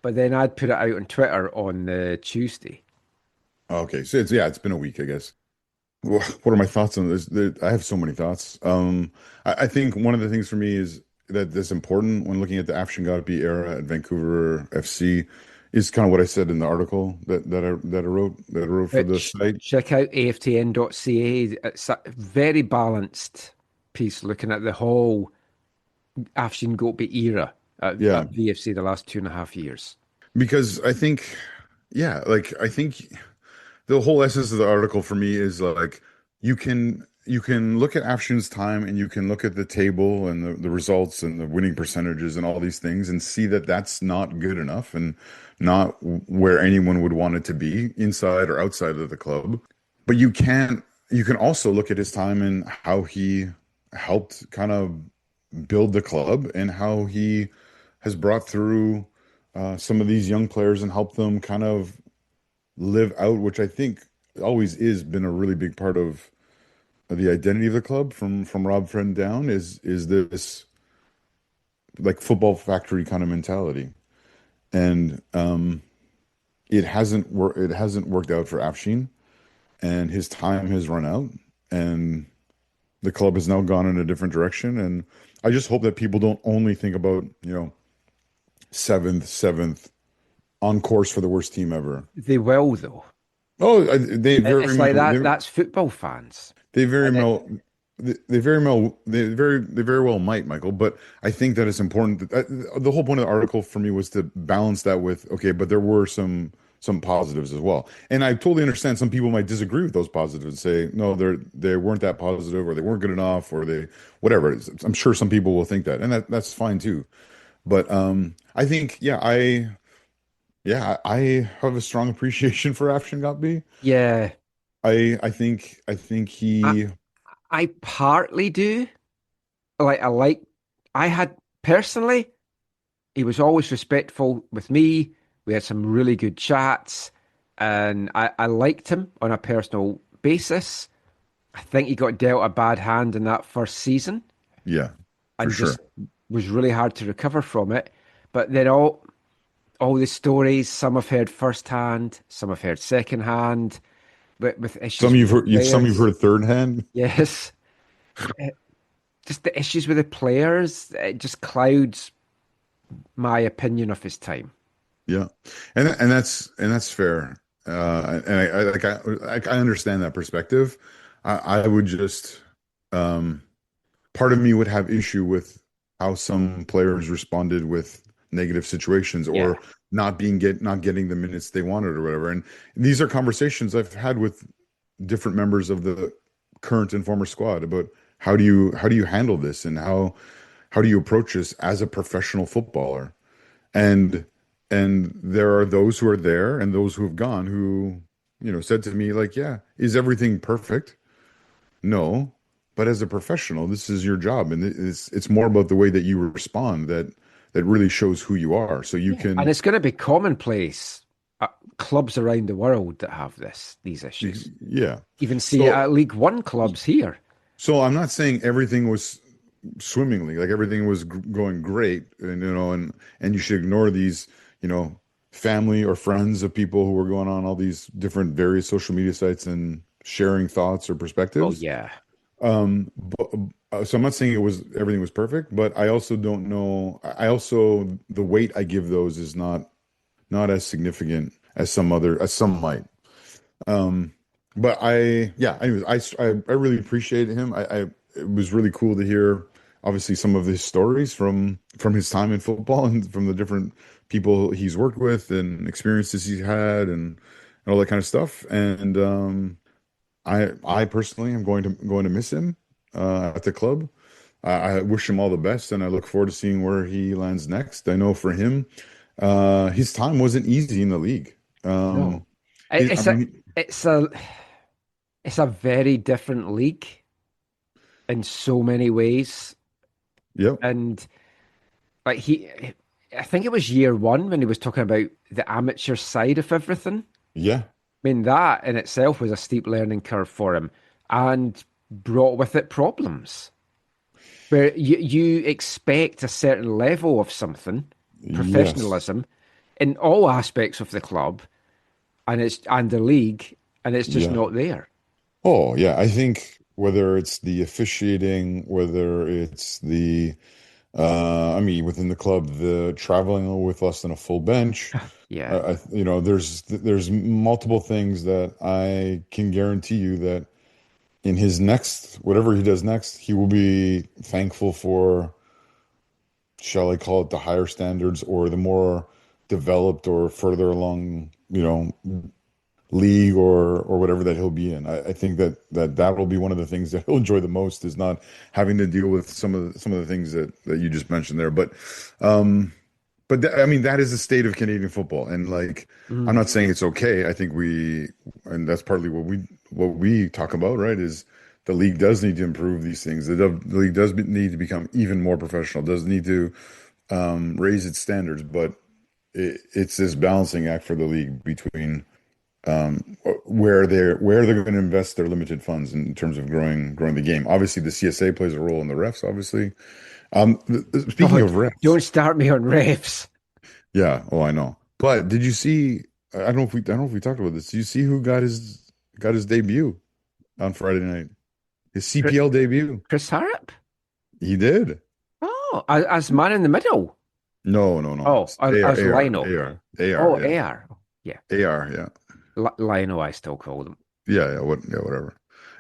but then I'd put it out on Twitter on the Tuesday. Okay, so it's been a week, I guess. What are my thoughts on this? I have so many thoughts. I think one of the things for me is that's important when looking at the Afshin Gatpi era at Vancouver FC is kind of what I said in the article that I wrote for the site. Check out aftn.ca. It's a very balanced piece looking at the whole Afshin Gatpi era at VFC the last 2.5 years. Because I think, I think the whole essence of the article for me is like you can look at Afshin's time and you can look at the table and the results and the winning percentages and all these things and see that that's not good enough and not where anyone would want it to be inside or outside of the club. But you can also look at his time and how he helped kind of build the club and how he has brought through some of these young players and helped them kind of live out, which I think always is been a really big part of the identity of the club from Rob Friend down is this like football factory kind of mentality. And it hasn't worked out for Afshin, and his time has run out, and the club has now gone in a different direction. And I just hope that people don't only think about, seventh on course for the worst team ever. They will, though. Oh, they very it's like that. That's football fans. They very well might, Michael. But I think that it's important. The whole point of the article for me was to balance that with but there were some positives as well. And I totally understand some people might disagree with those positives and say no, they weren't that positive, or they weren't good enough, or they whatever. I'm sure some people will think that, and that's fine too. But I think I have a strong appreciation for Afshin Gatpi. Yeah. I think he. I partly do. I had personally, he was always respectful with me. We had some really good chats, and I liked him on a personal basis. I think he got dealt a bad hand in that first season. Yeah, and just was really hard to recover from it. But then all the stories, some I've heard firsthand, some I've heard secondhand. But with issues, some you've heard third hand. Yes, just the issues with the players, it just clouds my opinion of his time. Yeah, and that's fair. And I understand that perspective. I would just part of me would have issue with how some players responded with negative situations or not getting the minutes they wanted or whatever. And these are conversations I've had with different members of the current and former squad about how do you handle this and how do you approach this as a professional footballer. And there are those who are there and those who have gone who, said to me like, yeah, is everything perfect? No, but as a professional, this is your job. And it's more about the way that you respond that really shows who you are. So you can, and it's going to be commonplace. Clubs around the world that have these issues. Yeah, even see it at League One clubs here. So I'm not saying everything was swimmingly, like everything was going great, and you should ignore these, family or friends of people who were going on all these different various social media sites and sharing thoughts or perspectives. Oh yeah. So I'm not saying everything was perfect, but I also don't know. The weight I give those is not as significant as some might. But anyways, I really appreciated him. It was really cool to hear, obviously, some of his stories from his time in football and from the different people he's worked with and experiences he's had and all that kind of stuff. And I personally am going to miss him at the club. I wish him all the best, and I look forward to seeing where he lands next. I know for him, his time wasn't easy in the league. No. It's a very different league in so many ways. Yep. And I think it was year one when he was talking about the amateur side of everything. Yeah. I mean, that in itself was a steep learning curve for him and brought with it problems where you expect a certain level of something, professionalism in all aspects of the club and the league, and it's just not there. Oh, yeah. I think whether it's the officiating, whether it's the, I mean, within the club, the traveling with less than a full bench, Yeah. there's multiple things that I can guarantee you that in his next, whatever he does next, he will be thankful for, shall I call it the higher standards or the more developed or further along, league or whatever that he'll be in. I think that will be one of the things that he'll enjoy the most is not having to deal with some of the things that you just mentioned there. I mean, that is the state of Canadian football, and like I'm not saying it's okay. I think and that's partly what we talk about, right? Is the league does need to improve these things. The league does need to become even more professional. Does need to raise its standards, but it's this balancing act for the league between where they're going to invest their limited funds in terms of growing the game. Obviously, the CSA plays a role in the refs. Obviously, speaking of refs, don't start me on refs. Yeah. Oh, I know. But did you see? I don't know if we talked about this. Did you see who got his debut on Friday night? His CPL debut. Chris Harrop. He did. Oh, as man in the middle. No. Oh, as Lionel. AR. Oh, yeah. AR. Yeah. AR. Yeah. Lionel, I still call them. Yeah. Whatever.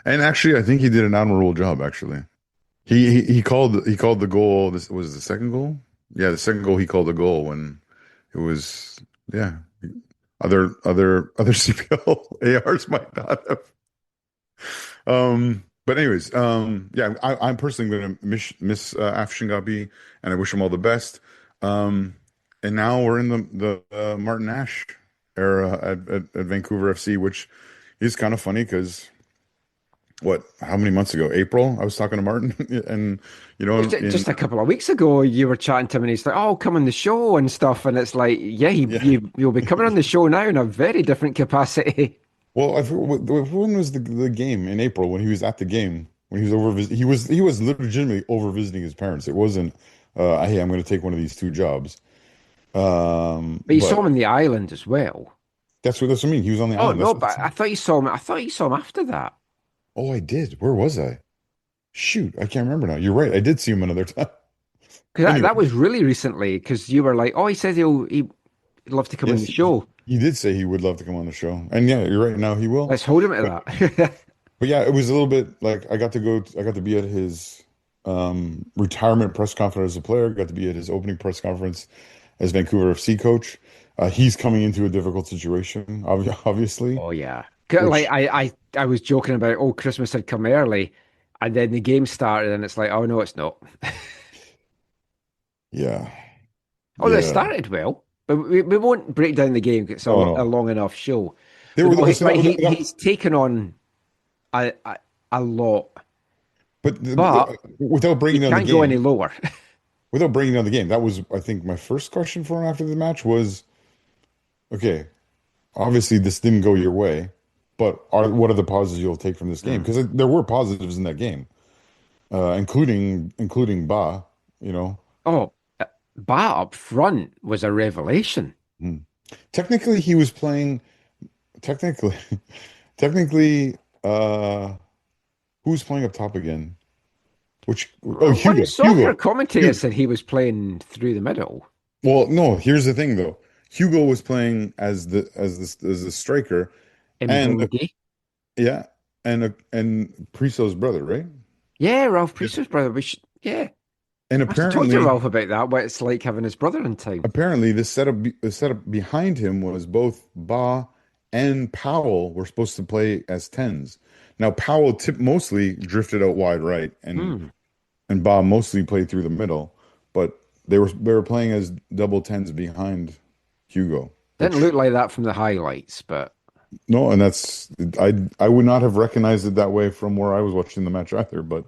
And actually, I think he did an admirable job. Actually, he called the goal. This was the second goal. Yeah, the second goal he called a goal when it was other CPL ARs might not have. But anyways, I'm personally going to miss Afshingabi, and I wish him all the best. And now we're in the Martin Ash era at Vancouver FC, which is kind of funny because how many months ago? April, I was talking to Martin, and just a couple of weeks ago, you were chatting to him, and he's like, "Oh, come on the show and stuff," and it's like, you'll be coming on the show now in a very different capacity. Well, when was the game in April when he was at the game when he was over he was legitimately over visiting his parents. It wasn't, hey, I'm going to take one of these two jobs. But you saw him in the island as well. That's what I mean. He was on the island. Oh no, but I thought you saw him. I thought you saw him after that. Oh, I did. Where was I? Shoot, I can't remember now. You're right. I did see him another time. Because that was really recently. Because you were like, "Oh, he says he'd love to come on the show." He did say he would love to come on the show, and yeah, you're right. Now he will. Let's hold him to that. But yeah, it was a little bit like I got to be at his retirement press conference as a player. Got to be at his opening press conference as Vancouver FC coach. He's coming into a difficult situation, obviously. Oh yeah. Like I was joking about, Christmas had come early, and then the game started, and it's like, oh no, it's not. Yeah. They started well, but we won't break down the game. It's a long enough show. He's taken on a lot, but without bringing down the game, can't go any lower. Without bringing down the game, that was, I think, my first question for him after the match was, okay, obviously this didn't go your way. But what are the positives you'll take from this game? Because there were positives in that game, including Ba. Oh, Ba up front was a revelation. Technically, he was playing. Technically, who's playing up top again? Hugo. Soccer commentator said he was playing through the middle. Well, no. Here's the thing, though. Hugo was playing as the striker. And Priso's brother, right? Yeah, Ralph Priso's brother. And apparently, I talked to Ralph about that. What it's like having his brother in town. Apparently, the setup behind him was both Ba and Powell were supposed to play as tens. Now Powell mostly drifted out wide right, and Ba mostly played through the middle. But they were playing as double tens behind Hugo. Didn't look like that from the highlights, but. No, and I would not have recognized it that way from where I was watching the match either. But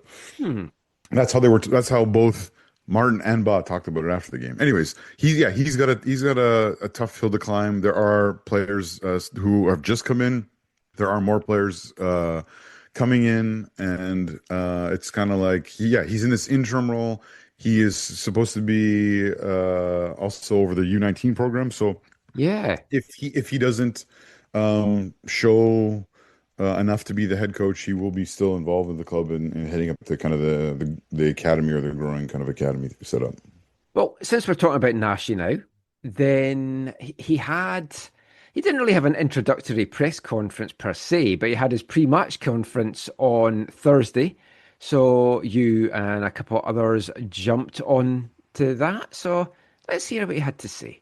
that's how they were. That's how both Martin and Ba talked about it after the game. Anyways, he's got a tough hill to climb. There are players who have just come in. There are more players coming in, and it's kind of like he's in this interim role. He is supposed to be also over the U19 program. So if he doesn't show enough to be the head coach. He will be still involved with the club and heading up to kind of the academy or the growing kind of academy set up. Well, since we're talking about Nashi now, then he didn't really have an introductory press conference per se, but he had his pre-match conference on Thursday. So you and a couple of others jumped on to that. So let's hear what he had to say.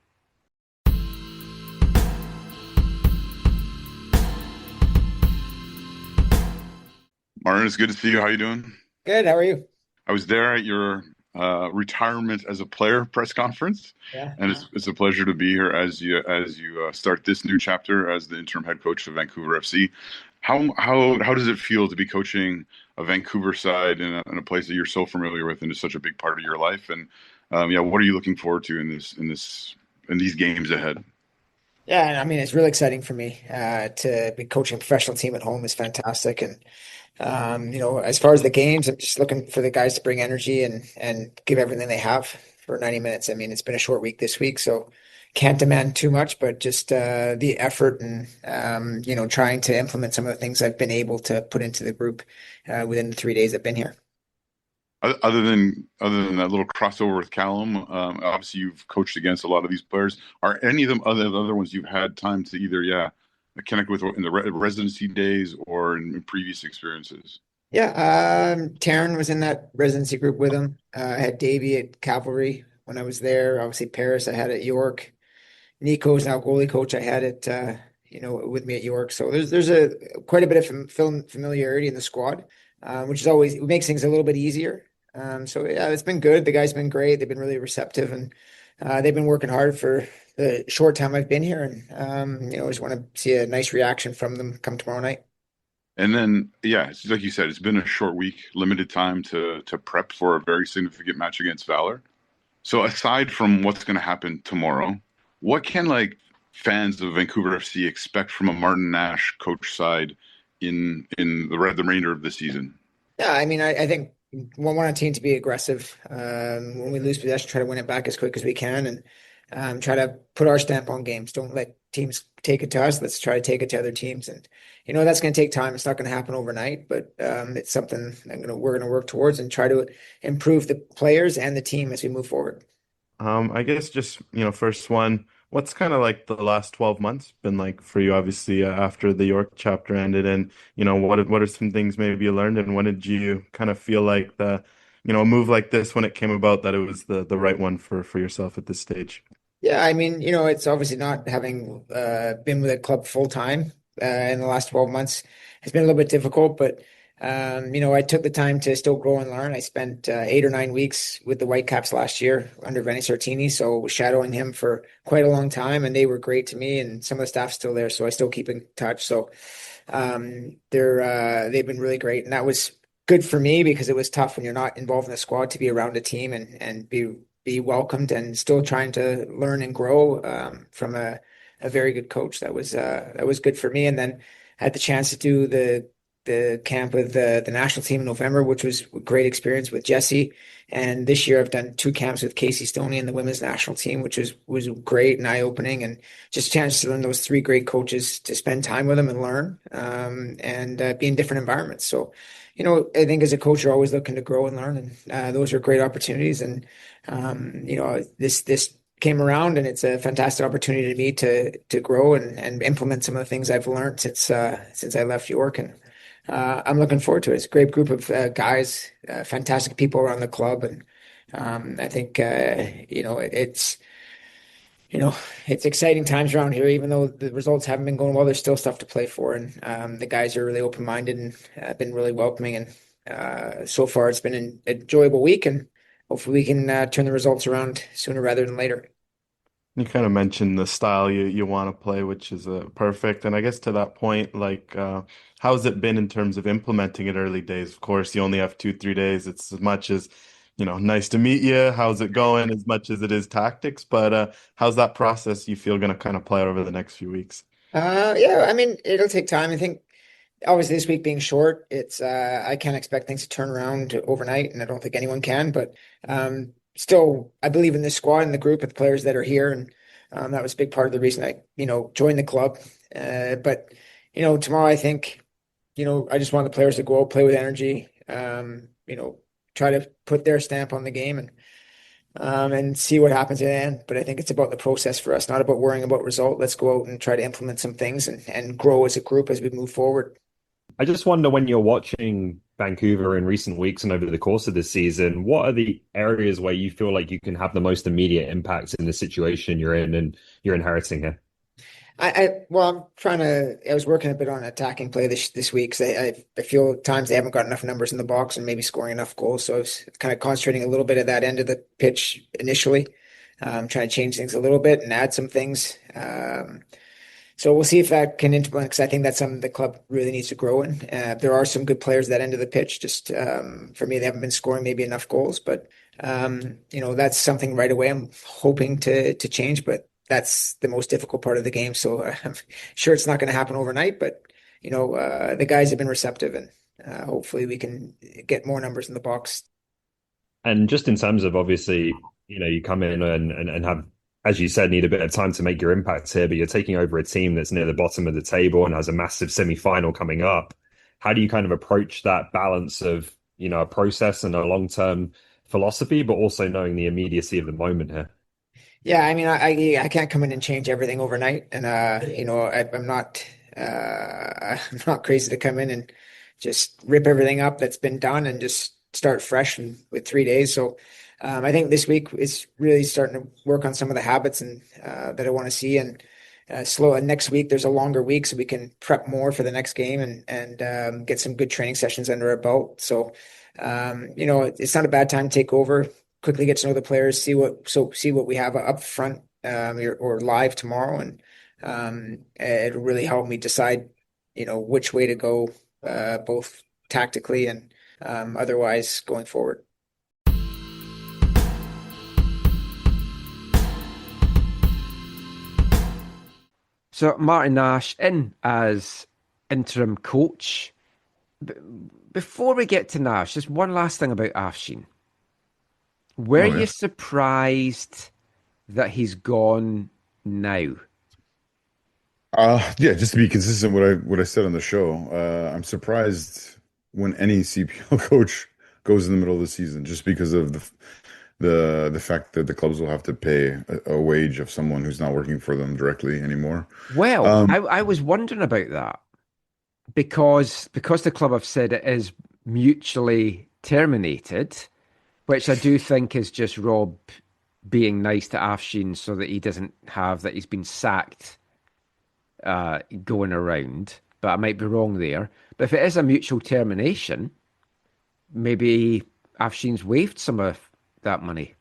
Martin, it's good to see you. How you doing? Good. How are you? I was there at your retirement as a player press conference, and it's a pleasure to be here as you start this new chapter as the interim head coach of Vancouver FC. How does it feel to be coaching a Vancouver side in a place that you're so familiar with and is such a big part of your life? And what are you looking forward to in these games ahead? Yeah, I mean, it's really exciting for me to be coaching a professional team at home is fantastic. And as far as the games, I'm just looking for the guys to bring energy and give everything they have for 90 minutes. I mean, it's been a short week this week, so can't demand too much, but just the effort and, trying to implement some of the things I've been able to put into the group within the 3 days I've been here. Other than that little crossover with Callum, obviously you've coached against a lot of these players. Are any of them other ones you've had time to either connect with in the residency days or in previous experiences? Yeah, Taryn was in that residency group with him. I had Davey at Cavalry when I was there. Obviously, Paris I had at York. Nico's now goalie coach. I had it, with me at York. So there's quite a bit of familiarity in the squad, which makes things a little bit easier. It's been good. The guys have been great. They've been really receptive, and they've been working hard for the short time I've been here. And I just want to see a nice reaction from them come tomorrow night. And then, it's like you said, it's been a short week, limited time to prep for a very significant match against Valor. So aside from what's going to happen tomorrow, what can fans of Vancouver FC expect from a Martin Nash coach side in the remainder of the season? Yeah, I mean, I think we want our team to be aggressive. When we lose possession, try to win it back as quick as we can and try to put our stamp on games. Don't let teams take it to us. Let's try to take it to other teams. And, that's going to take time. It's not going to happen overnight, but it's something we're going to work towards and try to improve the players and the team as we move forward. I guess just, first one, what's kind of the last 12 months been like for you, obviously, after the York chapter ended, and, what are some things maybe you learned, and when did you kind of feel like a move like this, when it came about, that it was the right one for yourself at this stage? Yeah, I mean, it's obviously not having been with a club full time in the last 12 months has been a little bit difficult, but I took the time to still grow and learn. I spent 8 or 9 weeks with the Whitecaps last year under Vinny Sartini, so was shadowing him for quite a long time, and they were great to me, and some of the staff's still there, so I still keep in touch. So they've been really great, and that was good for me because it was tough when you're not involved in the squad to be around a team and be welcomed and still trying to learn and grow from a very good coach. That was good for me, and then I had the chance to do the camp with the national team in November, which was a great experience with Jesse. And this year I've done 2 camps with Casey Stoney and the women's national team, which was great and eye-opening, and just a chance to learn those 3 great coaches, to spend time with them and learn and be in different environments. So, I think as a coach, you're always looking to grow and learn, and those are great opportunities. And, this came around, and it's a fantastic opportunity to me to grow and implement some of the things I've learned since I left York. And I'm looking forward to it. It's a great group of guys, fantastic people around the club, and I think it's exciting times around here. Even though the results haven't been going well, there's still stuff to play for, and the guys are really open-minded and been really welcoming. And so far, it's been an enjoyable week, and hopefully we can turn the results around sooner rather than later. You kind of mentioned the style you want to play, which is perfect. And I guess to that point, how's it been in terms of implementing it early days? Of course, you only have 2-3 days. It's as much as, nice to meet you. How's it going? As much as it is tactics, but how's that process you feel going to kind of play out over the next few weeks? Yeah, I mean, it'll take time. I think obviously this week being short, it's I can't expect things to turn around overnight, and I don't think anyone can, but still, I believe in this squad and the group of the players that are here, and that was a big part of the reason I, joined the club. But tomorrow, I think I just want the players to go out, play with energy, try to put their stamp on the game and see what happens at the end. But I think it's about the process for us, not about worrying about result. Let's go out and try to implement some things and grow as a group as we move forward. I just wonder, when you're watching Vancouver in recent weeks and over the course of this season, what are the areas where you feel like you can have the most immediate impact in the situation you're in and you're inheriting here? I was working a bit on attacking play this week because I feel at times they haven't got enough numbers in the box and maybe scoring enough goals. So I was kind of concentrating a little bit of that end of the pitch initially, trying to change things a little bit and add some things. So we'll see if that can implement, because I think that's something the club really needs to grow in. There are some good players at that end of the pitch. Just for me, they haven't been scoring maybe enough goals, but that's something right away I'm hoping to change. But that's the most difficult part of the game. So I'm sure it's not going to happen overnight. But the guys have been receptive, and hopefully we can get more numbers in the box. And just in terms of, obviously, you come in and have, as you said, need a bit of time to make your impact here, but you're taking over a team that's near the bottom of the table and has a massive semi-final coming up. How do you kind of approach that balance of, a process and a long-term philosophy, but also knowing the immediacy of the moment here? Yeah, I mean, I can't come in and change everything overnight, and I'm not crazy to come in and just rip everything up that's been done and just start fresh with 3 days. So I think this week is really starting to work on some of the habits and that I want to see, and next week there's a longer week, so we can prep more for the next game and get some good training sessions under our belt. So it's not a bad time to take over, quickly get to know the players, see what we have up front or live tomorrow, and it'll really help me decide which way to go, both tactically and otherwise going forward. So Martin Nash in as interim coach. Before we get to Nash, just one last thing about Afshin. Were you surprised that he's gone now? Yeah, just to be consistent with what I said on the show, I'm surprised when any CPL coach goes in the middle of the season, just because of the fact that the clubs will have to pay a wage of someone who's not working for them directly anymore. Well, I was wondering about that because the club have said it is mutually terminated, which I do think is just Rob being nice to Afshin so that he doesn't have that he's been sacked going around. But I might be wrong there. But if it is a mutual termination, maybe Afshin's waived some of that money.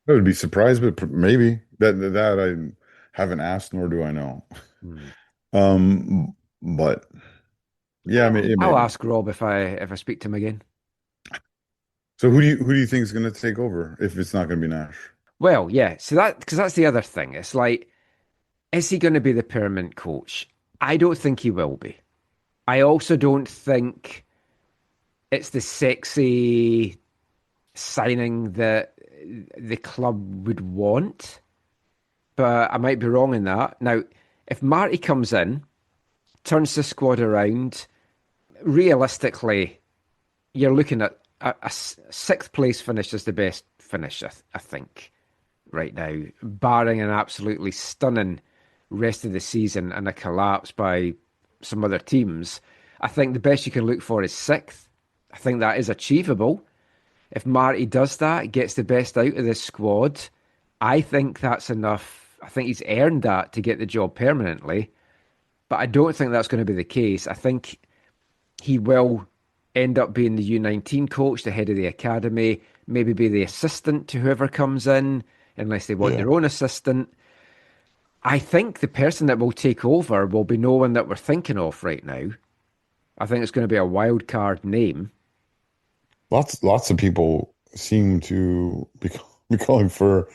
I would be surprised, but maybe that I haven't asked, nor do I know. But yeah, I mean, I'll ask Rob if I speak to him again. So who do you think is going to take over if it's not going to be Nash? Well, yeah. So because that's the other thing. It's like, is he going to be the permanent coach? I don't think he will be. I also don't think it's the sexy signing that the club would want, but I might be wrong in that. Now, if Marty comes in, turns the squad around, realistically, you're looking at a sixth place finish is the best finish, I think, right now, barring an absolutely stunning rest of the season and a collapse by some other teams. I think the best you can look for is sixth. I think that is achievable. If Marty does that, gets the best out of this squad, I think that's enough. I think he's earned that to get the job permanently. But I don't think that's going to be the case. I think he will end up being the U19 coach, the head of the academy, maybe be the assistant to whoever comes in, unless they want their own assistant. I think the person that will take over will be no one that we're thinking of right now. I think it's going to be a wild card name. Lots of people seem to be calling for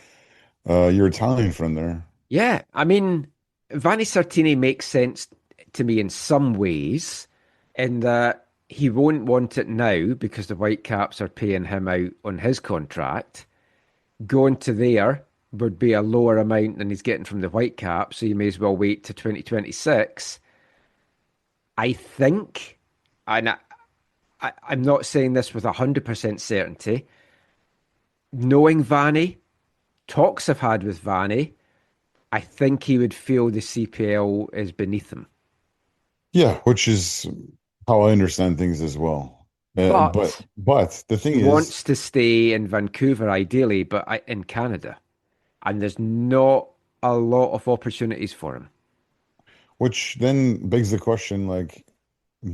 your Italian friend there. Yeah, I mean, Vanni Sartini makes sense to me in some ways, in that he won't want it now because the Whitecaps are paying him out on his contract. Going to there would be a lower amount than he's getting from the Whitecaps, so you may as well wait to 2026. I think, and I'm not saying this with 100% certainty, knowing Vanny, talks I've had with Vanny, I think he would feel the CPL is beneath him. Yeah, which is how I understand things as well. But the thing he is, wants to stay in Vancouver ideally, but in Canada, and there's not a lot of opportunities for him. which then begs the question, like,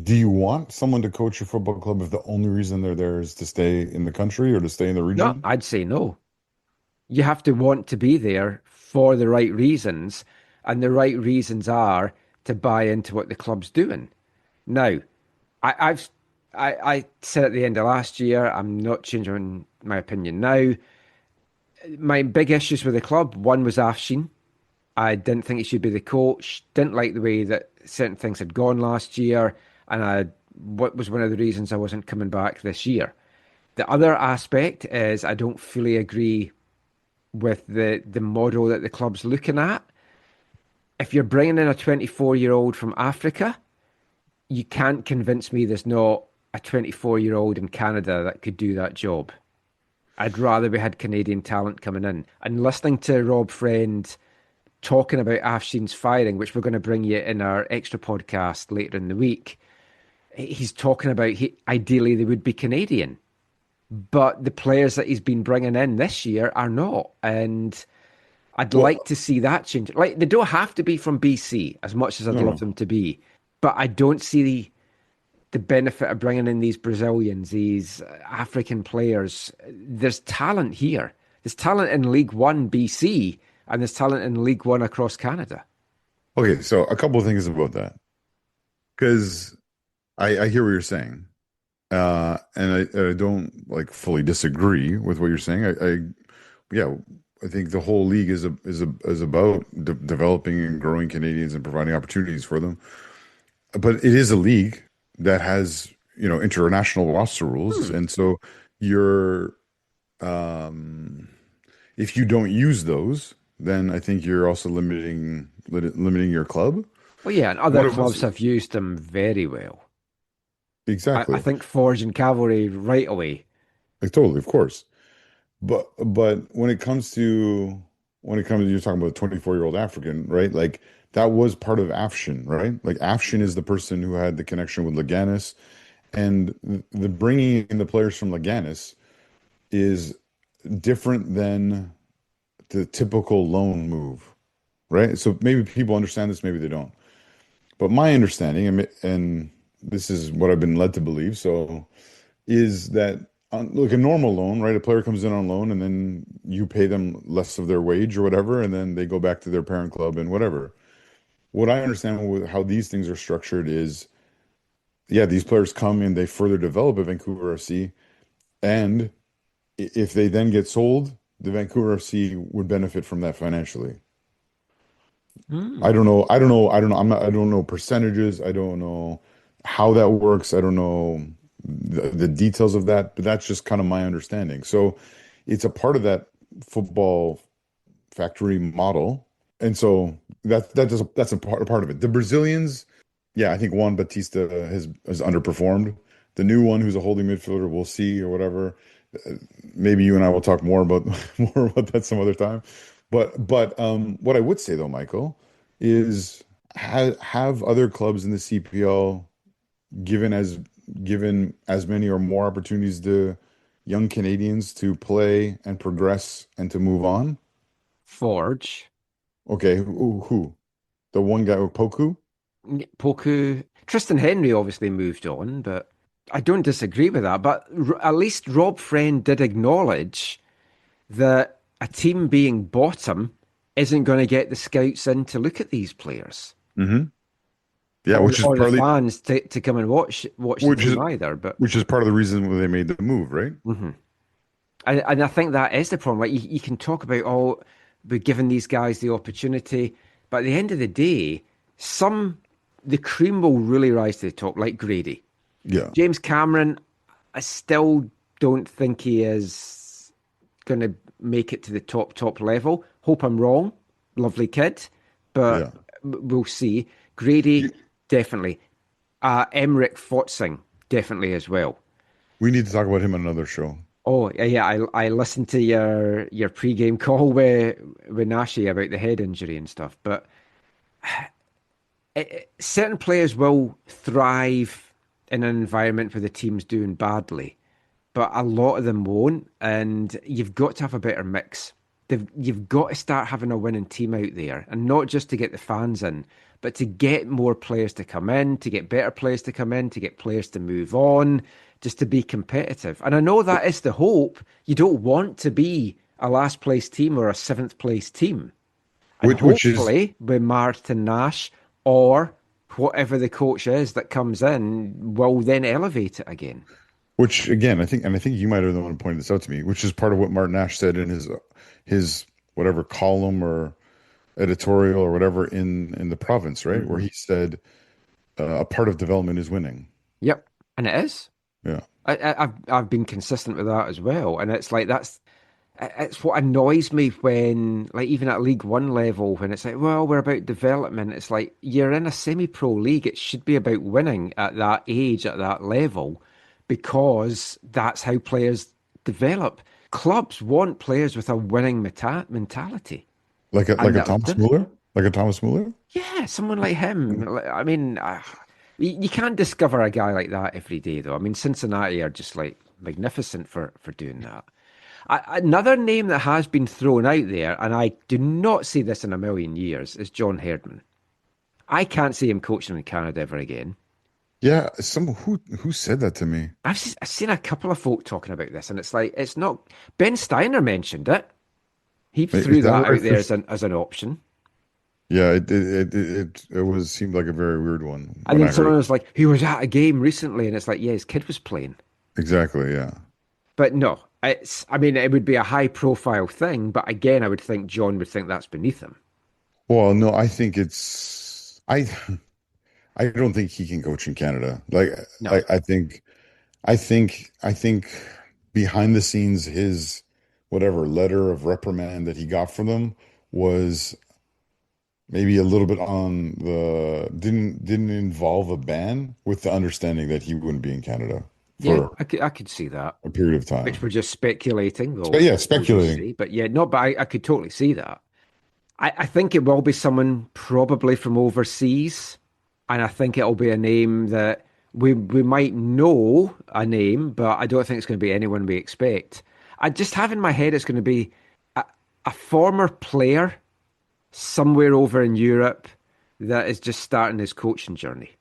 do you want someone to coach your football club if the only reason they're there is to stay in the country or to stay in the region? No, I'd say no. You have to want to be there for the right reasons, and the right reasons are to buy into what the club's doing. Now, I said at the end of last year, I'm not changing my opinion now. My big issues with the club, one was Afshin. I didn't think he should be the coach. Didn't like the way that certain things had gone last year, and what was one of the reasons I wasn't coming back this year. The other aspect is I don't fully agree with the model that the club's looking at. If you're bringing in a 24-year-old from Africa, you can't convince me there's not a 24-year-old in Canada that could do that job. I'd rather we had Canadian talent coming in. And listening to Rob Friend talking about Afshin's firing, which we're going to bring you in our extra podcast later in the week, he's talking about ideally they would be Canadian. But the players that he's been bringing in this year are not. And I'd like to see that change. Like, they don't have to be from BC, as much as I'd love them to be. But I don't see the benefit of bringing in these Brazilians, these African players. There's talent here. There's talent in League One BC, and there's talent in League One across Canada. Okay, so a couple of things about that. Because I hear what you're saying. And I don't like fully disagree with what you're saying. I think the whole league is about developing and growing Canadians and providing opportunities for them. But it is a league that has, international roster rules, and so you're, if you don't use those, then I think you're also limiting your club. Well, yeah, and other clubs have used them very well. Exactly. I think Forge and Cavalry right away. Like, totally, of course. But when it comes to you're talking about a 24-year-old African, right? Like, that was part of Afshin, right? Like, Afshin is the person who had the connection with Leganes, and the bringing in the players from Leganes is different than the typical loan move, right? So maybe people understand this, maybe they don't. But my understanding, and this is what I've been led to believe, so is that like a normal loan, right? A player comes in on loan and then you pay them less of their wage or whatever, and then they go back to their parent club and whatever. What I understand with how these things are structured is, these players come and they further develop at Vancouver FC, and if they then get sold, the Vancouver FC would benefit from that financially. I don't know. I don't know percentages. I don't know how that works. I don't know the details of that, but that's just kind of my understanding. So it's a part of that football factory model. And so that's a part of it. The Brazilians, I think Juan Batista has underperformed. The new one, who's a holding midfielder, we'll see, or whatever. Maybe you and I will talk more about that some other time. But what I would say though, Michael, is have other clubs in the CPL given as many or more opportunities to young Canadians to play and progress and to move on? Forge. Okay, who? The one guy with Poku? Poku. Tristan Henry obviously moved on, but I don't disagree with that. But at least Rob Friend did acknowledge that a team being bottom isn't going to get the scouts in to look at these players. Mm-hmm. Yeah, which is partly the fans to come and watch the team either. But which is part of the reason why they made the move, right? Mm-hmm. And I think that is the problem. Right? You can talk about we're giving these guys the opportunity, but at the end of the day, the cream will really rise to the top, like Grady. Yeah, James Cameron, I still don't think he is going to make it to the top level. Hope I'm wrong. Lovely kid, but we'll see. Grady, definitely. Emmerich Fotzing, definitely as well. We need to talk about him on another show. Oh, yeah, I listened to your pre-game call with Nashi about the head injury and stuff, but certain players will thrive in an environment where the team's doing badly, but a lot of them won't, and you've got to have a better mix. You've got to start having a winning team out there, and not just to get the fans in, but to get more players to come in, to get better players to come in, to get players to move on, just to be competitive. And I know that is the hope. You don't want to be a last place team or a seventh place team. And hopefully with Martin Nash or whatever the coach is that comes in will then elevate it again. Which again, I think you might have the one who pointed this out to me, which is part of what Martin Nash said in his whatever column or editorial or whatever in the province, right? Mm-hmm. Where he said a part of development is winning. Yep, and it is. Yeah, I've been consistent with that as well, and it's like it's what annoys me when, like, even at League One level, when it's like, well, we're about development. It's like, you're in a semi-pro league. It should be about winning at that age, at that level, because that's how players develop. Clubs want players with a winning mentality. Like a Thomas Müller? Like a Thomas Müller? Yeah, someone like him. I mean, you can't discover a guy like that every day, though. I mean, Cincinnati are just like magnificent for doing that. Another name that has been thrown out there, and I do not see this in a million years, is John Herdman. I can't see him coaching in Canada ever again. Yeah, who said that to me? I've seen a couple of folk talking about this, and it's like, it's not. Ben Steiner mentioned it. He threw that out there as an option. Yeah, it seemed like a very weird one. And then someone was like, he was at a game recently, and it's like, yeah, his kid was playing. Exactly, yeah. But no, it would be a high profile thing, but again, I would think John would think that's beneath him. Well, no, I think I don't think he can coach in Canada. Like, no. I think behind the scenes, his whatever letter of reprimand that he got from them was maybe a little bit on the didn't involve a ban, with the understanding that he wouldn't be in Canada. Yeah, I could see that. A period of time. Which we're just speculating. Speculating. But yeah, no, but I could totally see that. I think it will be someone probably from overseas. And I think it'll be a name that we might know a name, but I don't think it's going to be anyone we expect. I just have in my head it's going to be a former player somewhere over in Europe that is just starting his coaching journey.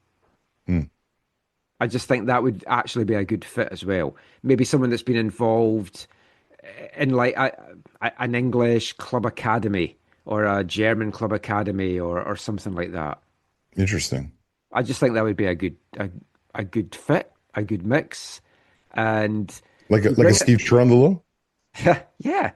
I just think that would actually be a good fit as well. Maybe someone that's been involved in like an English club academy or a German club academy or something like that. Interesting. I just think that would be a good fit, a good mix, and like a Steve Cherundolo. Yeah,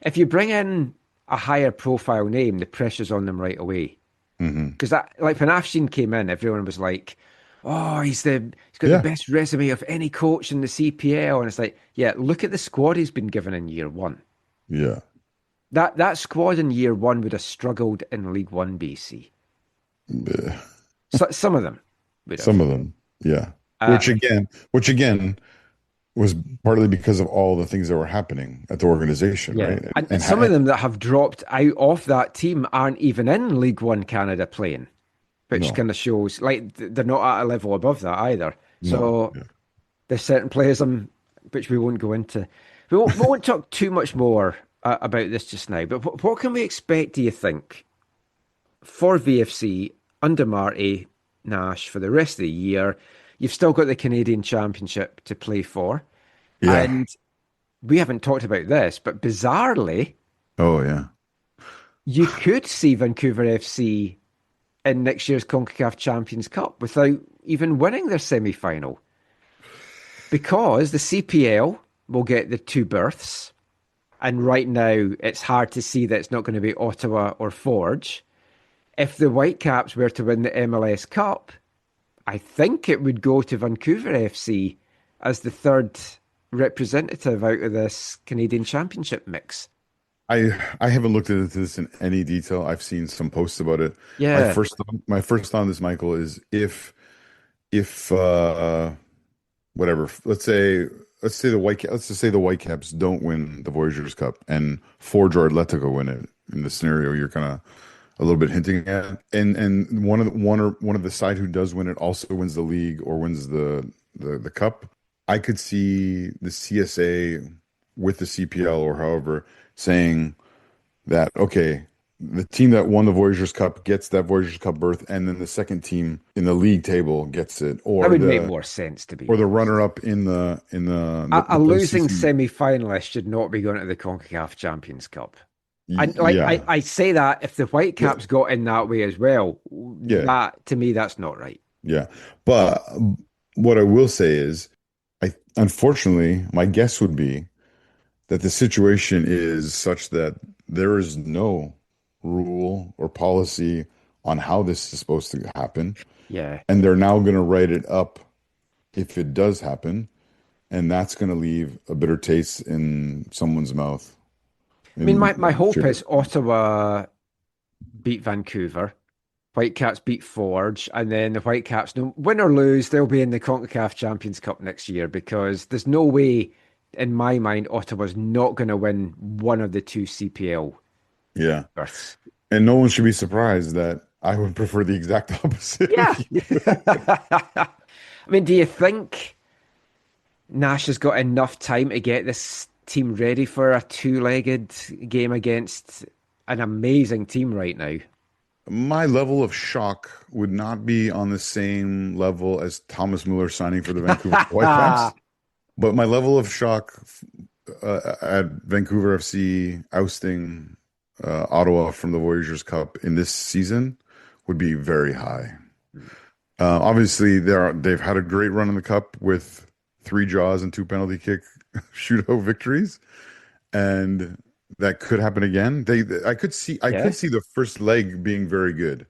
if you bring in a higher profile name, the pressure's on them right away. Because that, like when Afshin came in, everyone was like, "Oh, he's got the best resume of any coach in the CPL," and it's like, yeah, look at the squad he's been given in year one. Yeah, that squad in year one would have struggled in League One BC. Yeah. So, some of them. Some of them, yeah. Which again was partly because of all the things that were happening at the organization, right? And some of them that have dropped out of that team aren't even in League One Canada playing, which kind of shows like they're not at a level above that either. So there's certain players which we won't go into. We won't talk too much more about this just now. But what can we expect, do you think, for VFC under Marty Nash for the rest of the year? You've still got the Canadian Championship to play for. Yeah. And we haven't talked about this, but bizarrely, you could see Vancouver FC in next year's CONCACAF Champions Cup without even winning their semi-final. Because the CPL will get the 2 berths. And right now, it's hard to see that it's not going to be Ottawa or Forge. If the Whitecaps were to win the MLS Cup, I think it would go to Vancouver FC as the third representative out of this Canadian Championship mix. I haven't looked into this in any detail. I've seen some posts about it. Yeah. My first on this, Michael, is if if whatever, let's just say the Whitecaps don't win the Voyageurs Cup and Forge or Atletico win it in the scenario you're kind of a little bit hinting at, and one of the side who does win it also wins the league or wins the cup. I could see the CSA with the CPL or however saying that, okay, the team that won the Voyageurs Cup gets that Voyageurs Cup berth, and then the second team in the league table gets it. Or that would make more sense to be. Or the runner-up in the a losing semi-finalist should not be going to the CONCACAF Champions Cup. And I say that if the Whitecaps got in that way as well, that to me that's not right. Yeah, but what I will say is, unfortunately, my guess would be that the situation is such that there is no rule or policy on how this is supposed to happen. Yeah. And they're now going to write it up if it does happen. And that's going to leave a bitter taste in someone's mouth. I mean, my hope is Ottawa beat Vancouver, Whitecaps beat Forge, and then the Whitecaps, no win or lose, they'll be in the CONCACAF Champions Cup next year, because there's no way, in my mind, Ottawa's not going to win one of the two CPL berths. And no one should be surprised that I would prefer the exact opposite. Yeah. I mean, do you think Nash has got enough time to get this team ready for a two-legged game against an amazing team right now? My level of shock would not be on the same level as Thomas Müller signing for the Vancouver Whitecaps. But my level of shock at Vancouver FC ousting Ottawa from the Voyageurs Cup in this season would be very high. Obviously, they've had a great run in the Cup with 3 draws and 2 penalty kick shootout victories, and that could happen again. I could see the first leg being very good,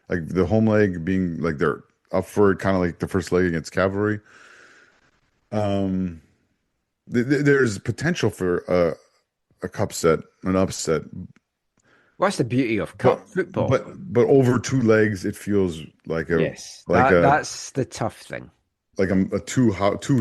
like the home leg being like they're up for it, kind of like the first leg against Cavalry. There's potential for a cup set, an upset. What's the beauty of cup football? But over 2 legs, it feels like that's the tough thing. Like too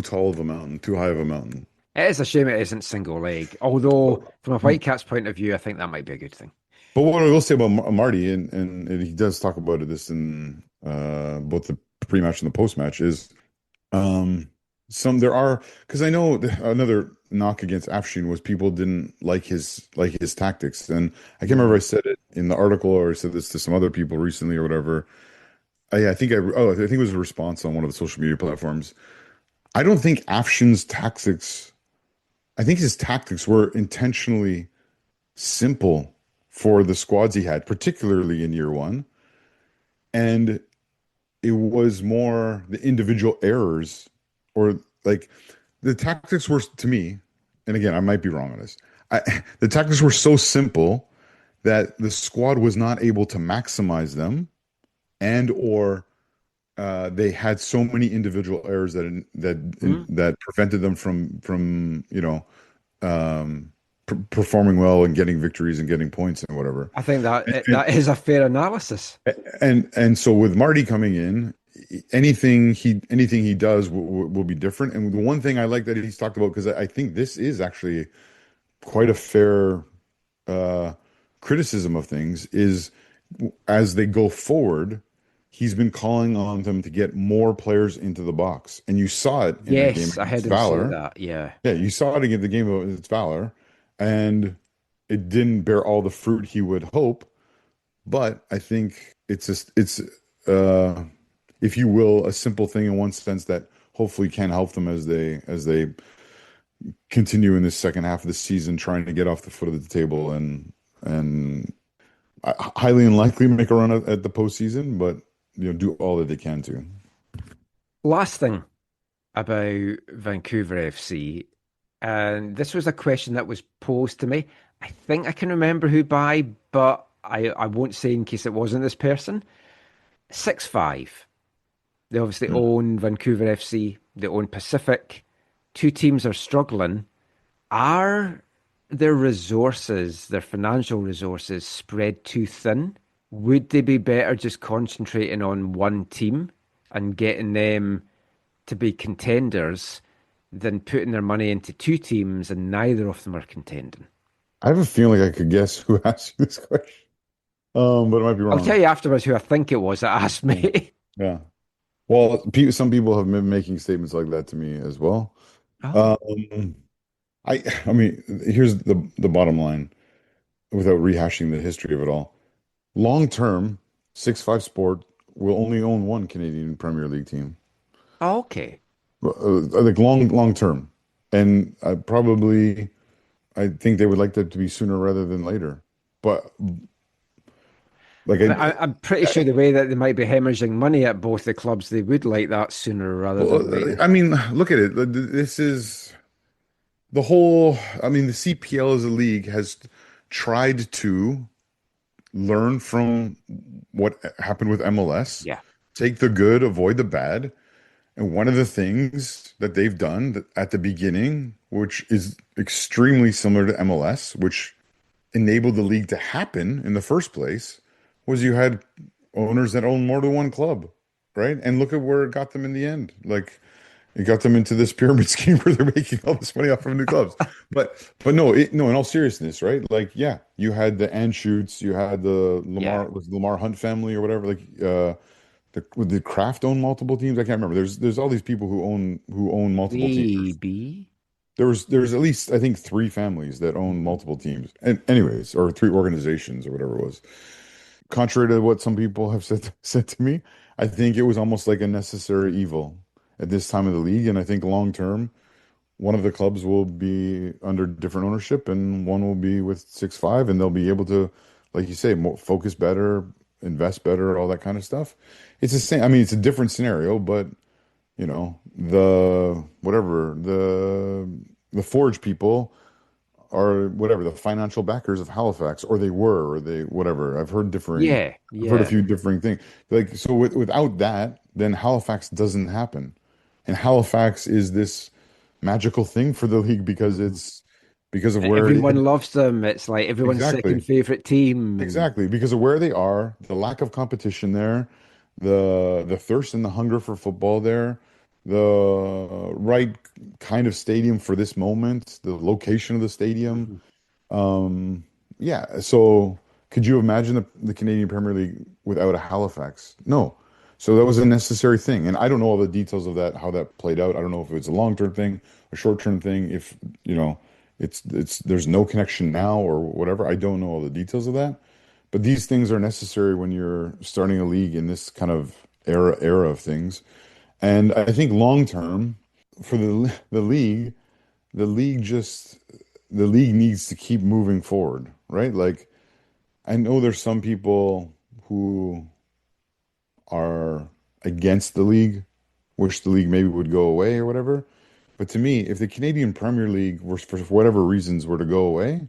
tall of a mountain, too high of a mountain. It is a shame it isn't single leg. Although, from a Whitecaps point of view, I think that might be a good thing. But what I will say about Marty, and he does talk about this in both the pre-match and the post-match, is because I know another knock against Afshin was people didn't like his tactics, and I can't remember if I said it in the article or I said this to some other people recently or whatever. I think it was a response on one of the social media platforms. I don't think Afshin's tactics. I think his tactics were intentionally simple for the squads he had, particularly in year one, and it was more the individual errors. Or like the tactics were, to me, and again, I might be wrong on this. The tactics were so simple that the squad was not able to maximize them, and or they had so many individual errors that prevented them from performing well and getting victories and getting points and whatever. I think that is a fair analysis. And so with Marty coming in, anything he does will be different. And the one thing I like that he's talked about, because I think this is actually quite a fair criticism of things, is as they go forward, he's been calling on them to get more players into the box. And you saw it in the game against Valor. That, yeah, you saw it in the game against Valor, and it didn't bear all the fruit he would hope. But I think it's if you will, a simple thing in one sense that hopefully can help them as they continue in this second half of the season, trying to get off the foot of the table and highly unlikely make a run at the postseason, but do all that they can to. Last thing about Vancouver FC, and this was a question that was posed to me. I think I can remember who by, but I won't say in case it wasn't this person. 6-5. They obviously own Vancouver FC. They own Pacific. 2 teams are struggling. Are their resources, their financial resources, spread too thin? Would they be better just concentrating on one team and getting them to be contenders than putting their money into two teams and neither of them are contending. I have a feeling I could guess who asked you this question, but it might be wrong. I'll tell you afterwards who I think it was that asked me. Yeah. Well, some people have been making statements like that to me as well. Oh. I mean, here's the bottom line, without rehashing the history of it all. Long term, 6-5 Sport will only own one Canadian Premier League team. Oh, okay. Like long term, and I think they would like that to be sooner rather than later. But like, I'm pretty sure the way that they might be hemorrhaging money at both the clubs, they would like that sooner rather than later. I mean, look at it. This is the whole. I mean, the CPL as a league has tried to learn from what happened with MLS. Yeah. Take the good, avoid the bad. And one of the things that they've done at the beginning, which is extremely similar to MLS, which enabled the league to happen in the first place, was you had owners that own more than one club, right? And look at where it got them in the end. Like, it got them into this pyramid scheme where they're making all this money off of new clubs. But no, in all seriousness, right? Like, yeah, you had the Anschutz, you had the Lamar Hunt family or whatever. Like, did Kraft own multiple teams? I can't remember. There's all these people who own multiple teams. There's at least, I think, 3 families that own multiple teams. And anyways, or 3 organizations or whatever it was. Contrary to what some people have said to me, I think it was almost like a necessary evil at this time of the league. And I think long term, one of the clubs will be under different ownership and one will be with 6-5, and they'll be able to, like you say, focus better, invest better, all that kind of stuff. It's the same. I mean, it's a different scenario, but you know, the Forge people are the financial backers of Halifax, or they were, or they whatever. I've heard differing. Yeah. I've heard a few differing things. Like, so without that, then Halifax doesn't happen, and Halifax is this magical thing for the league because of where everyone loves them. It's like everyone's second favorite team. Exactly, because of where they are, the lack of competition there, the thirst and the hunger for football there, the right kind of stadium for this moment, the location of the stadium. Yeah. So could you imagine the Canadian Premier League without a Halifax? No. So that was a necessary thing. And I don't know all the details of that, how that played out. I don't know if it's a long-term thing, a short-term thing, if, you know, it's there's no connection now or whatever. I don't know all the details of that. But these things are necessary when you're starting a league in this kind of era of things. And I think long-term for the league needs to keep moving forward, right? Like, I know there's some people who are against the league, wish the league maybe would go away or whatever. But to me, if the Canadian Premier League were, for whatever reasons, were to go away,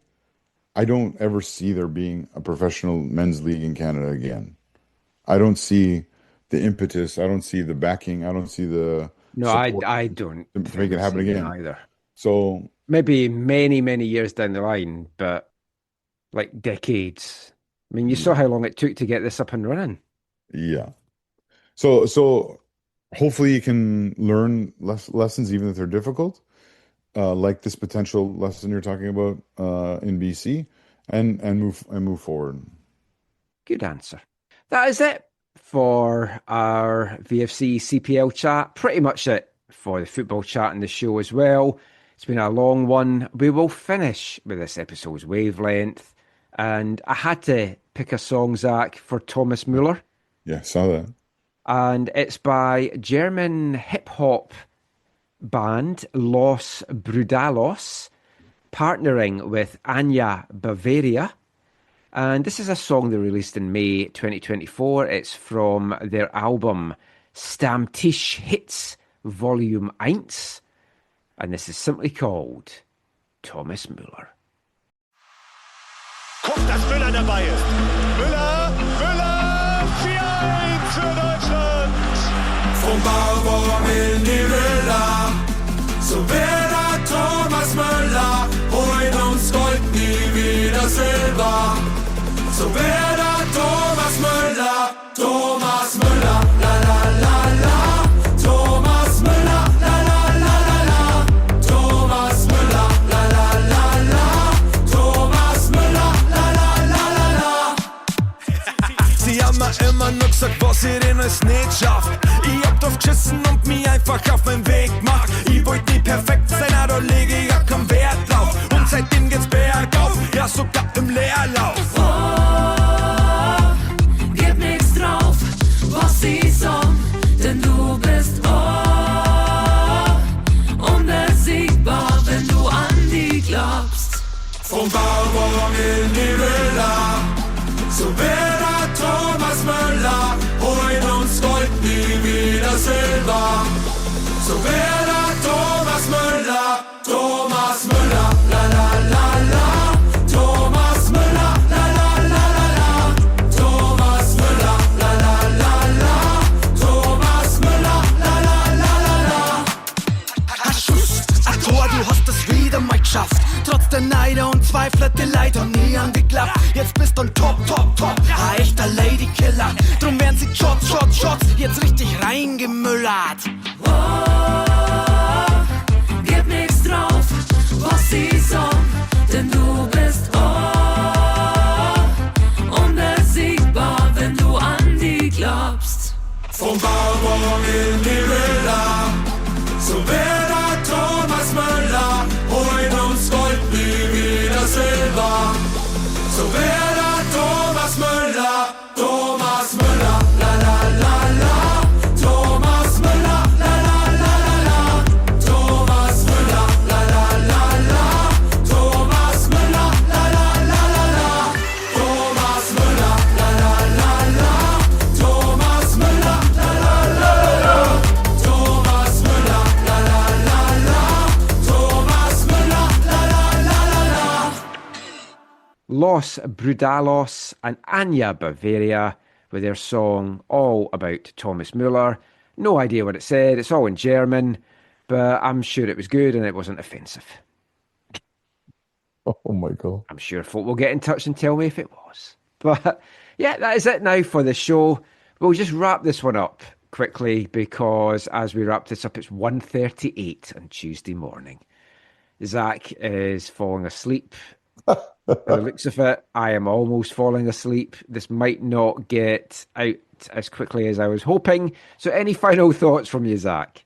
I don't ever see there being a professional men's league in Canada again. I don't see the impetus. I don't see the backing. I don't see the I don't to make it happen again either. So maybe many years down the line, but like decades. I mean, you saw how long it took to get this up and running. Yeah. So hopefully you can learn lessons, even if they're difficult, like this potential lesson you're talking about in BC, and move forward. Good answer. That is it for our VFC CPL chat. Pretty much it for the football chat in the show as well. It's been a long one. We will finish with this episode's wavelength. And I had to pick a song, Zach, for Thomas Müller. Yeah, saw that. And it's by German hip-hop band Los Brudalos, partnering with Anya Bavaria. And this is a song they released in May 2024. It's from their album Stammtisch Hits Volume 1. And this is simply called Thomas Müller. Guck, dass Müller dabei ist. Müller, 4-1 für Deutschland. Vom Bauwurm in die Villa, so wird er Thomas Müller, holt uns Gold, nie wieder Silber. So wird er Thomas Müller, la la la la. es nicht schafft. Ich hab drauf geschissen und mich einfach auf den Weg gemacht. Ich wollt nie perfekt sein, aber da lege ich ja keinen Wert drauf. Und seitdem geht's bergauf, ja sogar im Leerlauf. Oh, gib nix drauf, was sie sagen, denn du bist unbesiegbar, wenn du an die glaubst. Vom Bauwagen in die Villa, so wird der Thomas Müller, holt uns Gold, nie wieder Silber. So wird der Thomas Müller, la la la la, Thomas Müller, la la la la la, Thomas Müller, la la la la, Thomas Müller, la la la la la. Schuss, ach Tor, du hast es wieder mal geschafft. Trotz der Neider und Zweifler, die leider nie angeklappt. Jetzt bist du ein Top, ein echter Ladykiller. Drum werden sie Shots, jetzt richtig reingemüllert. Oh, gib nix drauf, was sie sagen, denn du bist unbesiegbar, wenn du an die glaubst. Vom Bauwagen in die Villa, so wird der Thomas Müller, holt uns Gold, nie wieder Silber. So wird der Thomas Müller, la la la la, Thomas Müller, la la la la la, Thomas Müller, la la la la, Thomas Müller, la la la la la, Thomas Müller, la la la la, Thomas Müller, la la la la, Thomas Müller, la la la la, Thomas Müller, la la la la la. Los Brudalos and Anya Bavaria with their song all about Thomas Müller. No idea what it said, it's all in German, but I'm sure it was good and it wasn't offensive. Oh my God. I'm sure folk will get in touch and tell me if it was. But yeah, that is it now for the show. We'll just wrap this one up quickly because as we wrap this up, it's 1:38 on Tuesday morning. Zach is falling asleep. By the looks of it, I am almost falling asleep. This might not get out as quickly as I was hoping. So any final thoughts from you, Zach?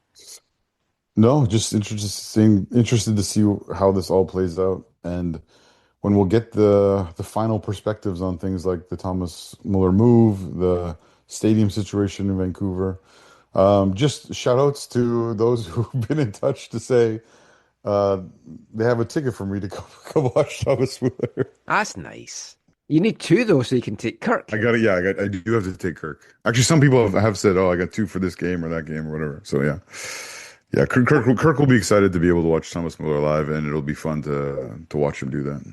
No, just interested to see how this all plays out. And when we'll get the final perspectives on things like the Thomas Müller move, the stadium situation in Vancouver. Just shout outs to those who've been in touch to say they have a ticket for me to come watch Thomas Müller. That's nice. You need two though, so you can take Kirk. I do have to take Kirk. Actually, some people have said, "Oh, I got two for this game or that game or whatever." So yeah. Kirk will be excited to be able to watch Thomas Müller live, and it'll be fun to watch him do that.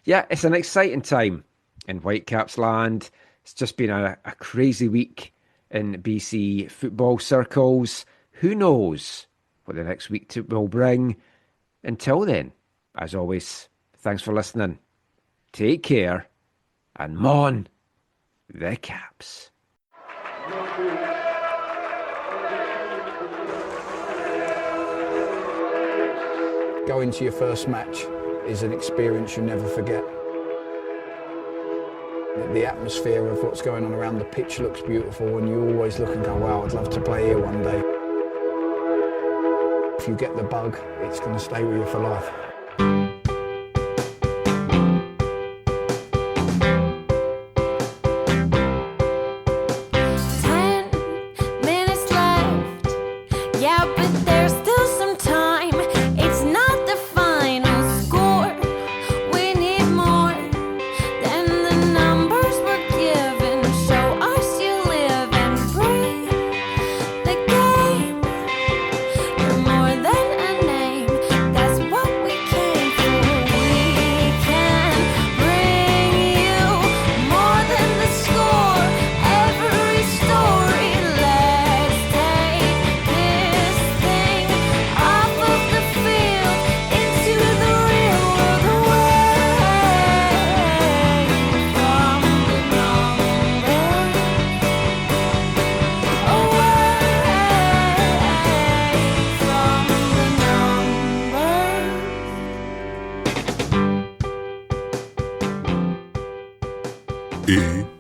Yeah, it's an exciting time in Whitecaps land. It's just been a crazy week in BC football circles. Who knows what the next week will bring? Until then, as always, thanks for listening. Take care, and mon the Caps. Going to your first match is an experience you never forget. The atmosphere of what's going on around the pitch looks beautiful, and you always look and go, wow, I'd love to play here one day. If you get the bug, it's going to stay with you for life. AFTN